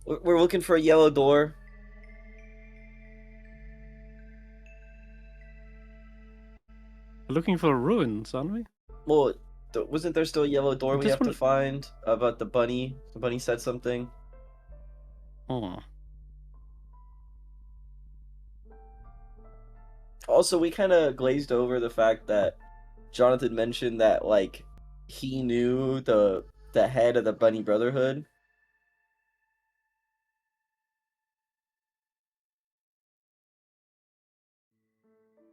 we're looking for a yellow door. We're looking for ruins, aren't we? Well, wasn't there still a yellow door we This have to one- find about the bunny? The bunny said something. Oh. Also, we kind of glazed over the fact that Jonathan mentioned that, like, he knew the the head of the Bunny Brotherhood.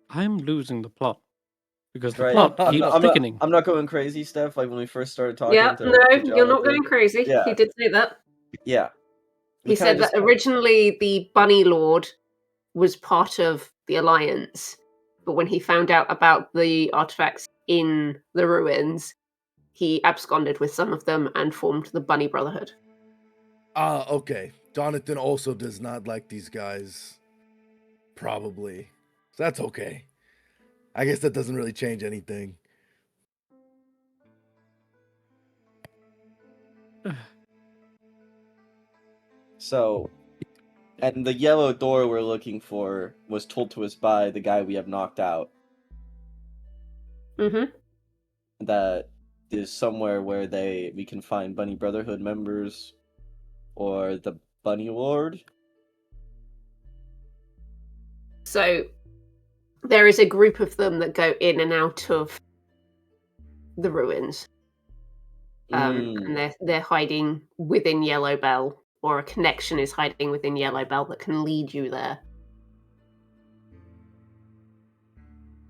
I'm losing the plot because the Right. plot I'm keeps not, thickening. I'm not going crazy, Steph. Like when we first started talking Yeah, to no, to you're not Jonathan. going crazy. Yeah. He did say that. Yeah. He kinda said that originally the Bunny Lord was part of the Alliance, but when he found out about the artifacts in the ruins, he absconded with some of them and formed the Bunny Brotherhood. Okay. Jonathan also does not like these guys. Probably. So that's okay. I guess that doesn't really change anything. So, and the yellow door we're looking for was told to us by the guy we have knocked out. Mm-hmm. That is somewhere where we can find Bunny Brotherhood members or the Bunny Lord. So there is a group of them that go in and out of the ruins. And they're hiding within Yellow Bell, or a connection is hiding within Yellow Bell that can lead you there.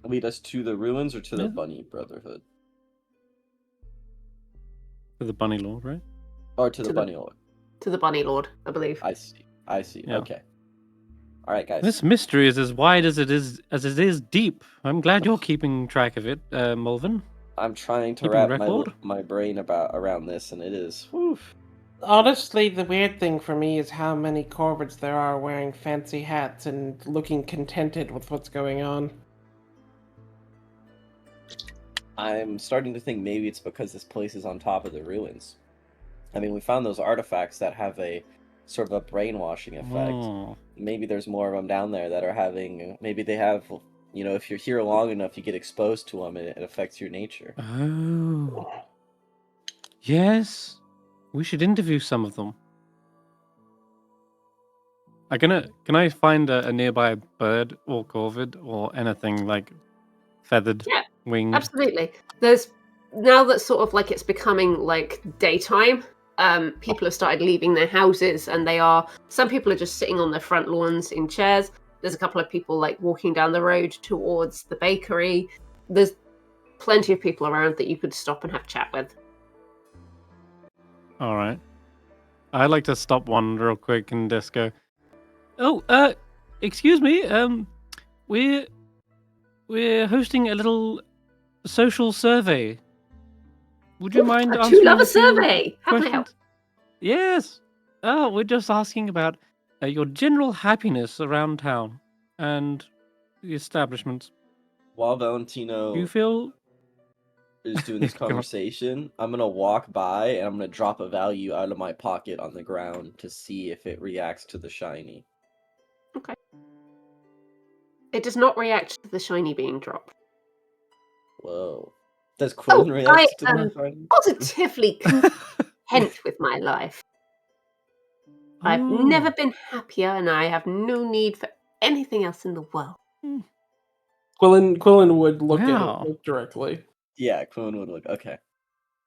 Lead us to the ruins or to the Yeah. Bunny Brotherhood? For the Bunny Lord, right? Or to the To the- Bunny Lord? To the Bunny Lord, I believe. I see. Yeah. Okay. All right, guys. This mystery is as wide as it is deep. I'm glad you're keeping track of it, Molevin. I'm trying to Keeping wrap record? my brain around this, and it is. Whew. Honestly, the weird thing for me is how many Corvids there are wearing fancy hats and looking contented with what's going on. I'm starting to think maybe it's because this place is on top of the ruins. I mean, we found those artifacts that have a sort of a brainwashing effect. Oh. Maybe there's more of them down there that are having. Maybe they have. You know, if you're here long enough, you get exposed to them, and it affects your nature. Oh. Yes. We should interview some of them. Can I find a nearby bird or corvid or anything like feathered, Yeah, winged? Absolutely. There's now that sort of like it's becoming like daytime. People have started leaving their houses, and some people are just sitting on their front lawns in chairs. There's a couple of people like walking down the road towards the bakery. There's plenty of people around that you could stop and have a chat with. All right. I'd like to stop one real quick and just go. Oh, excuse me. We're hosting a little social survey. Would you mind I do answering love a few survey. How can I help? questions? Yes. Oh, we're just asking about your general happiness around town and the establishments. While Do Valentino you feel? is doing this Go on. conversation, I'm gonna walk by and I'm gonna drop a value out of my pocket on the ground to see if it reacts to the shiny. Okay. It does not react to the shiny being dropped. Whoa. Does Quillon I react to am the shiny? positively content with my life. I've never Oh. been happier, and I have no need for anything else in the world. Quillon would look Wow. at it directly. Yeah, Quillon would look. Okay.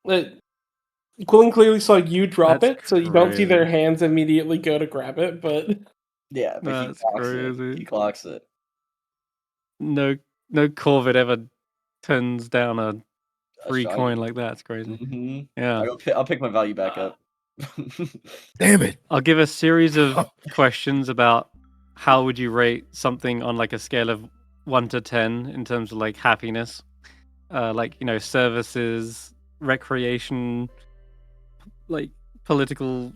Quillon clearly saw you drop That's it, so you don't see their crazy. hands immediately go to grab it, but Yeah, but he That's clocks it. crazy. He clocks it. No corvid ever turns down a free shiny. coin like that. It's crazy. Mm-hmm. Yeah. I'll pick my value back up. Damn it. I'll give a series of questions about how would you rate something on like a scale of 1 to 10 in terms of like happiness, like services, recreation, like political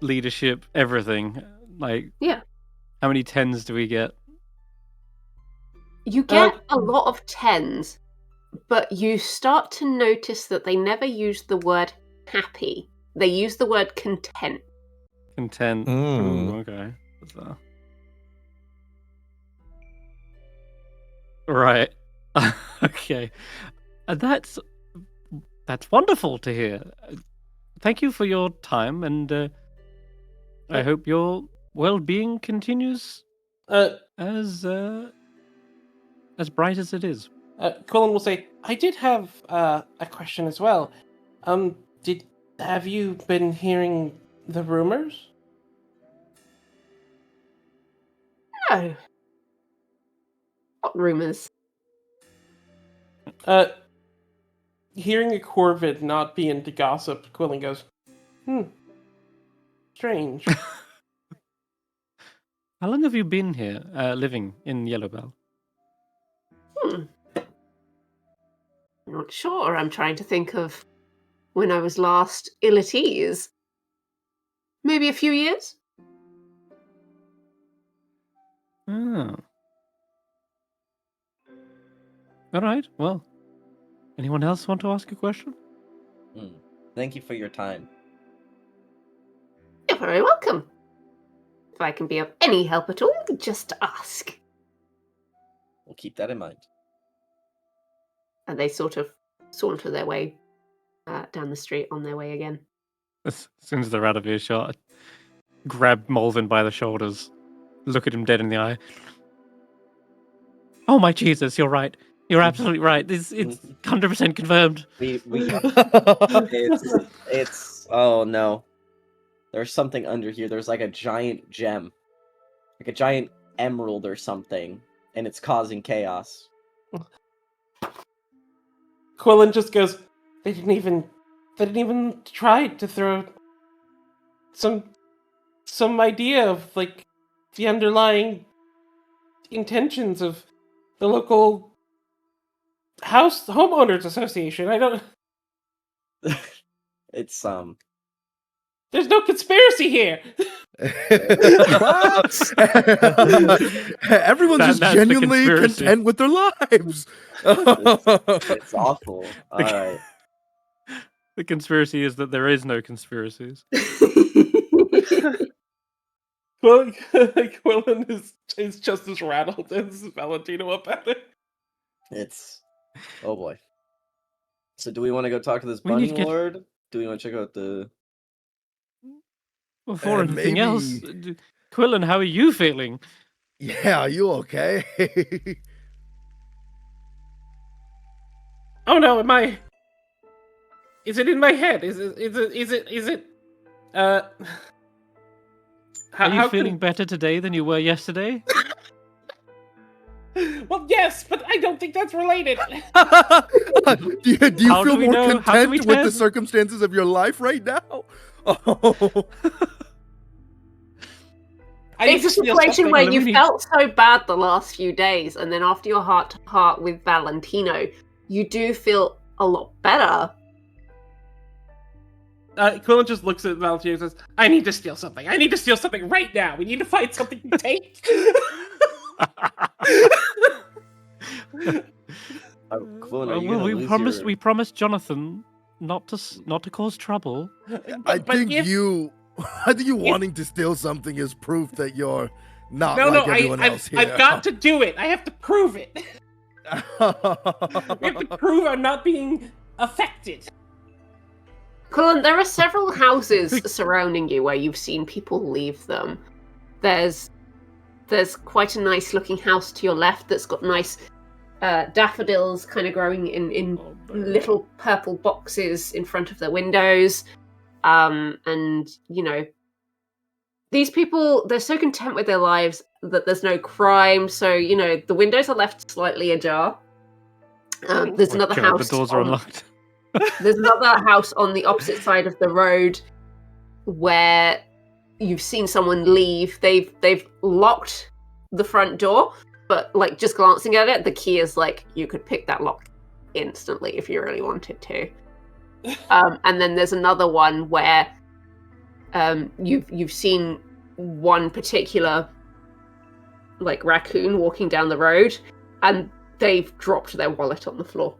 leadership, everything. Like, Yeah. how many 10s do we get? You get a lot of 10s, but you start to notice that they never use the word happy. They use the word content. Content. Mm. Ooh, okay. So- Right. Okay. That's wonderful to hear. Thank you for your time, and I hope your well-being continues as bright as it is. Quillon will say, "I did have a question as well. Did Have you been hearing the rumors? No. What rumors? Hearing a Corvid not be into gossip, Quillon goes, strange. How long have you been here, living in Yellowbell? I'm not sure. I'm trying to think of when I was last ill at ease. Maybe a few years? Oh. All right. Well, anyone else want to ask a question? Thank you for your time. You're very welcome. If I can be of any help at all, just ask. We'll keep that in mind. And they sort of saunter their way down the street on their way again. As soon as they're out of earshot, I grab Molevin by the shoulders, look at him dead in the eye. Oh my Jesus, you're right. You're absolutely right. It's 100% confirmed. It's oh no. There's something under here. There's like a giant gem. Like a giant emerald or something. And it's causing chaos. Quillon just goes, they didn't even try to throw some idea of like the underlying intentions of the local homeowners association. I don't. It's There's no conspiracy here. What? Everyone's That's just the genuinely conspiracy. content with their lives. it's awful. Alright. The conspiracy is that there is no conspiracies. Quillon is just as rattled as Valentino about it. It's oh boy. So do we want to go talk to this We need bunny to get- lord? Do we want to check out the Before anything else, maybe- Quillon, how are you feeling? Yeah, are you okay? Oh no, is it in my head? Is it Are you feeling better today than you were yesterday? Well, yes, but I don't think that's related. do you How do feel we more know? How can we content with the test? circumstances of your life right now? Oh. It's a situation where you felt so bad the last few days, and then after your heart-to-heart with Valentino, you do feel a lot better. Quillon just looks at Valentino and says, I need to steal something. I need to steal something right now. We need to find something to take. We promised Jonathan not to cause trouble. I think you wanting to steal something is proof that you're not like everyone else here. I've got to do it. I have to prove it. We have to prove I'm not being affected. Quillon, there are several houses surrounding you where you've seen people leave them. There's quite a nice looking house to your left that's got nice daffodils kind of growing in little purple boxes in front of the windows. And, you know, these people, they're so content with their lives that there's no crime. So, you know, the windows are left slightly ajar. There's another house. The doors are unlocked. There's another house on the opposite side of the road where you've seen someone leave. They've locked the front door, but like just glancing at it, the key is like you could pick that lock instantly if you really wanted to. And then there's another one where you've seen one particular like raccoon walking down the road, and they've dropped their wallet on the floor.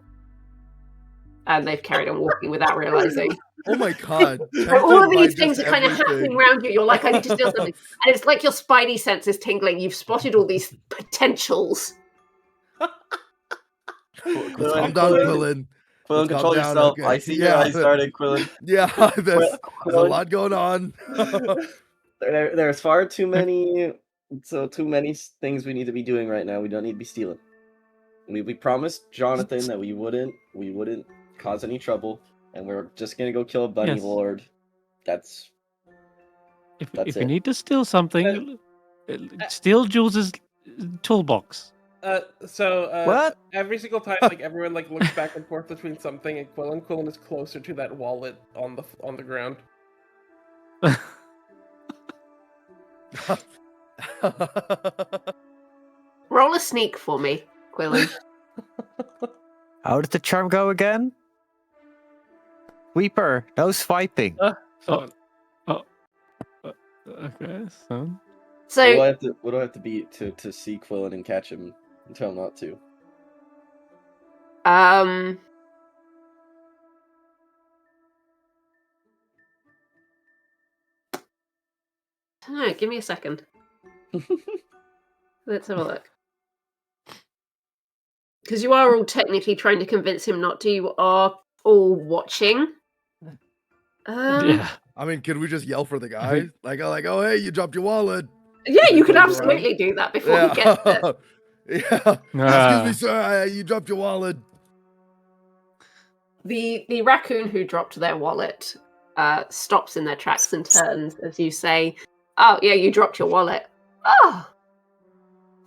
And they've carried on walking without realizing. Oh my god. All of these things are kind of happening around you. You're like, I need to steal something. And it's like your spidey sense is tingling. You've spotted all these potentials. Calm down, Quillon. Quillon, control yourself. Okay. I see your eyes started, Quillon. Yeah, there's a lot going on. There's far too many things we need to be doing right now. We don't need to be stealing. We promised Jonathan that we wouldn't cause any trouble. and we're just gonna go kill a bunny Yes. lord. That's If That's you it. need to steal something, steal Jules's toolbox. What? Every single time, like everyone like looks back and forth between something and Quillon. Quillon is closer to that wallet on the ground. Roll a sneak for me, Quillon. How did the charm go again? Weeper, no swiping. Oh. Okay, so So what do I have to be to see Quillon and catch him and tell him not to? I don't know, give me a second. Let's have a look. Because you are all technically trying to convince him not to. You are all watching. yeah. I mean, can we just yell for the guy? Like, oh, hey, you dropped your wallet. Yeah, you could Turns around. absolutely do that before he gets there. Yeah. Excuse me, sir. You dropped your wallet. The raccoon who dropped their wallet stops in their tracks and turns as you say, "Oh, yeah, you dropped your wallet. Oh,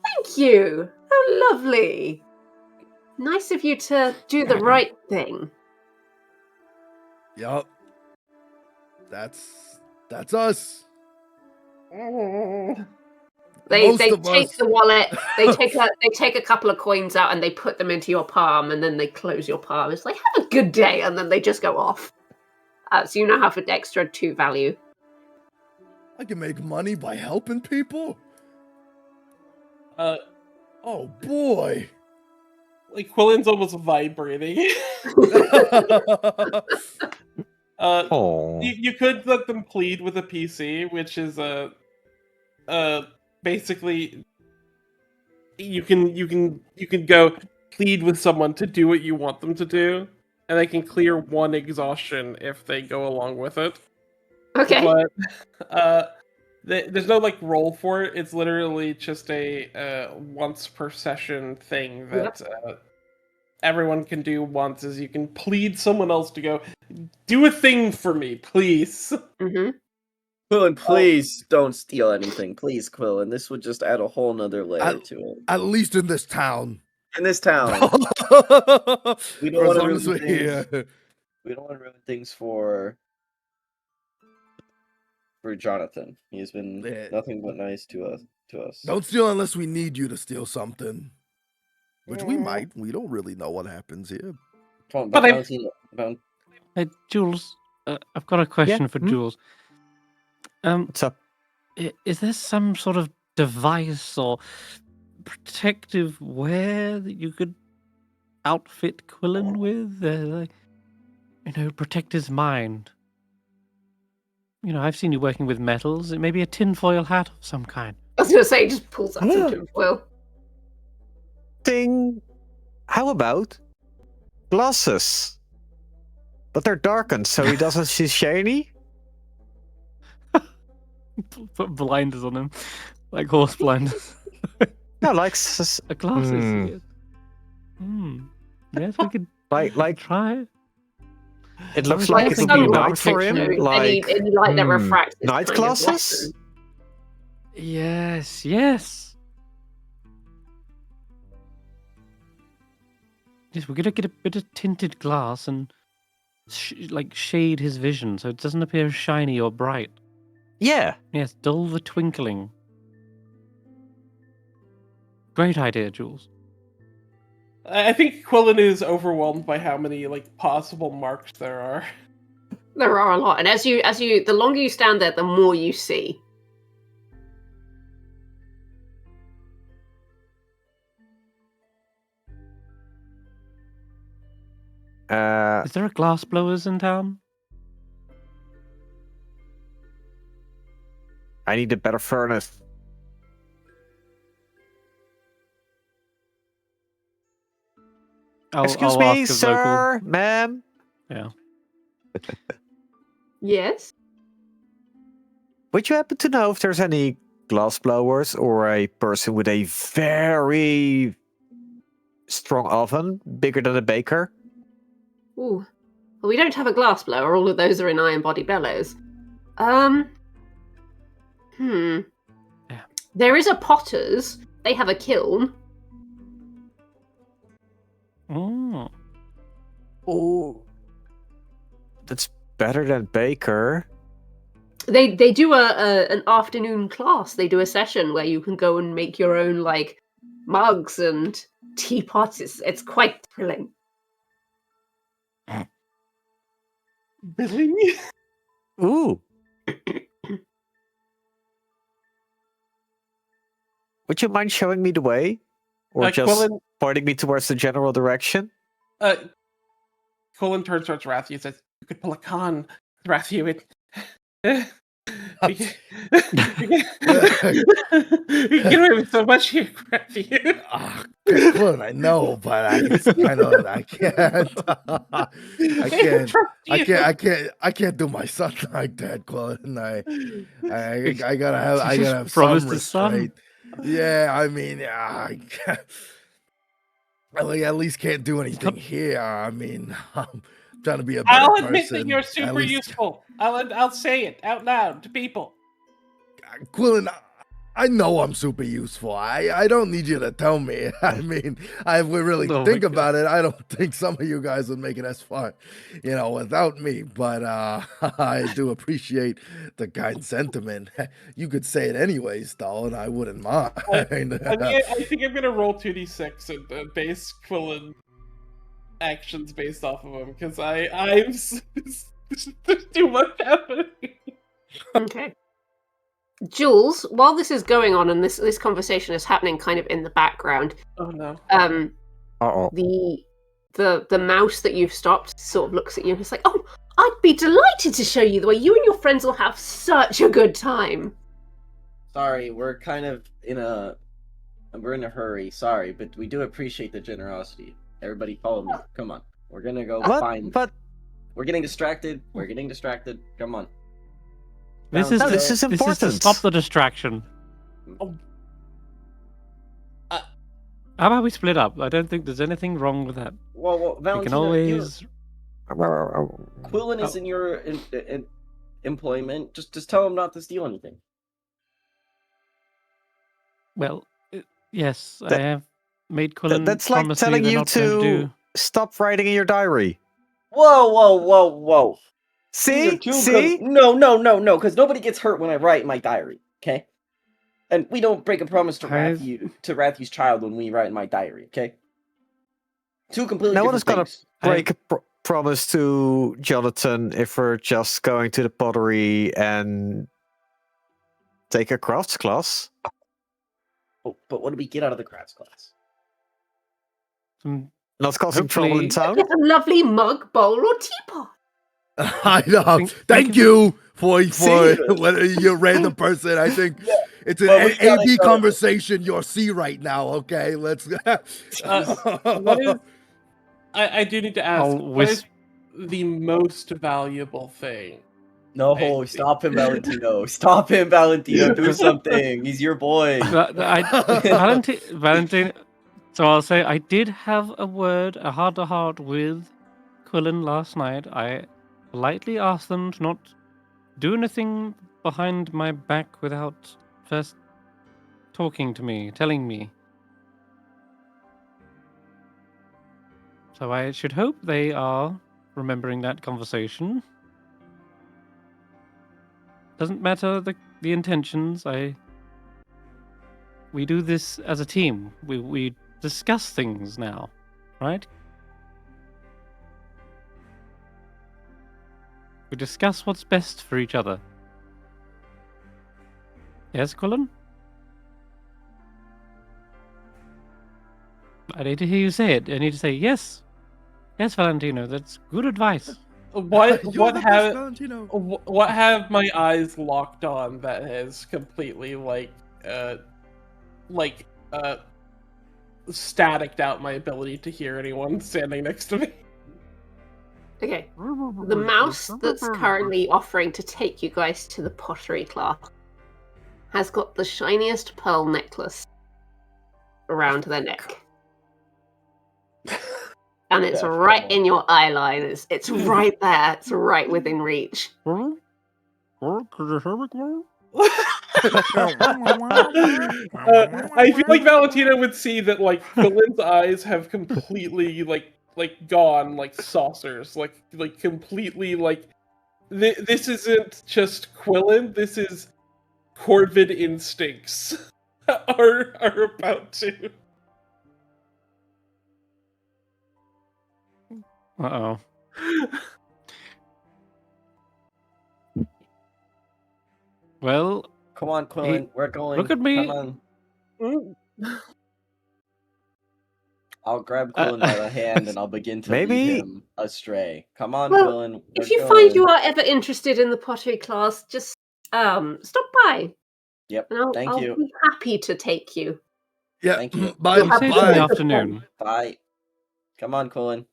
thank you. How lovely. Nice of you to do the right thing." Yup. That's us. They Most of take us. the wallet. They take a couple of coins out and they put them into your palm, and then they close your palm. It's like, have a good day, and then they just go off. So you now have an extra 2 value. I can make money by helping people. Oh boy. Like Quillon's almost vibrating. Oh. You could let them plead with a PC, which is basically you can go plead with someone to do what you want them to do, and they can clear 1 exhaustion if they go along with it. Okay. But there's no like roll for it. It's literally just a once per session thing that everyone can do once. Is you can plead someone else to go do a thing for me, please. Mm-hmm. Quillon, please don't steal anything. Please, Quillon. This would just add a whole nother layer to it. At least in this town. In this town. We don't For as want to long ruin as we're things. here. We don't want to ruin things for Jonathan. He's been nothing but nice to us. Don't steal unless we need you to steal something. Which we might. We don't really know what happens here. Hey, Jules, I've got a question for Jules. What's up? Is there some sort of device or protective wear that you could outfit Quillon with? Protect his mind. I've seen you working with metals. It may be a tinfoil hat of some kind. I was going to say, he just pulls out some tinfoil. Ding. How about glasses? But they're darkened, so he doesn't see shiny. Put blinders on him, like horse blinders. No, like glasses. Yes, we could like try it. It looks like like it it would would be be night night for him. Like any light that refracts. is Night kind of glasses. Yes. Yes, we're gonna get a bit of tinted glass and shade his vision so it doesn't appear shiny or bright. Yeah. Yes, dull the twinkling. Great idea, Jules. I think Quillon is overwhelmed by how many possible marks there are. There are a lot, and as you, the longer you stand there, the more you see. Is there a glass blowers in town? I need a better furnace. Excuse I'll me, ask a sir, ma'am. Yeah. Yes. Would you happen to know if there's any glass blowers or a person with a very strong oven, bigger than a baker? Ooh. Well, we don't have a glass blower. All of those are in iron body bellows. Yeah. There is a potter's. They have a kiln. Mm. Oh, that's better than Baker. They do an afternoon class. They do a session where you can go and make your own like mugs and teapots. It's quite thrilling. Really? Ooh. Would you mind showing me the way? Or just Quillon, pointing me towards the general direction? Quillon turns towards Ratthew and says, "You could pull a con, Ratthew. You get away with so much here, Ratthew." Quillon, I know, but I can't do my son like that, Quillon. I gotta have some Promised his son. restraint. Yeah, I mean, I at least can't do anything here. I mean, I'm trying to be a better I'll person. admit that you're At super least- useful. I'll say it out loud to people. Quillon, I know I'm super useful. I don't need you to tell me. I mean, if we really Oh my think God. about it, I don't think some of you guys would make it as far, without me. But I do appreciate the kind sentiment. You could say it anyways, though, and I wouldn't mind. I think I'm gonna roll 2d6 and base Quillon actions based off of him because there's too much happening. Okay. Jules, while this is going on and this conversation is happening kind of in the background, Oh no. Uh-oh. the mouse that you've stopped sort of looks at you and it's like, "Oh, I'd be delighted to show you the way. You and your friends will have such a good time." Sorry, we're kind of in a hurry. Sorry, but we do appreciate the generosity. Everybody, follow me. Come on, we're gonna go find. But We're getting distracted. Come on. This is this is to important. stop the distraction. Oh. How about we split up? I don't think there's anything wrong with that. Well, We can Valentino, always. Quillon is in your employment. Just tell him not to steal anything. Well, yes, That- I have made Quillon That's like promise me telling they're you not going to do. to stop writing in your diary. Whoa! See? No, because nobody gets hurt when I write in my diary, okay? And we don't break a promise to Ratthew's child when we write in my diary, okay? Two completely No one different is things. gonna break a promise to Jonathan if we're just going to the pottery and take a crafts class. Oh, but what do we get out of the crafts class? Some Not causing trouble in Hopefully- town. Get a lovely mug, bowl, or teapot. I know. Think- Thank think- you for See? whether you're a random person. I think it's an Well, we gotta AB go. conversation you'll see right now. Okay, let's. What is? I do need to ask. I'll What is the most valuable thing? No, Hey. stop him, Valentino. Stop him, Valentino. Do something. He's your boy. Valentine. So I'll say I did have a heart-to-heart with Quillon last night. I politely asked them to not do anything behind my back without first talking to me, telling me. So I should hope they are remembering that conversation. Doesn't matter the intentions. We do this as a team. We discuss things now, right? We discuss what's best for each other. Yes, Quillon? I need to hear you say it. I need to say yes. Yes, Valentino, that's good advice. What You're the best, have Valentino. what have my eyes locked on that has completely staticked out my ability to hear anyone standing next to me? Okay. The mouse that's currently offering to take you guys to the pottery class has got the shiniest pearl necklace around their neck. And it's Steph, right come in on. your eye line. It's right there. It's right within reach. Could you hear me, Quillon? I feel like Valentino would see that like Quillen's eyes have completely like gone like saucers, like completely like this isn't just Quillen. This is Corvid instincts are about to. Uh-oh. Well, Come on, Quillen. We're going. look at me. Come on. I'll grab Quillen by the hand and I'll begin to lead Maybe- him astray. Come on, Well, Quillen. If we're you find going. you are ever interested in the pottery class, just stop by. Yep. And Thank I'll you. be happy to take you. Yeah. Thank you. Bye. You'll You have say it's in the fun. Bye. afternoon. Bye. Come on, Quillen.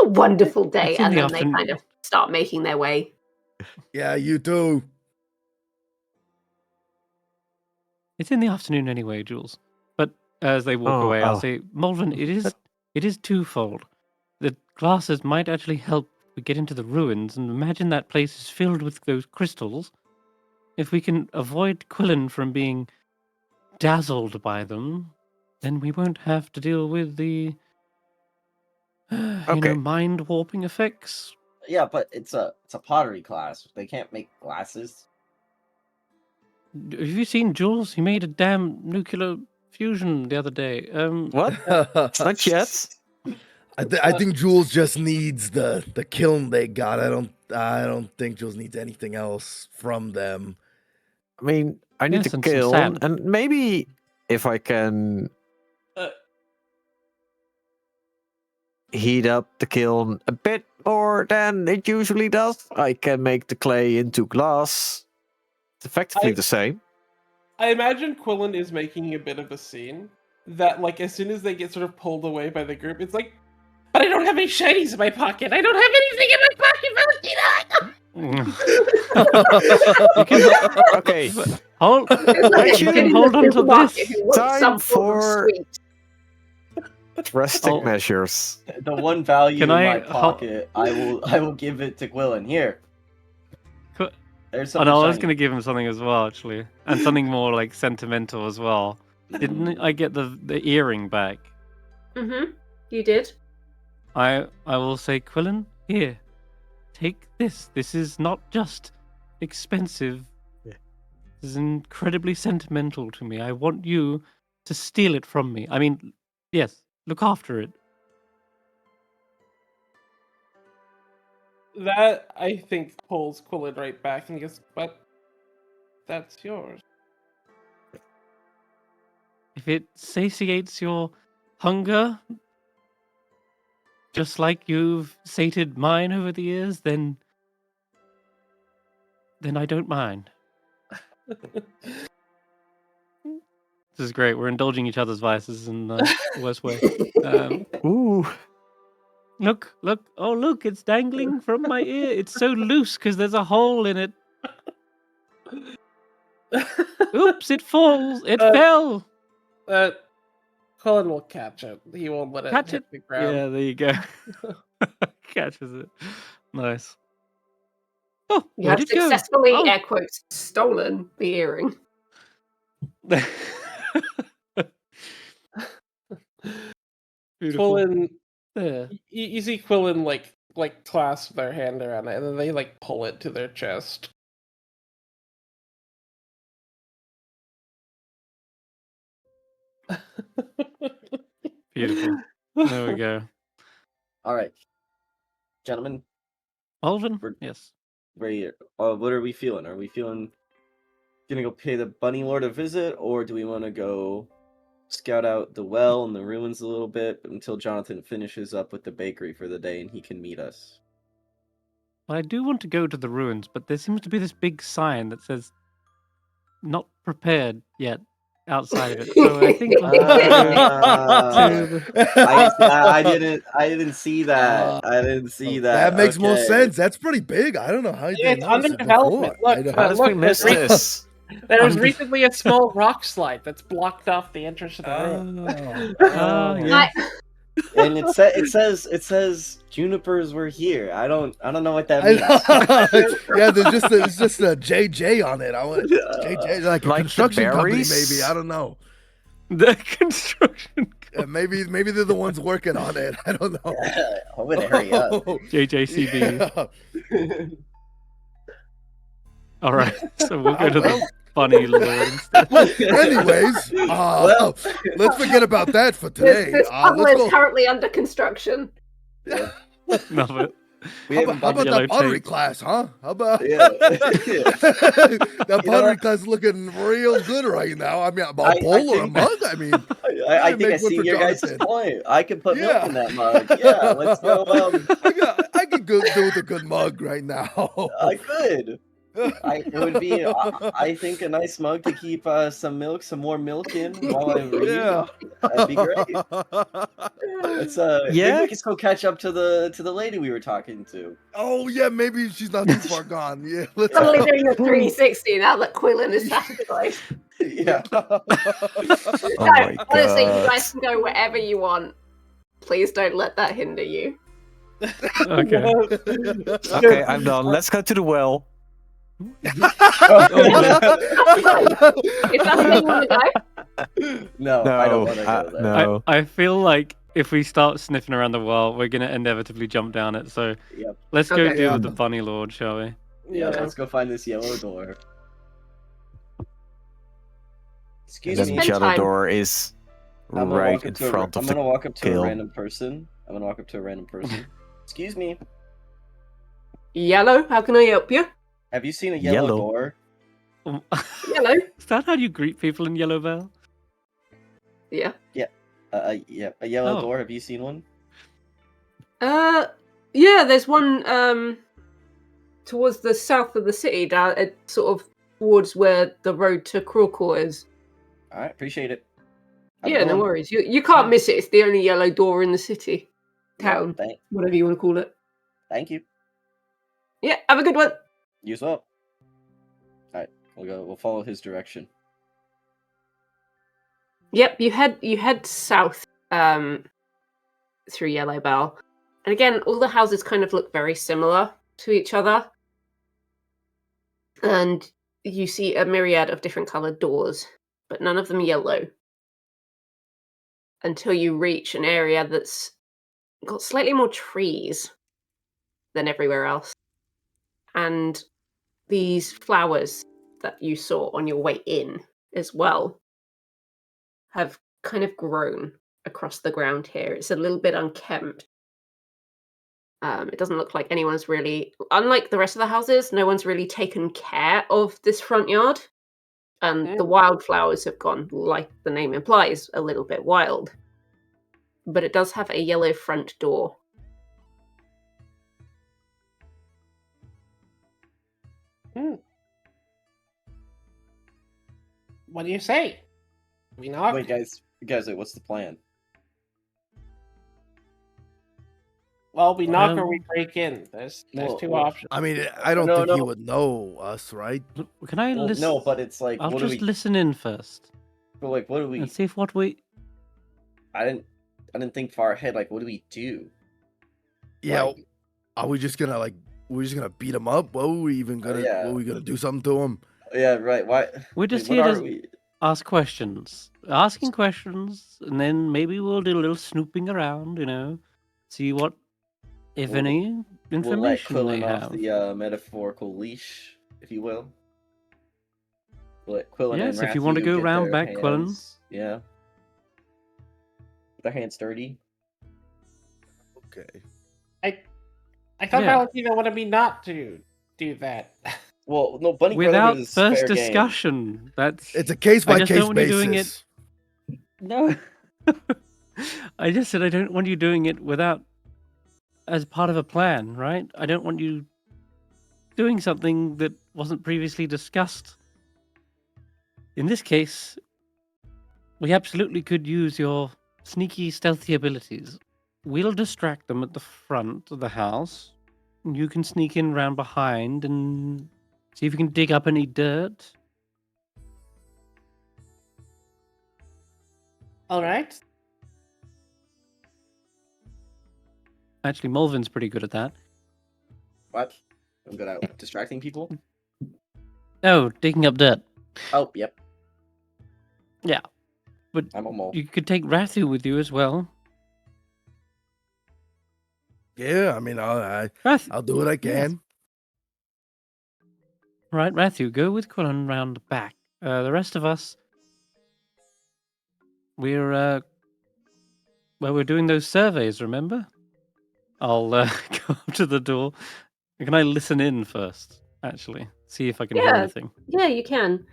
Have a wonderful day. It's in And the then they afternoon. kind of start making their way. Yeah, you too. It's in the afternoon anyway, Jules. But as they walk Oh, away, I'll oh. say, Molevin, it is twofold. The glasses might actually help we get into the ruins, and imagine that place is filled with those crystals. If we can avoid Quillon from being dazzled by them, then we won't have to deal with the Okay. mind warping effects. Yeah, but it's a pottery class. They can't make glasses. Have you seen Jules? He made a damn nuclear fusion the other day. What? Not yet. I think Jules just needs the kiln they got. I don't think Jules needs anything else from them. I mean, I need Yes, to and some kill, sand. and maybe if I can Uh. heat up the kiln a bit more than it usually does, I can make the clay into glass. It's effectively the same. I imagine Quillen is making a bit of a scene that, like, as soon as they get sort of pulled away by the group, it's like, but I don't have any shinies in my pocket. I don't have anything in my pocket, Valentino. Okay, Hold. It's like You a can kid in hold the on to supermarket this. who wants Time some form of for- sweet. drastic Oh. measures. The one value Can in I my pocket, I will give it to Quillen. Here. Qu- There's Oh something no, I was shiny. going to give him something as well, actually, and something more like sentimental as well. Didn't I get the earring back? Mm-hmm. You did. I will say, Quillen, here, take this. This is not just expensive. Yeah. This is incredibly sentimental to me. I want you to steal it from me. I mean, yes, look after it. That, I think, pulls Quillen right back and goes, but that's yours. If it satiates your hunger, just like you've sated mine over the years, then I don't mind. This is great. We're indulging each other's vices in the worst way. Ooh. Look! Oh, look! It's dangling from my ear. It's so loose because there's a hole in it. Oops! It falls. It fell. Quillen will catch it. He won't let it Catch hit it. the ground. Yeah, there you go. Catches it. Nice. Oh, You where have did it go? successfully, Oh. air quotes, stolen the earring. Beautiful. Quillen, There. you see Quillen like clasp their hand around it, and then they like pull it to their chest. Beautiful. There we go. All right, gentlemen. Alvin? We're- Yes. What are we feeling? Are we feeling gonna go pay the Bunny Lord a visit, or do we want to go scout out the well and the ruins a little bit until Jonathan finishes up with the bakery for the day and he can meet us? Well, I do want to go to the ruins, but there seems to be this big sign that says "not prepared yet" outside of it. So I think we'll have to go to the... I didn't see that. I didn't see that. That makes more Okay. sense. That's pretty big. I don't know how you Yeah, didn't it's notice under it development. before. Look, I How don't- did we miss this? There was I'm just- recently a small rock slide that's blocked off the entrance to the room. Ah, yes. And it says junipers were here. I don't know what that means. Yeah, there's just a JJ on it. I want JJ like a Like the construction company, berries? maybe. I don't know. The construction Maybe they're the ones working on it. I don't know. I'm gonna hurry up. JJCB. Yeah. All right, so we'll go to the bunny lord instead. Anyways, let's forget about that for today. This puzzle Let's is go. currently under construction. Yeah. Love it. We How haven't about yellow that pottery tape. class, huh? How about Yeah. that You know pottery what? class is looking real good right now? I mean, a I bowl or a think- mug? I mean, I think I make one see for your guys' Jonathan. point. I can put milk Yeah. in that mug. Yeah, let's go. I could go do with a good mug right now. I could. It would be, I think, a nice mug to keep some more milk in while I read. Yeah. That'd be great. Let's maybe Yeah. we can still catch up to the lady we were talking to. Oh yeah, maybe she's not too far gone. Yeah, let's Suddenly doing a 360 now that Quillon is satisfied. Yeah. Oh No, my honestly, you God. guys can go wherever you want. Please don't let that hinder you. Okay. Okay, I'm done. Let's go to the well. Is that where you want to go? No, No, I don't want to go there. no. I feel like if we start sniffing around the well, we're gonna inevitably jump down it. So Yep. let's go Okay. deal Yeah. with the bunny lord, shall we? Yeah, Yeah. let's go find this yellow door. Excuse And Just then me. the spend other time. door is I'm gonna right walk in up to front I'm of gonna the walk up to a kill. random person. I'm gonna walk up to a random person. Excuse me. Yellow, how can I help you? Have you seen a yellow Yellow. door? Yellow. Is that how you greet people in Yellow Bell? Yeah. Yeah, a yellow Oh. door. Have you seen one? Yeah, there's one towards the south of the city, down sort of towards where the road to Crawcourt is. All right, appreciate it. Have a Yeah, good no one. worries. You can't miss it. It's the only yellow door in the city, Yeah, town, thank whatever you want to call it. you. Yeah, have a good one. You as well. All right, we'll follow his direction. Yep, you head south through Yellow Bell. And again, all the houses kind of look very similar to each other. And you see a myriad of different coloured doors, but none of them yellow. Until you reach an area that's got slightly more trees than everywhere else. And these flowers that you saw on your way in as well have kind of grown across the ground here. It's a little bit unkempt. It doesn't look like anyone's really, unlike the rest of the houses, no one's really taken care of this front yard. And the wildflowers have gone, like the name implies, a little bit wild. But it does have a yellow front door. What do you say? We knock? Wait, guys, wait, what's the plan? Well, we knock or we Um, break in. There's well, two well, options. I mean, I don't No, think he no. would know us, right? Can I Well, listen? no, but it's like, I'll what do just we? listen in first But like, what do we? and see if what we. I didn't think far ahead. Like, what do we do? Yeah. Like, Are we just gonna we're just gonna beat him up? What were we even gonna? yeah. What were we gonna do something to him? yeah, right. Why? We're just what here are to we? ask questions, asking questions, and then maybe we'll do a little snooping around. See what, if We'll- any, We'll let information they Quillon off have. the metaphorical leash, if you will. We'll let Quillon Yes, and if you want to Ratthew go get round their back, Quillon. hands- Yeah. Their hands dirty. Okay. I thought Yeah. Valentino wanted me not to do that. Well, no, Bunny Without Brother is first fair game. discussion. That's It's a case by just don't case want you doing basis. No. I just said I don't want you doing it without, as part of a plan, right? I don't want you doing something that wasn't previously discussed. In this case, we absolutely could use your sneaky, stealthy abilities. We'll distract them at the front of the house. You can sneak in round behind and see if you can dig up any dirt. All right. Actually, Molvin's pretty good at that. What? I'm good at distracting people? Oh, digging up dirt. Oh, yep. Yeah. But I'm a mole. you could take Ratthew with you as well. Yeah, I mean, I'll do what I can. Right, Ratthew, go with Quillon round the back. The rest of us, we're doing those surveys, remember? I'll go up to the door. Can I listen in first, actually? See if I can hear Yeah. anything. Yeah, you can.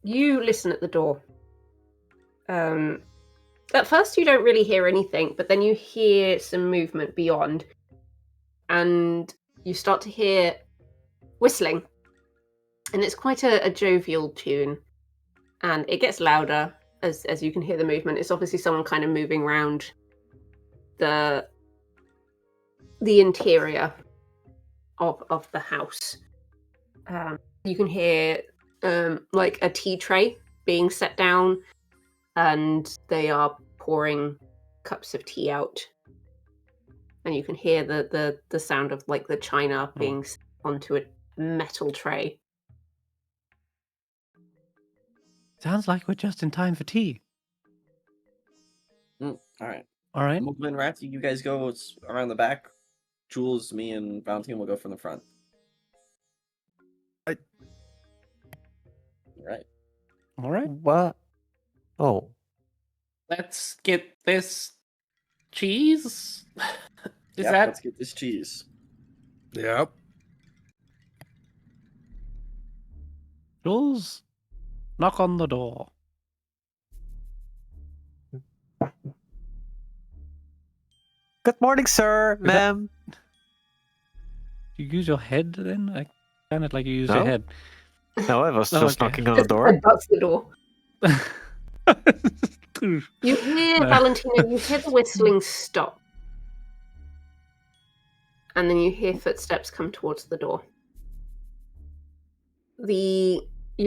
You listen at the door. At first you don't really hear anything, but then you hear some movement beyond, and you start to hear whistling. And it's quite a jovial tune, and it gets louder as you can hear the movement. It's obviously someone kind of moving around the interior of the house. You can hear like a tea tray being set down, and they are pouring cups of tea out. And you can hear the sound of like the china being set onto a metal tray. Sounds like we're just in time for tea. All right. All right. Molevin, Ratthew, you guys go around the back. Jules, me, and Valentino will go from the front. I- Right. All right. What? Oh, Let's get this cheese. Is Yep, that let's get this cheese. Yep. Jules, knock on the door. good morning, sir, Is that- ma'am. Do you use your head then? I sounded like you used No. your head. No, I was Oh, just okay. knocking on the door. That's the door. You hear, No. Valentino, you hear the whistling stop. And then you hear footsteps come towards the door. You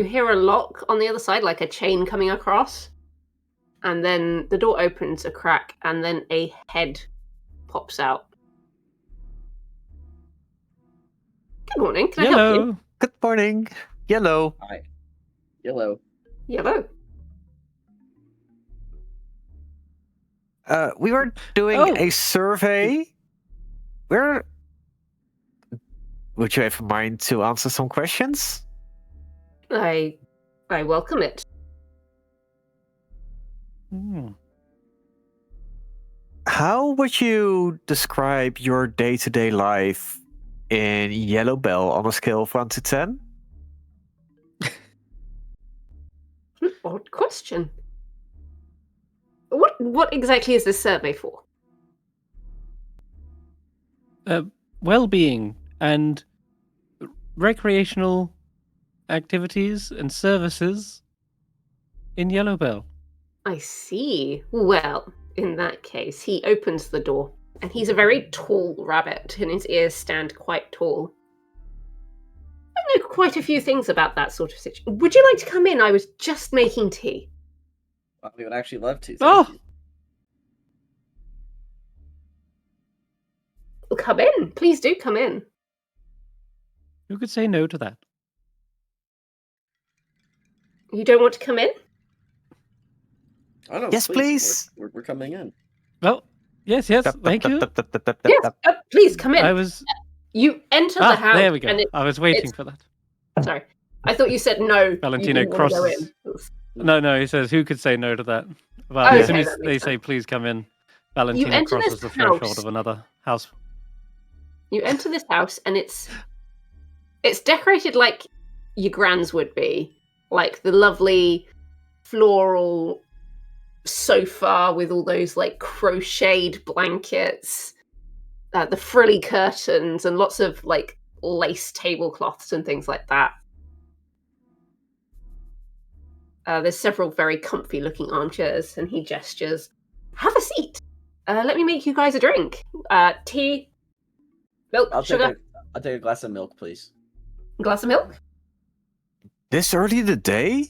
hear a lock on the other side, like a chain coming across. And then the door opens a crack, and then a head pops out. Good morning, can I help you? Yellow. Good morning. Yellow. Hi. Yellow. Yellow. We were doing Oh. a survey. Would you have in mind to answer some questions? I welcome it. Hmm. How would you describe your day-to-day life in Yellow Bell on a scale of 1 to 10? Odd question. What exactly is this survey for? Well-being and recreational activities and services in Yellowbell. I see. Well, in that case, he opens the door, and he's a very tall rabbit, and his ears stand quite tall. I know quite a few things about that sort of situation. Would you like to come in? I was just making tea. We would actually love to. Oh! Thank you. Come in. Please do come in. Who could say no to that? You don't want to come in? Oh, no, Yes, please. We're coming in. Well, yes, thank you. Yes. Please come in. I was... You enter the house. there we go. And I was waiting it's- for that. sorry. I thought you said no. Valentino you didn't want to go crosses. in. No, he says, who could say no to that? Well, Okay, as soon as that they makes say, sense. please come in, Valentino enter crosses the this threshold house. of another house. You enter this house, and it's decorated like your grand's would be, like the lovely floral sofa with all those like crocheted blankets, the frilly curtains, and lots of like lace tablecloths and things like that. There's several very comfy looking armchairs, and he gestures, "Have a seat. Let me make you guys a drink. Tea, milk, I'll sugar, take a glass of milk, please. glass of milk." This early in the day?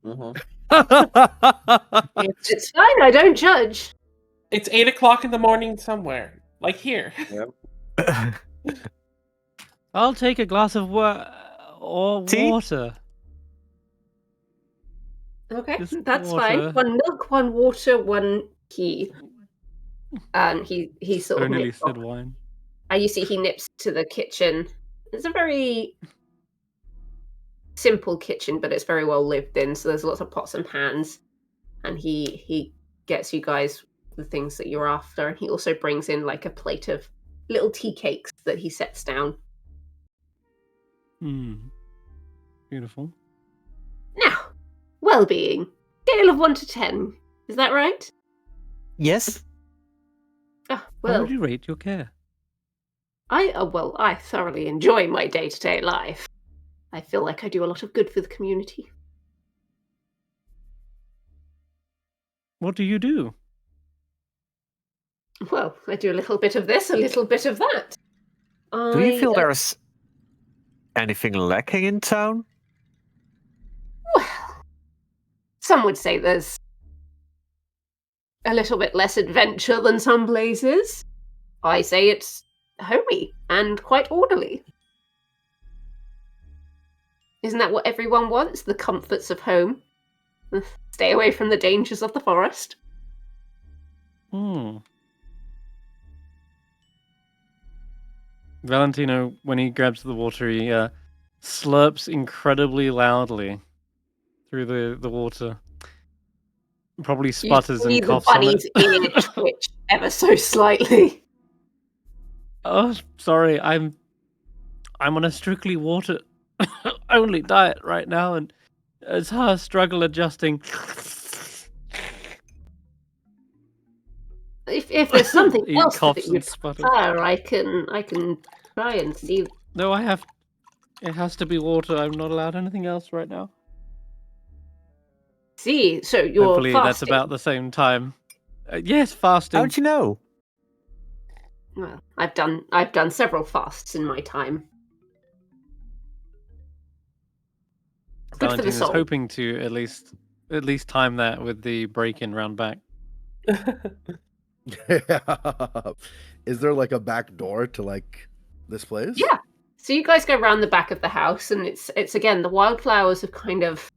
Mm-hmm. It's fine. I don't judge. It's 8 o'clock in the morning somewhere, like here. Yep. I'll take a glass of Tea? water. Okay, Just that's water. fine. 1 milk, 1 water, 1 tea. And he sort So of nearly nips said off. wine. And you see he nips to the kitchen. It's a very simple kitchen, but it's very well lived in. So there's lots of pots and pans. And he gets you guys the things that you're after. And he also brings in like a plate of little tea cakes that he sets down. Beautiful. Now, well-being. Scale of 1 to 10. Is that right? Yes. Ah, How well, would you rate your care? I thoroughly enjoy my day-to-day life. I feel like I do a lot of good for the community. What do you do? Well, I do a little bit of this, a little bit of that. Do you feel there's anything lacking in town? Well, some would say there's a little bit less adventure than some places. I say it's homey and quite orderly. Isn't that what everyone wants? The comforts of home? Stay away from the dangers of the forest? Valentino, when he grabs the water, he slurps incredibly loudly through the water. Probably sputters you see and coughs the on bunny's it. ear twitch ever so slightly. Oh, sorry, I'm on a strictly water only diet right now, and it's hard struggle adjusting. If there's something He else that coughs you and sputters. prefer, I can try and see. No, it has to be water. I'm not allowed anything else right now. See, so you're Hopefully fasting. that's about the same time. Yes, fasting. How'd you know? Well, I've done several fasts in my time. Good for the Valentina's soul. hoping to at least time that with the break-in round back. Is there like a back door to like this place? Yeah. So you guys go around the back of the house, and it's again the wildflowers have kind of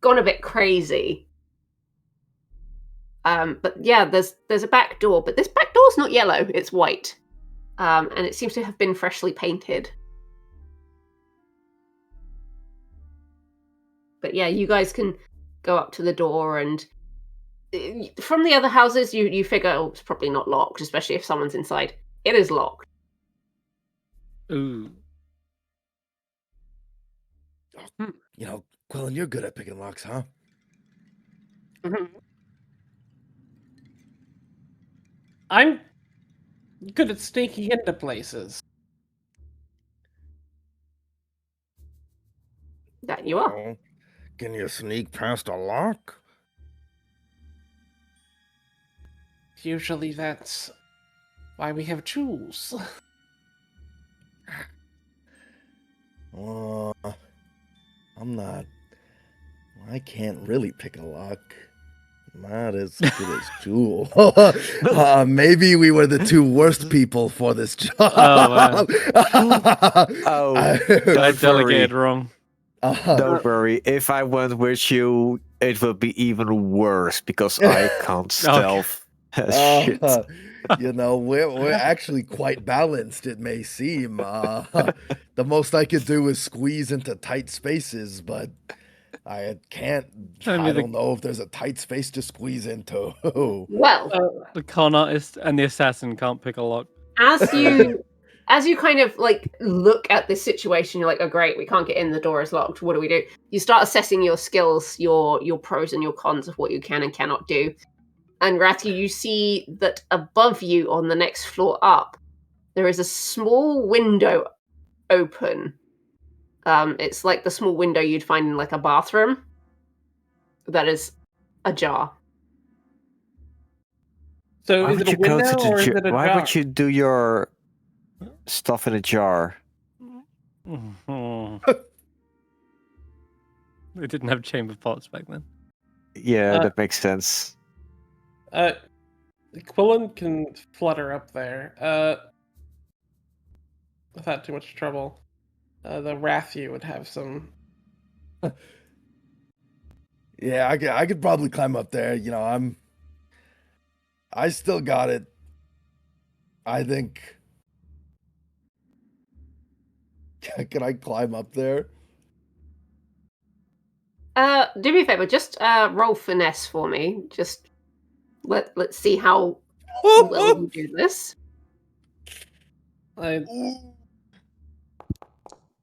gone a bit crazy. But yeah, there's a back door, but this back door's not yellow; it's white, and it seems to have been freshly painted. But yeah, you guys can go up to the door, and from the other houses, you figure it's probably not locked, especially if someone's inside. It is locked. Ooh. You know, Quillon, you're good at picking locks, huh? I'm good at sneaking into places. That you are. Oh, can you sneak past a lock? Usually that's why we have tools. I can't really pick a lock. Not as good as Jewel. Maybe we were the two worst people for this job. Oh, Oh, I don't delegated worry. wrong. Don't worry. If I went with you, it will be even worse because I can't stealth. Shit. You know, we're actually quite balanced, it may seem. The most I could do is squeeze into tight spaces, but I can't. I don't know if there's a tight space to squeeze into. Well, The con artist and the assassin can't pick a lock. as you kind of like look at this situation, you're like, oh great, we can't get in, the door is locked. What do we do? You start assessing your skills, your pros and your cons of what you can and cannot do. And Ratthew, you see that above you on the next floor up, there is a small window open. It's like the small window you'd find in like a bathroom that is ajar. So Why is would it a you go window to the or is jar? it a Why jar? would you do your stuff in a jar? They didn't have chamber pots back then. Yeah, that makes sense. Quillon can flutter up there. Without too much trouble. The Ratthew would have some. Yeah, I could probably climb up there. You know, I still got it. I think. Can I climb up there? Do me a favor, just roll finesse for me. Just let's see how well you do this. I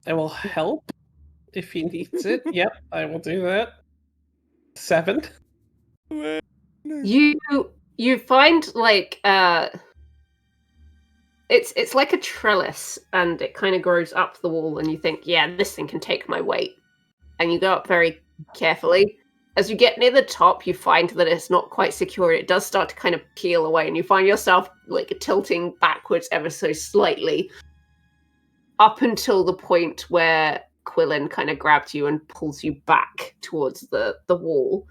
will help if he needs it. Yep, I will do that. 7. You find like it's like a trellis, and it kind of grows up the wall, and you think, yeah, this thing can take my weight, and you go up very carefully. As you get near the top, you find that it's not quite secure. It does start to kind of peel away, and you find yourself like tilting backwards ever so slightly, up until the point where Quillon kind of grabs you and pulls you back towards the wall.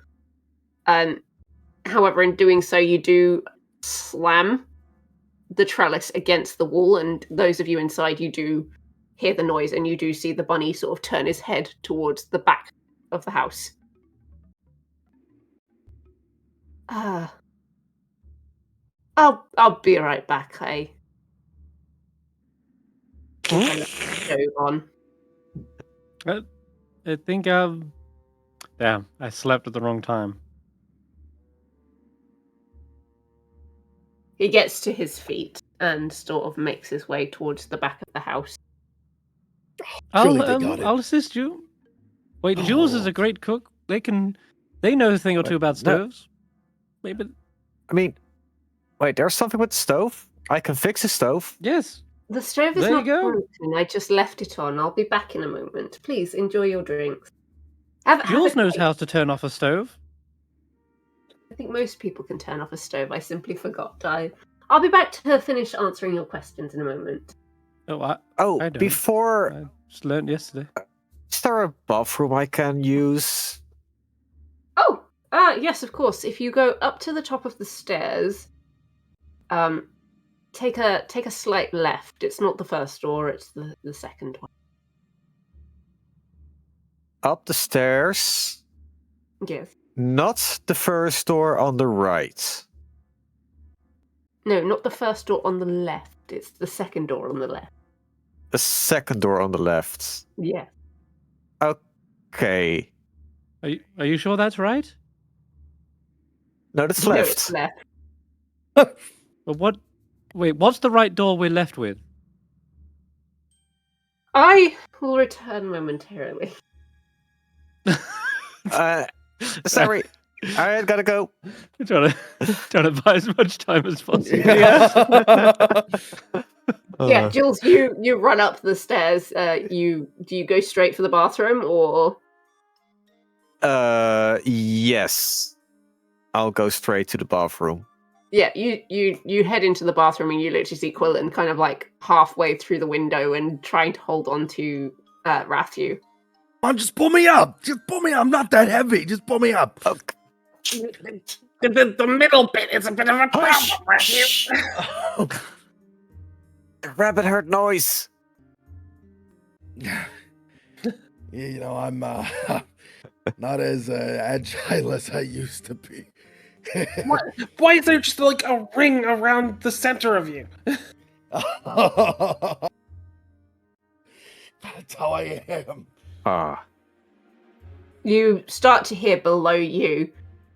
However, in doing so, you do slam the trellis against the wall, and those of you inside, you do hear the noise, and you do see the bunny sort of turn his head towards the back of the house. I'll be right back. I go on. I think damn, I slept at the wrong time. He gets to his feet and sort of makes his way towards the back of the house. Surely they got it. I'll assist you. Wait, Jules is a great cook. They know a thing or two about stoves. Maybe. I mean, wait, there's something with the stove? I can fix a stove. Yes. The stove is There you not go. broken. I just left it on. I'll be back in a moment. Please enjoy your drinks. Jules knows how to turn off a stove. I think most people can turn off a stove. I simply forgot. I'll be back to finish answering your questions in a moment. Oh, I don't. Before, I just learned yesterday. is there a bathroom I can use? Oh, yes, of course. If you go up to the top of the stairs, take a slight left. It's not the first door, it's the second one. Up the stairs? Yes. Not the first door on the right. No, not the first door on the left. It's the second door on the left. The second door on the left. Yeah. Okay. Are you sure that's right? No, that's No, left. it's left. But what? Wait, what's the right door we're left with? I will return momentarily. Sorry, I gotta go. trying to buy as much time as possible. Yeah, Jules, you run up the stairs. Do you go straight for the bathroom, or? Yes. I'll go straight to the bathroom. Yeah, you head into the bathroom and you literally see Quillon kind of like halfway through the window and trying to hold on to Ratthew. Come on, just pull me up. Just pull me up. I'm not that heavy. Just pull me up. Okay. The middle bit is a bit of a problem, Hush! Ratthew. The rabbit heard noise. Yeah, you know, I'm not as agile as I used to be. Why is there just like a ring around the center of you? That's how I am. You start to hear below you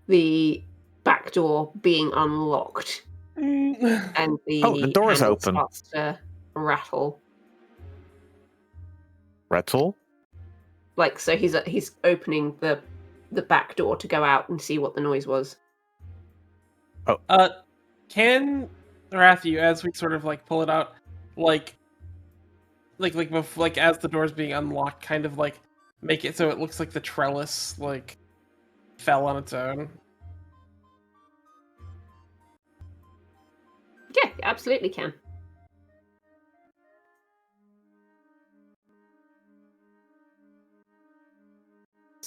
the back door being unlocked, and the door's handle open. starts to rattle. Rattle? Like, so he's opening the back door to go out and see what the noise was. Can Ratthew, as we sort of like pull it out, like as the door's being unlocked, kind of like make it so it looks like the trellis like fell on its own? Yeah, you absolutely can.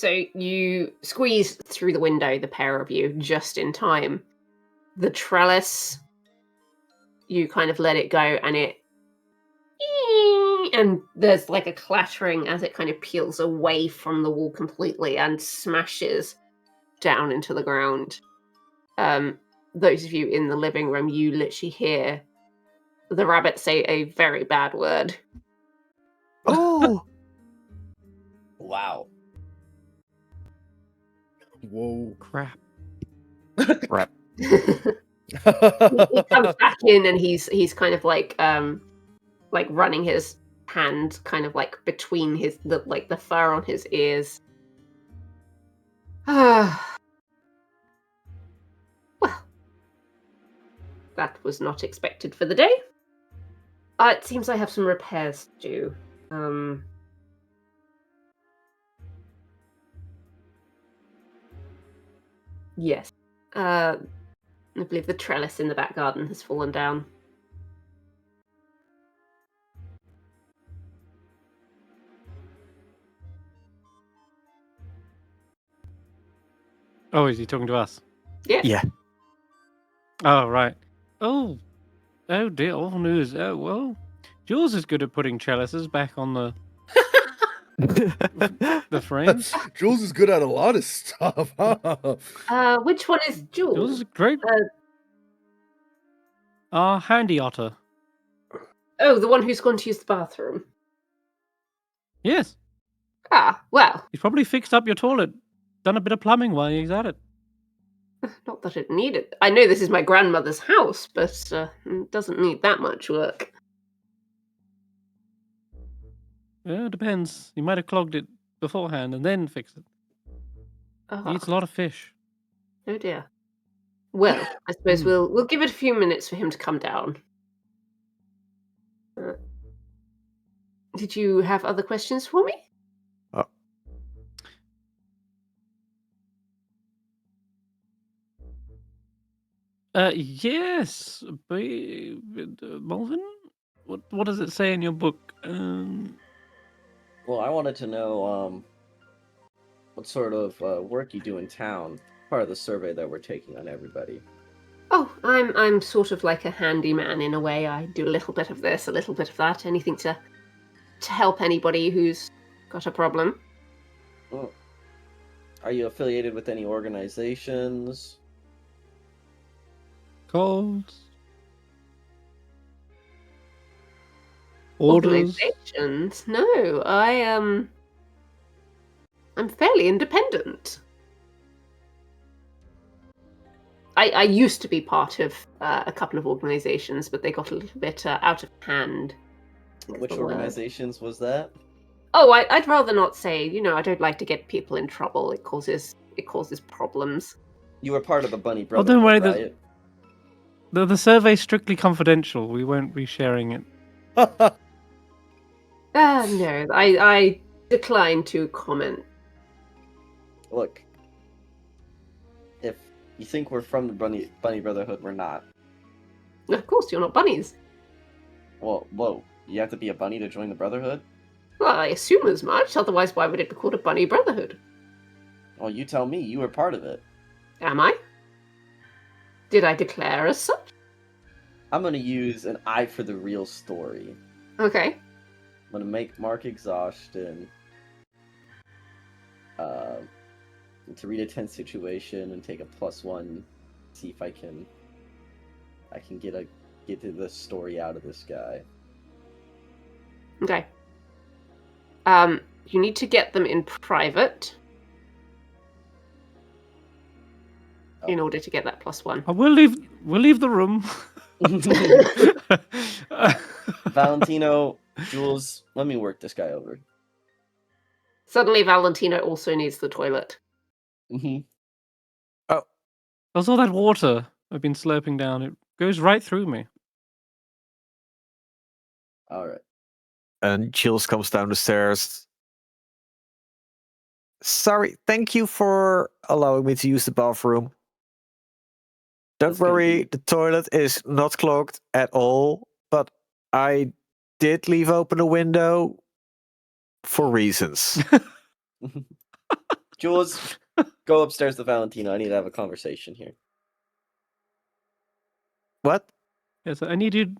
So you squeeze through the window, the pair of you, just in time. The trellis, you kind of let it go, and and there's like a clattering as it kind of peels away from the wall completely and smashes down into the ground. Those of you in the living room, you literally hear the rabbit say a very bad word. Oh! Wow. Whoa. Crap. Crap. He comes back in and he's kind of like running his hand kind of like between the fur on his ears. Well, that was not expected for the day. It seems I have some repairs to do. Yes. I believe the trellis in the back garden has fallen down. Oh, is he talking to us? Yeah. Yeah. Oh, right. Oh dear, awful news. Oh, well, Jules is good at putting trellises back on the frames. Jules is good at a lot of stuff. Huh? Which one is Jules? Jules is great. Handy otter. Oh, the one who's gone to use the bathroom. Yes, Well, he's probably fixed up your toilet, done a bit of plumbing while he's at it. not that it needed. I know this is my grandmother's house, but it doesn't need that much work. Yeah, it depends. He might have clogged it beforehand and then fixed it. He eats a lot of fish. Oh dear. Well, I suppose we'll give it a few minutes for him to come down. Did you have other questions for me? Yes, Molevin? What does it say in your book? Well, I wanted to know what sort of work you do in town. Part of the survey that we're taking on everybody. Oh, I'm sort of like a handyman in a way. I do a little bit of this, a little bit of that, anything to help anybody who's got a problem. Oh. Are you affiliated with any organizations? Calls? Orders? Organizations? No, I'm fairly independent. I used to be part of a couple of organizations, but they got a little bit out of hand. Which organizations was that? Oh, I'd rather not say. I don't like to get people in trouble. It causes problems. You were part of the Bunny Oh, Brotherhood, don't worry. right? The survey's strictly confidential. We won't be sharing it. No, I decline to comment. Look, if you think we're from the Bunny Brotherhood, we're not. Of course, you're not bunnies. Well, whoa, you have to be a bunny to join the Brotherhood? Well, I assume as much. Otherwise, why would it be called a bunny brotherhood? Well, you tell me. You were part of it. Am I? Did I declare as such? I'm gonna use an eye for the real story. Okay. I'm gonna make Mark Exhaustion to read a tense situation and take a +1. See if I can get to the story out of this guy. Okay. You need to get them in private in order to get that +1. We'll leave the room. Valentino, Jules, let me work this guy over. Suddenly, Valentino also needs the toilet. Mm-hmm. That's all that water I've been slurping down. It goes right through me. All right. And Jules comes down the stairs. Sorry, thank you for allowing me to use the bathroom. Don't That's gonna worry, be- the toilet is not clogged at all, but I did leave open a window for reasons. Jules, go upstairs to Valentino. I need to have a conversation here. What? Yes, I need you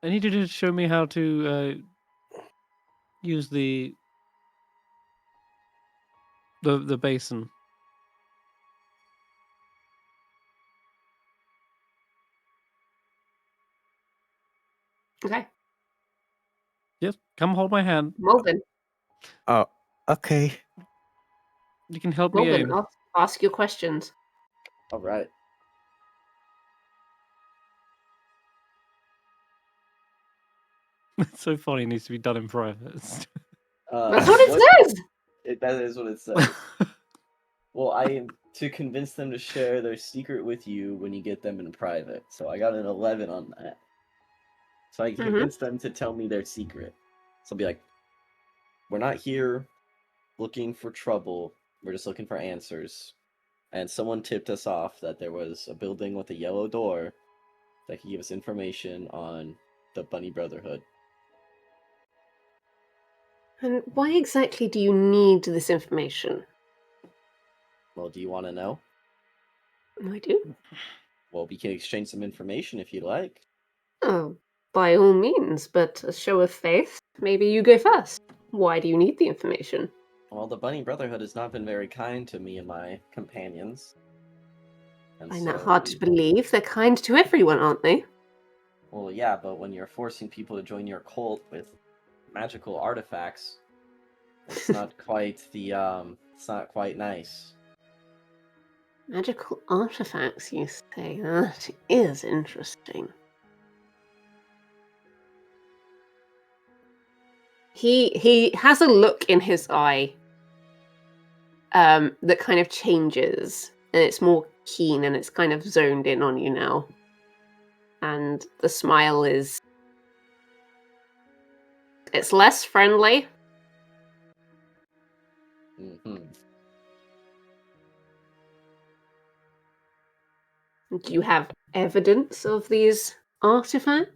to show me how to use the basin. Okay. Yes, come hold my hand. Molevin. Oh, okay. You can help me Molevin, aim. ask your questions. All right. It's so funny. It needs to be done in private. That's what it says! That is what it says. Well, I am to convince them to share their secret with you when you get them in private. So I got an 11 on that. So I convinced them to tell me their secret. So I'll be like, we're not here looking for trouble. We're just looking for answers. And someone tipped us off that there was a building with a yellow door that could give us information on the Bunny Brotherhood. And why exactly do you need this information? Well, do you want to know? I do. Well, we can exchange some information if you'd like. Oh, by all means, but a show of faith, maybe you go first. Why do you need the information? Well, the Bunny Brotherhood has not been very kind to me and my companions. I find that hard to believe. They're kind to everyone, aren't they? Well, yeah, but when you're forcing people to join your cult with magical artifacts, it's not quite it's not quite nice. Magical artifacts, you say? That is interesting. He has a look in his eye that kind of changes, and it's more keen, and it's kind of zoned in on you now. And the smile is... it's less friendly. Mm-hmm. Do you have evidence of these artifacts?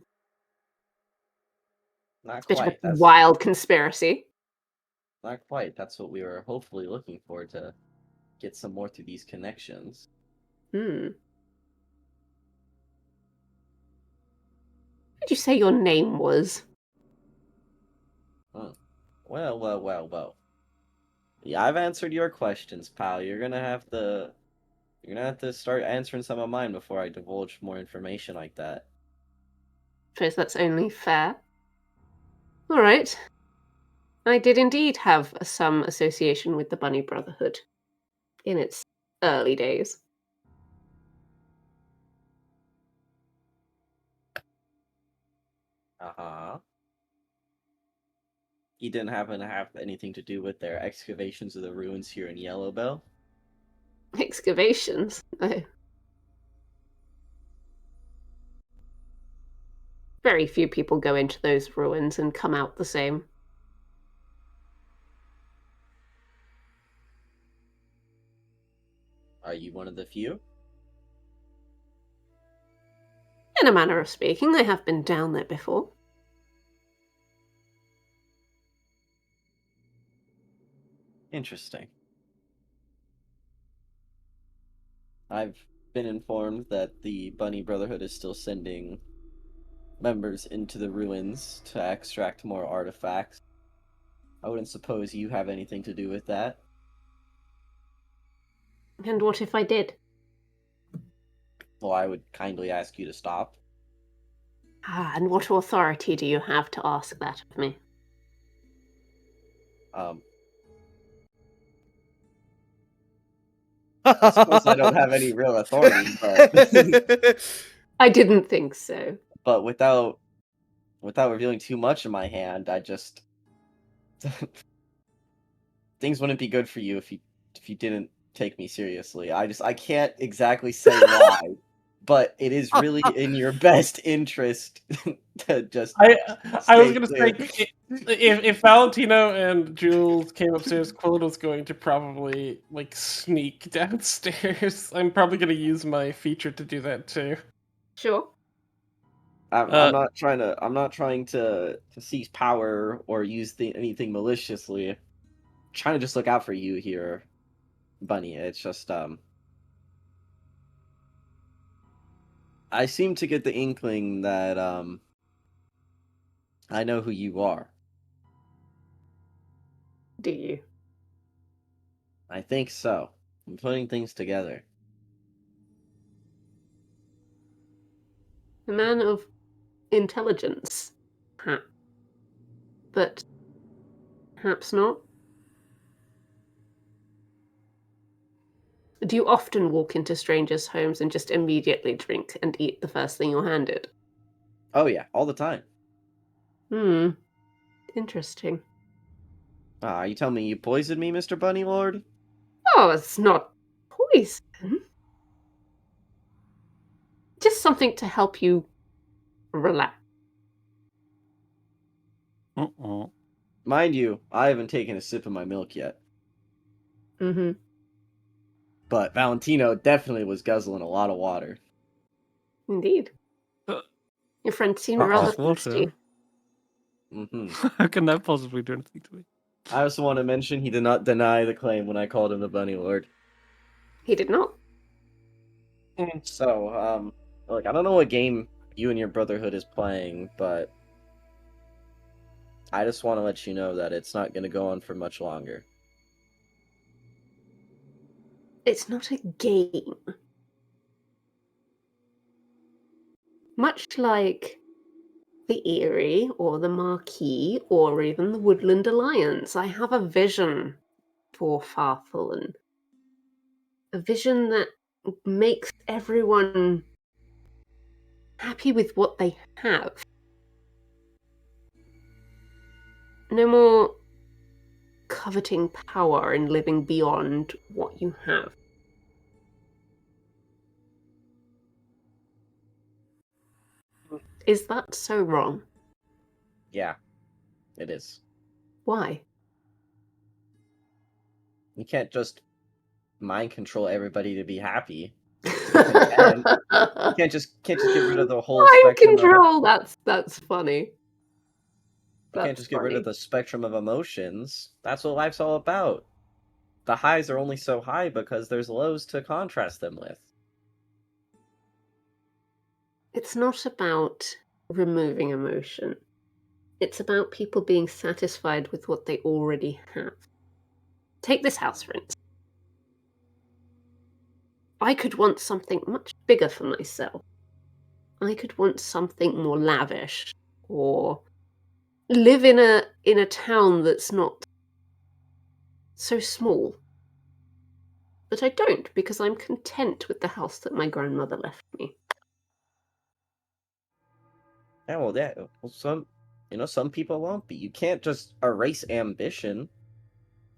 Not It's a bit quite. of a wild conspiracy. Not quite. That's what we were hopefully looking for, to get some more through these connections. What did you say your name was? Huh. Well. Yeah, I've answered your questions, pal. You're gonna have to start answering some of mine before I divulge more information like that. Suppose that's only fair. All right. I did indeed have some association with the Bunny Brotherhood in its early days. Uh-huh. You didn't happen to have anything to do with their excavations of the ruins here in Yellowbell? Excavations? Oh. Very few people go into those ruins and come out the same. Are you one of the few? In a manner of speaking, I have been down there before. Interesting. I've been informed that the Bunny Brotherhood is still sending members into the ruins to extract more artifacts. I wouldn't suppose you have anything to do with that. And what if I did? Well, I would kindly ask you to stop. And what authority do you have to ask that of me? I suppose I don't have any real authority, but I didn't think so. but without revealing too much of my hand, I just things wouldn't be good for you if you didn't take me seriously. I can't exactly say why, but it is really in your best interest to just. I was gonna say, if Valentino and Jules came upstairs, Quillon was going to probably like sneak downstairs. I'm probably gonna use my feature to do that too. Sure. I'm not trying to seize power or use anything maliciously. trying to just look out for you here, Bunny. It's just I seem to get the inkling that I know who you are. Do you? I think so. I'm putting things together. A man of intelligence, perhaps, but perhaps not. Do you often walk into strangers' homes and just immediately drink and eat the first thing you're handed? Oh yeah, all the time. Interesting. You tell me you poisoned me, Mr. Bunny Lord? Oh, it's not poison. Just something to help you relax. Mind you, I haven't taken a sip of my milk yet. Mm-hmm. But Valentino definitely was guzzling a lot of water. Indeed. Your friend seemed rather thirsty. How can that possibly do anything to me? I also want to mention he did not deny the claim when I called him the Bunny Lord. He did not. So, look, I don't know what game you and your Brotherhood is playing, but I just want to let you know that it's not going to go on for much longer. It's not a game. Much like the Eyrie or the Marquis or even the Woodland Alliance, I have a vision for Furfallen. A vision that makes everyone happy with what they have. No more coveting power and living beyond what you have. Is that so wrong? Yeah, it is. Why? You can't just mind control everybody to be happy. Mind You can't just get rid of the whole spectrum control. That's funny. You can't just get rid of the spectrum of emotions. That's what life's all about. The highs are only so high because there's lows to contrast them with. It's not about removing emotion. It's about people being satisfied with what they already have. Take this house, for instance. I could want something much bigger for myself. I could want something more lavish, or live in a town that's not so small. But I don't, because I'm content with the house that my grandmother left me. Yeah, well, some people won't be. You can't just erase ambition.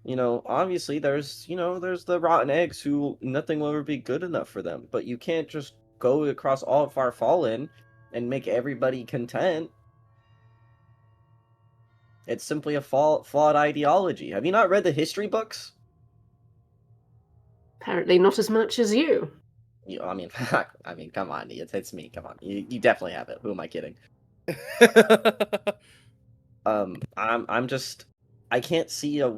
Obviously there's the rotten eggs who nothing will ever be good enough for them. But you can't just go across all of Furfallen and make everybody content. It's simply a flawed ideology. Have you not read the history books? Apparently not as much as you. I mean, come on, it's me. Come on, you definitely have it. Who am I kidding? I can't see a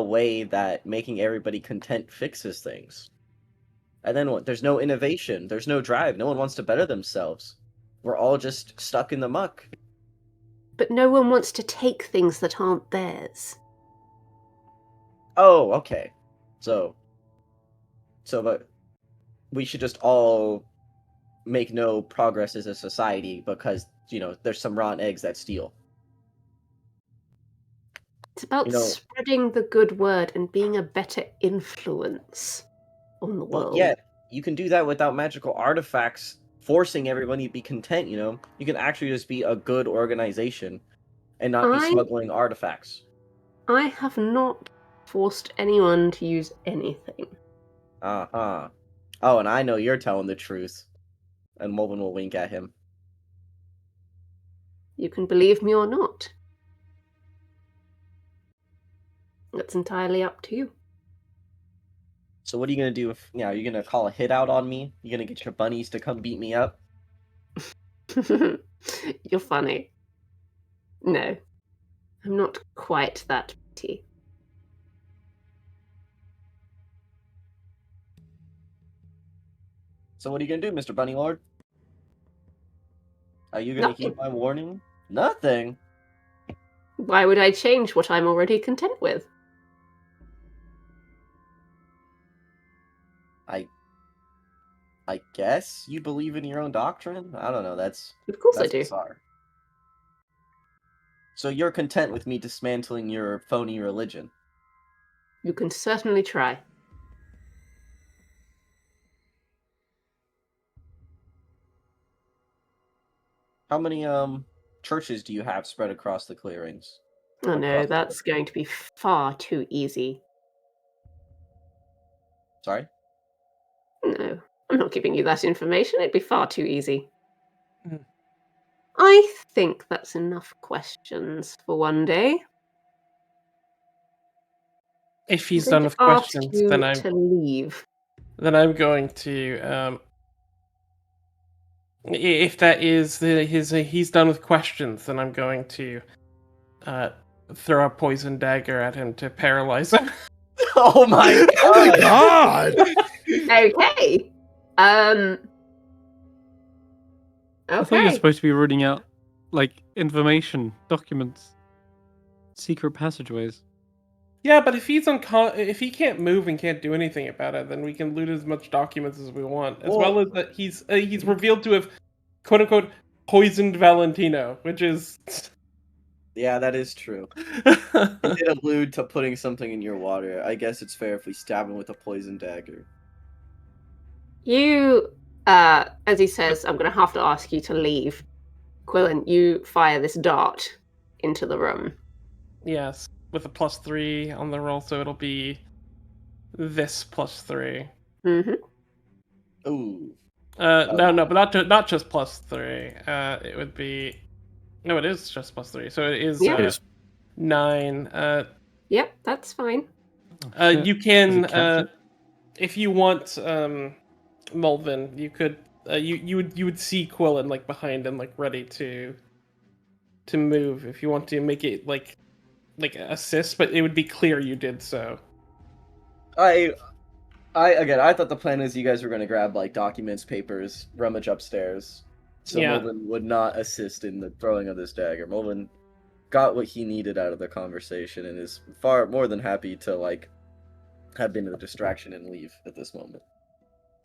way that making everybody content fixes things. And then what? There's no innovation. There's no drive. No one wants to better themselves. We're all just stuck in the muck. But no one wants to take things that aren't theirs. Oh, okay. But we should just all make no progress as a society because, there's some rotten eggs that steal. It's about spreading the good word and being a better influence on the world. Well, yeah, you can do that without magical artifacts forcing everybody to be content, You can actually just be a good organization and not be smuggling artifacts. I have not forced anyone to use anything. Uh-huh. Oh, and I know you're telling the truth. And Molevin will wink at him. You can believe me or not. That's entirely up to you. So what are you going to do if, are you going to call a hit out on me? You going to get your bunnies to come beat me up? You're funny. No. I'm not quite that pretty. So what are you gonna do, Mr. Bunny Lord? Are you gonna Nothing. heed my warning? Nothing. Why would I change what I'm already content with? I guess you believe in your own doctrine? I don't know, that's Of course I do. bizarre. So you're content with me dismantling your phony religion? You can certainly try. How many churches do you have spread across the clearings? Oh no, Across the that's going to be far too easy. Sorry? No, I'm not giving you that information. It'd be far too easy. Hmm. I think that's enough questions for one day. If he's I'm done going with to ask questions, you then I'm to leave. going to if that is he's done with questions, then I'm going to throw a poison dagger at him to paralyze him. Oh my Oh my god! god! Okay. I thought you were Okay. supposed to be reading out, like, information, documents, secret passageways. Yeah, but if if he can't move and can't do anything about it, then we can loot as much documents as we want, as well as that he's revealed to have, quote unquote, poisoned Valentino, which is. Yeah, that is true. He did allude to putting something in your water. I guess it's fair if we stab him with a poison dagger. You, as he says, I'm going to have to ask you to leave. Quillon, you fire this dart into the room. Yes, with a +3 on the roll, so it'll be this +3. Mm-hmm. Ooh. No, but not just +3. It would be. No, it is just +3. So it is Yeah. 9. Yep, that's fine. You Does can, it catch it? if you want, Molevin, you could, you would see Quillon like behind him, like ready to move if you want to make it like assist, but it would be clear you did so. I thought the plan is you guys were going to grab like documents, papers, rummage upstairs. So Yeah. Molevin would not assist in the throwing of this dagger. Molevin got what he needed out of the conversation and is far more than happy to like have been a distraction and leave at this moment.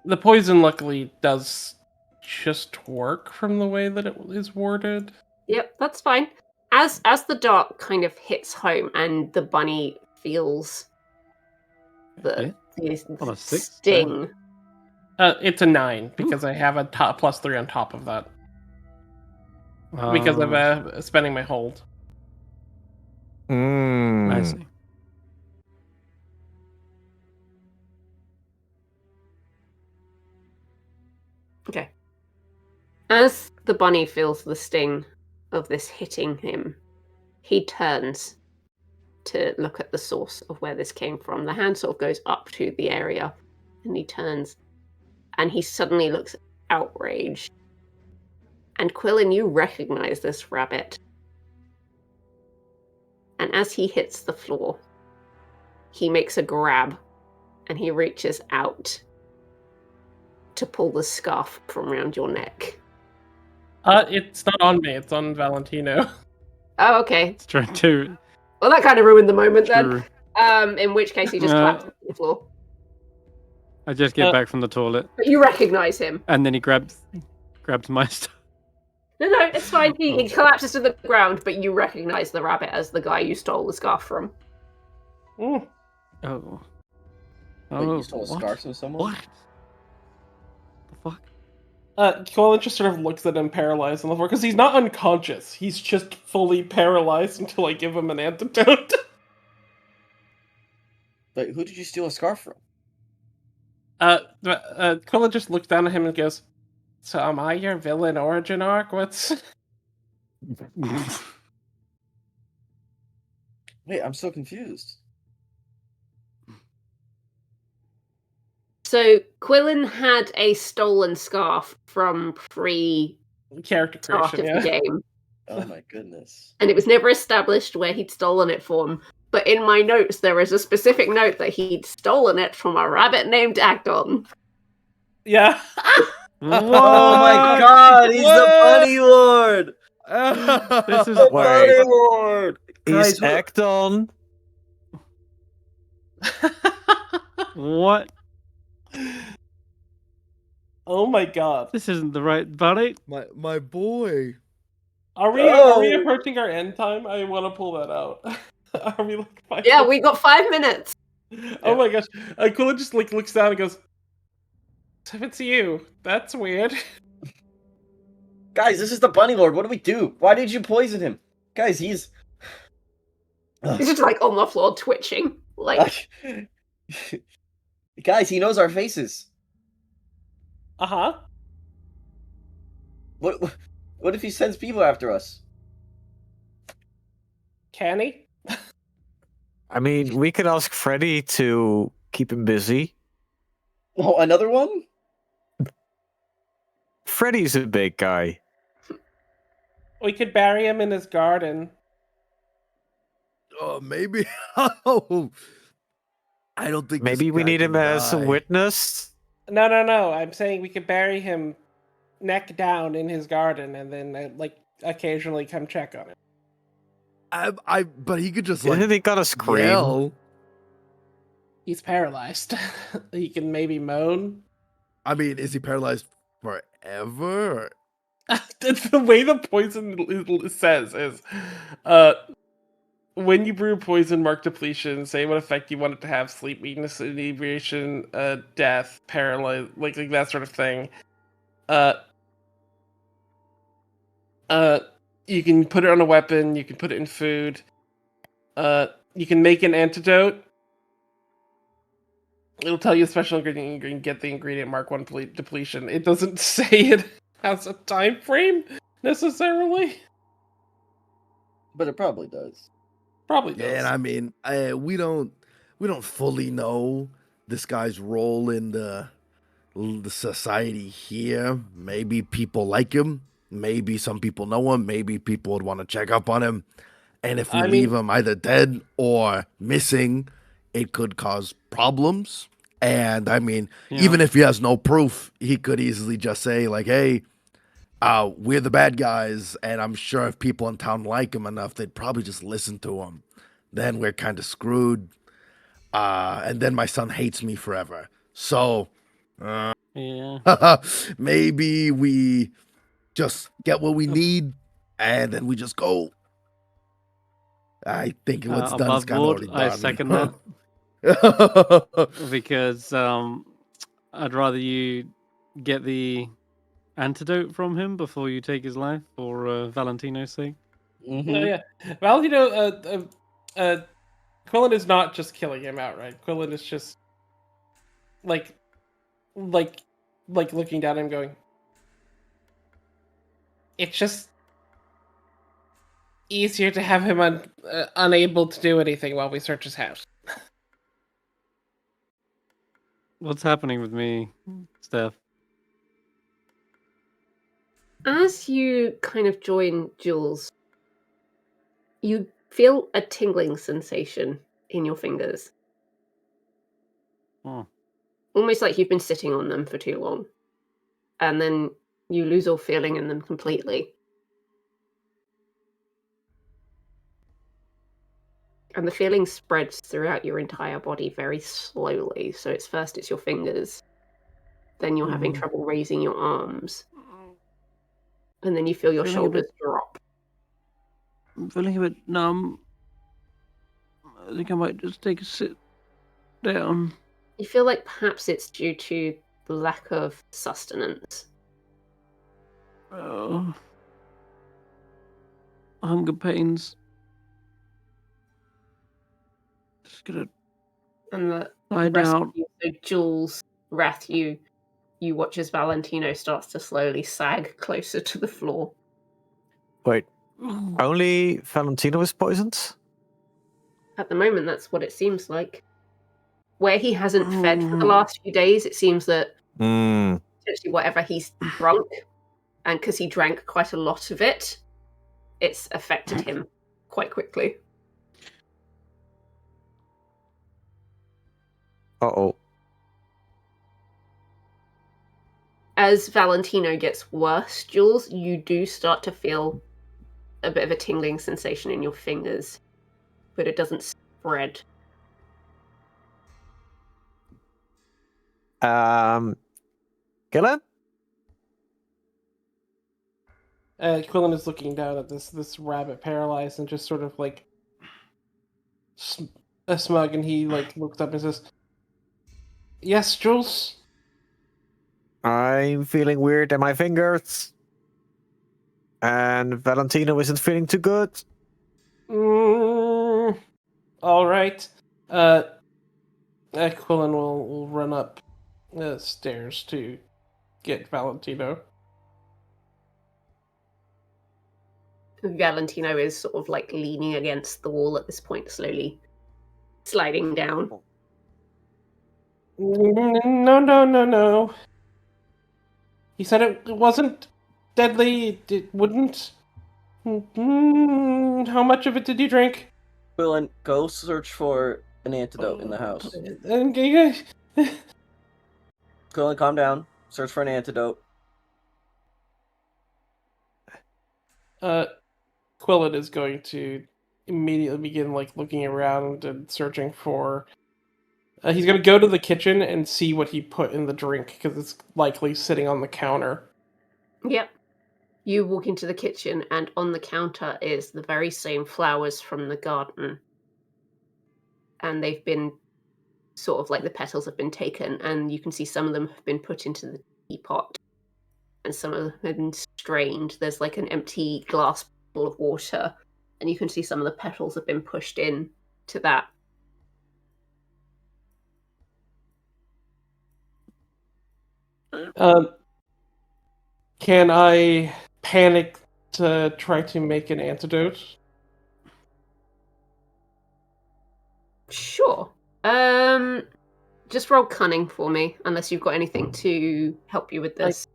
The poison luckily does just work from the way that it is worded. Yep, that's fine. As the dart kind of hits home and the bunny feels the On a 6? sting. It's a 9 because I have a +3 on top of that because of spending my hold. I see. Okay. As the bunny feels the sting of this hitting him, he turns to look at the source of where this came from. The hand sort of goes up to the area, and he turns, and he suddenly looks outraged. And Quillon, you recognize this rabbit. And as he hits the floor, he makes a grab, and he reaches out to pull the scarf from around your neck. It's not on me, it's on Valentino. Oh, okay. It's trying to. Well, that kind of ruined the moment True. then. In which case he just collapses to the floor. I just get back from the toilet, But you recognize him. and then he grabs my stuff. No, it's fine. He collapses to the ground, but you recognize the rabbit as the guy you stole the scarf from. Mm. Oh. Wait, you stole a what? scarf from someone? What? The fuck? Quillon just sort of looks at him paralyzed on the floor because he's not unconscious. He's just fully paralyzed until I give him an antidote. Wait, who did you steal a scarf from? Quillon just looks down at him and goes, "So am I your villain origin arc? What's?" Wait, I'm so confused. So Quillon had a stolen scarf from Character start creation, of the yeah. game. Oh my goodness. And it was never established where he'd stolen it from. But in my notes, there is a specific note that he'd stolen it from a rabbit named Acton. Yeah. Oh my god, he's the bunny lord! This is The Wait. bunny lord! He's Guys, Acton. what? Oh my god. This isn't the right bunny. my boy. Are we Oh. approaching our end time? I want to pull that out. Are we like 5 Yeah, minutes? we got 5 minutes. Oh my gosh. Quillon just like looks down and goes, "It's you. That's weird." Guys, this is the bunny lord. What do we do? Why did you poison him? Guys, he's... He's just like on the floor twitching. Like, Guys, he knows our faces. Uh-huh. What if he sends people after us? Can he? I mean, we could ask Freddy to keep him busy. Oh, another one? Freddy's a big guy. We could bury him in his garden. Maybe. Oh, I don't think. Maybe this we guy need him can as a die. witness. No. I'm saying we could bury him neck down in his garden and then like occasionally come check on him. But he could just like Isn't he gonna scream? yell. He's paralyzed. He can maybe moan. I mean, is he paralyzed forever? The way the poison says is, when you brew poison, mark depletion, say what effect you want it to have: sleep, weakness, inebriation, death, paralyze, like that sort of thing. You can put it on a weapon. You can put it in food. You can make an antidote. It'll tell you a special ingredient. You can get the ingredient, mark 1 depletion. It doesn't say it has a time frame necessarily. But it probably does. Probably does. Yeah, and I mean, we don't fully know this guy's role in the society here. Maybe people like him. Maybe some people know him. Maybe people would want to check up on him. And if we leave him either dead or missing, it could cause problems. And I mean, even if he has no proof, he could easily just say like, "Hey, we're the bad guys," and I'm sure if people in town like him enough, they'd probably just listen to him. Then we're kind of screwed. And then my son hates me forever. So, maybe we just get what we need, and then we just go. I think what's done is above kind of board, already I done. second that. Because I'd rather you get the antidote from him before you take his life, for Valentino's sake. Mm-hmm. Oh, yeah. Valentino, Quillon is not just killing him outright. Quillon is just like looking down at him going, it's just easier to have him unable to do anything while we search his house. What's happening with me, Steph? as you kind of join Jules, you feel a tingling sensation in your fingers. Oh. Almost like you've been sitting on them for too long. And then you lose all feeling in them completely. And the feeling spreads throughout your entire body very slowly. So it's your fingers. Then you're having trouble raising your arms. And then you feel your shoulders drop. I'm feeling a bit numb. I think I might just take a sit down. You feel like perhaps it's due to the lack of sustenance. Oh. Hunger pains. Just gonna And the lie rest down. of you, so Jules, Ratthew, you watch as Valentino starts to slowly sag closer to the floor. Wait, only Valentino is poisoned? At the moment, that's what it seems like. Where he hasn't fed for the last few days, it seems that potentially whatever he's drunk, and because he drank quite a lot of it, it's affected him quite quickly. Uh-oh. as Valentino gets worse, Jules, you do start to feel a bit of a tingling sensation in your fingers, but it doesn't spread. Guilles? Quillon is looking down at this rabbit paralyzed and just sort of like a smug, and he like looks up and says, "Yes, Jules." I'm feeling weird in my fingers. And Valentino isn't feeling too good. All right. Quillon will run up the stairs to get Valentino. Valentino is sort of like leaning against the wall at this point, slowly sliding down. No. He said it wasn't deadly. It wouldn't. How much of it did you drink? Quillon, go search for an antidote in the house. Quillon, calm down. Search for an antidote. Quillon is going to immediately begin like looking around and searching for. He's going to go to the kitchen and see what he put in the drink because it's likely sitting on the counter. Yep. You walk into the kitchen, and on the counter is the very same flowers from the garden. And they've been sort of like the petals have been taken, and you can see some of them have been put into the teapot, and some of them have been strained. There's like an empty glass full of water, and you can see some of the petals have been pushed in to that. Can I panic to try to make an antidote? Sure. Just roll cunning for me, unless you've got anything to help you with this.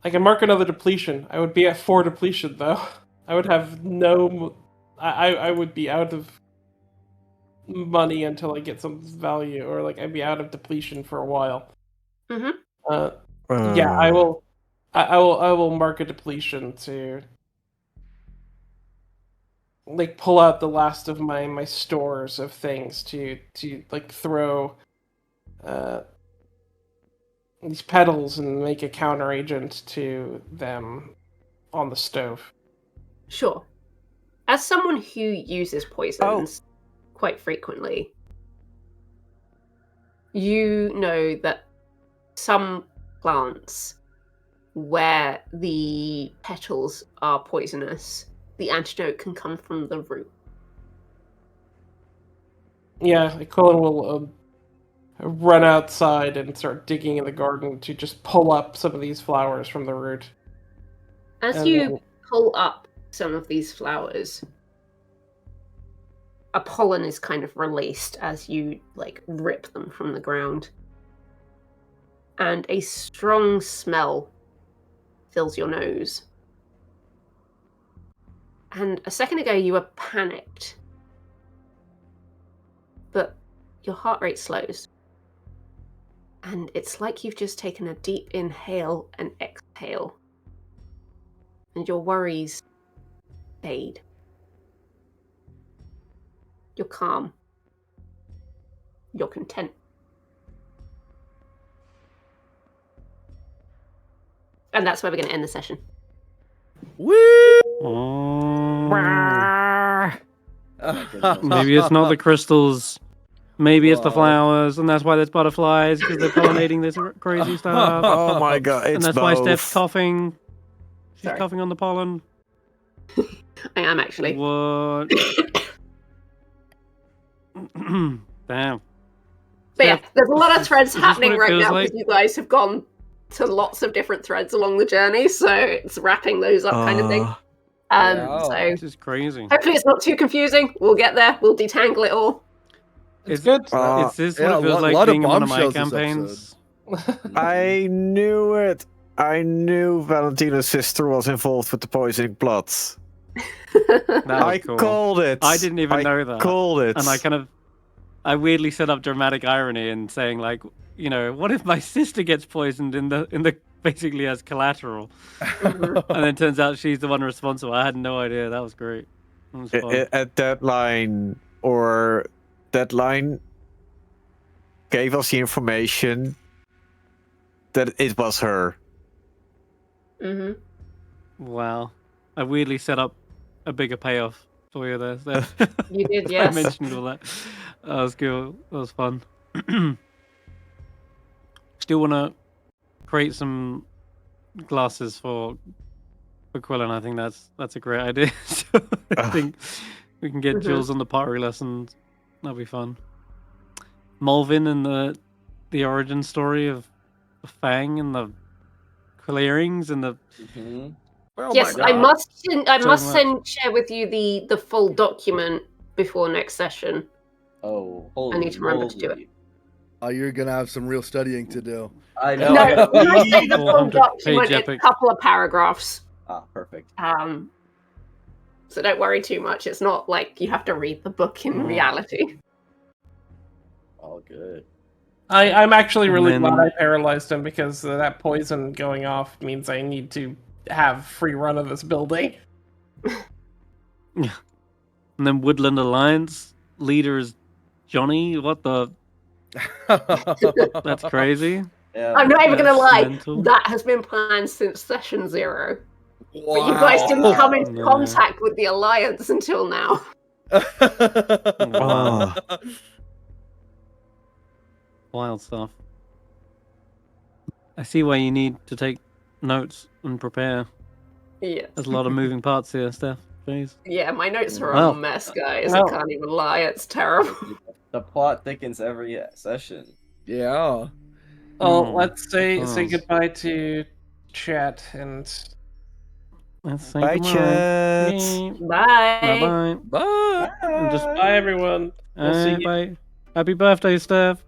I can mark another depletion. I would be at 4 depletion, though. I would have no... I would be out of money until I get some value, or like I'd be out of depletion for a while. Mm-hmm. Yeah, I will. I will mark a depletion to like pull out the last of my stores of things to like throw these petals and make a counter agent to them on the stove. Sure. As someone who uses poisons quite frequently, you know that some plants where the petals are poisonous, the antidote can come from the root. Yeah, Quillon will run outside and start digging in the garden to just pull up some of these flowers from the root. As you pull up some of these flowers, a pollen is kind of released as you like rip them from the ground. And a strong smell fills your nose. And a second ago you were panicked. But your heart rate slows. And it's like you've just taken a deep inhale and exhale. And your worries fade. You're calm. You're content. And that's where we're going to end the session. Woo! Maybe it's not the crystals. Maybe it's the flowers, and that's why there's butterflies, because they're pollinating this crazy stuff. Oh my god, it's And that's why Steph's coughing. She's Sorry. coughing on the pollen. I am actually. What? Damn. But yeah, Steph, there's a lot of is threads this what happening it right feels now like? because you guys have gone to lots of different threads along the journey, so it's wrapping those up kind of thing. So This is crazy. hopefully it's not too confusing. We'll get there. We'll detangle it all. It's good. Is this what yeah, it feels a like lot of being in one of my bombshells this campaigns? I knew it. I knew Valentino's sister was involved with the poisoning plots. That was I cool. called it. I didn't even know that. Called it. And I weirdly set up dramatic irony and saying like, you know, what if my sister gets poisoned in the basically as collateral. Mhm. And then turns out she's the one responsible. I had no idea. That was great. That was fun. At that line, gave us the information that it was her. Mhm. Wow. I weirdly set up a bigger payoff for you there. Steph. You did, I yes. mentioned all that. That was cool. That was fun. Still want to create some glasses for Quillon. I think that's a great idea. So I think we can get Mhm. Jules on the pottery lessons. That'll be fun. Molevin and the origin story of the Fang and the clearings and the Hmm. Oh Yes, my I god. must So much. share with you the full document before next session. Oh, holy I need to remember to do it. moly. Oh, you're gonna have some real studying to do. I know. No, when I say the full 400 document, page it's a epic. couple of paragraphs. Ah, perfect. So don't worry too much. It's not like you have to read the book in reality. All good. I'm actually And really then- glad I paralyzed him because that poison going off means I need to have free run of this building. And then Woodland Alliance leader is Johnny. What the? That's crazy. Yeah. I'm not even gonna That's lie. mental. That has been planned since session 0. But you guys didn't come into No. contact with the Alliance until now. Wow. Wild stuff. I see why you need to take notes and prepare. Yeah. There's a lot of moving parts here, Steph. Please. Yeah, my notes are Wow. a mess, guys. Well- I can't even lie. It's terrible. The plot thickens every session. Yeah. Well, let's say does. goodbye to chat and Let's say Bye, goodbye. chat. Yay. Bye. Bye-bye. Bye. And just bye everyone. We'll see you. bye. Happy birthday, Steph.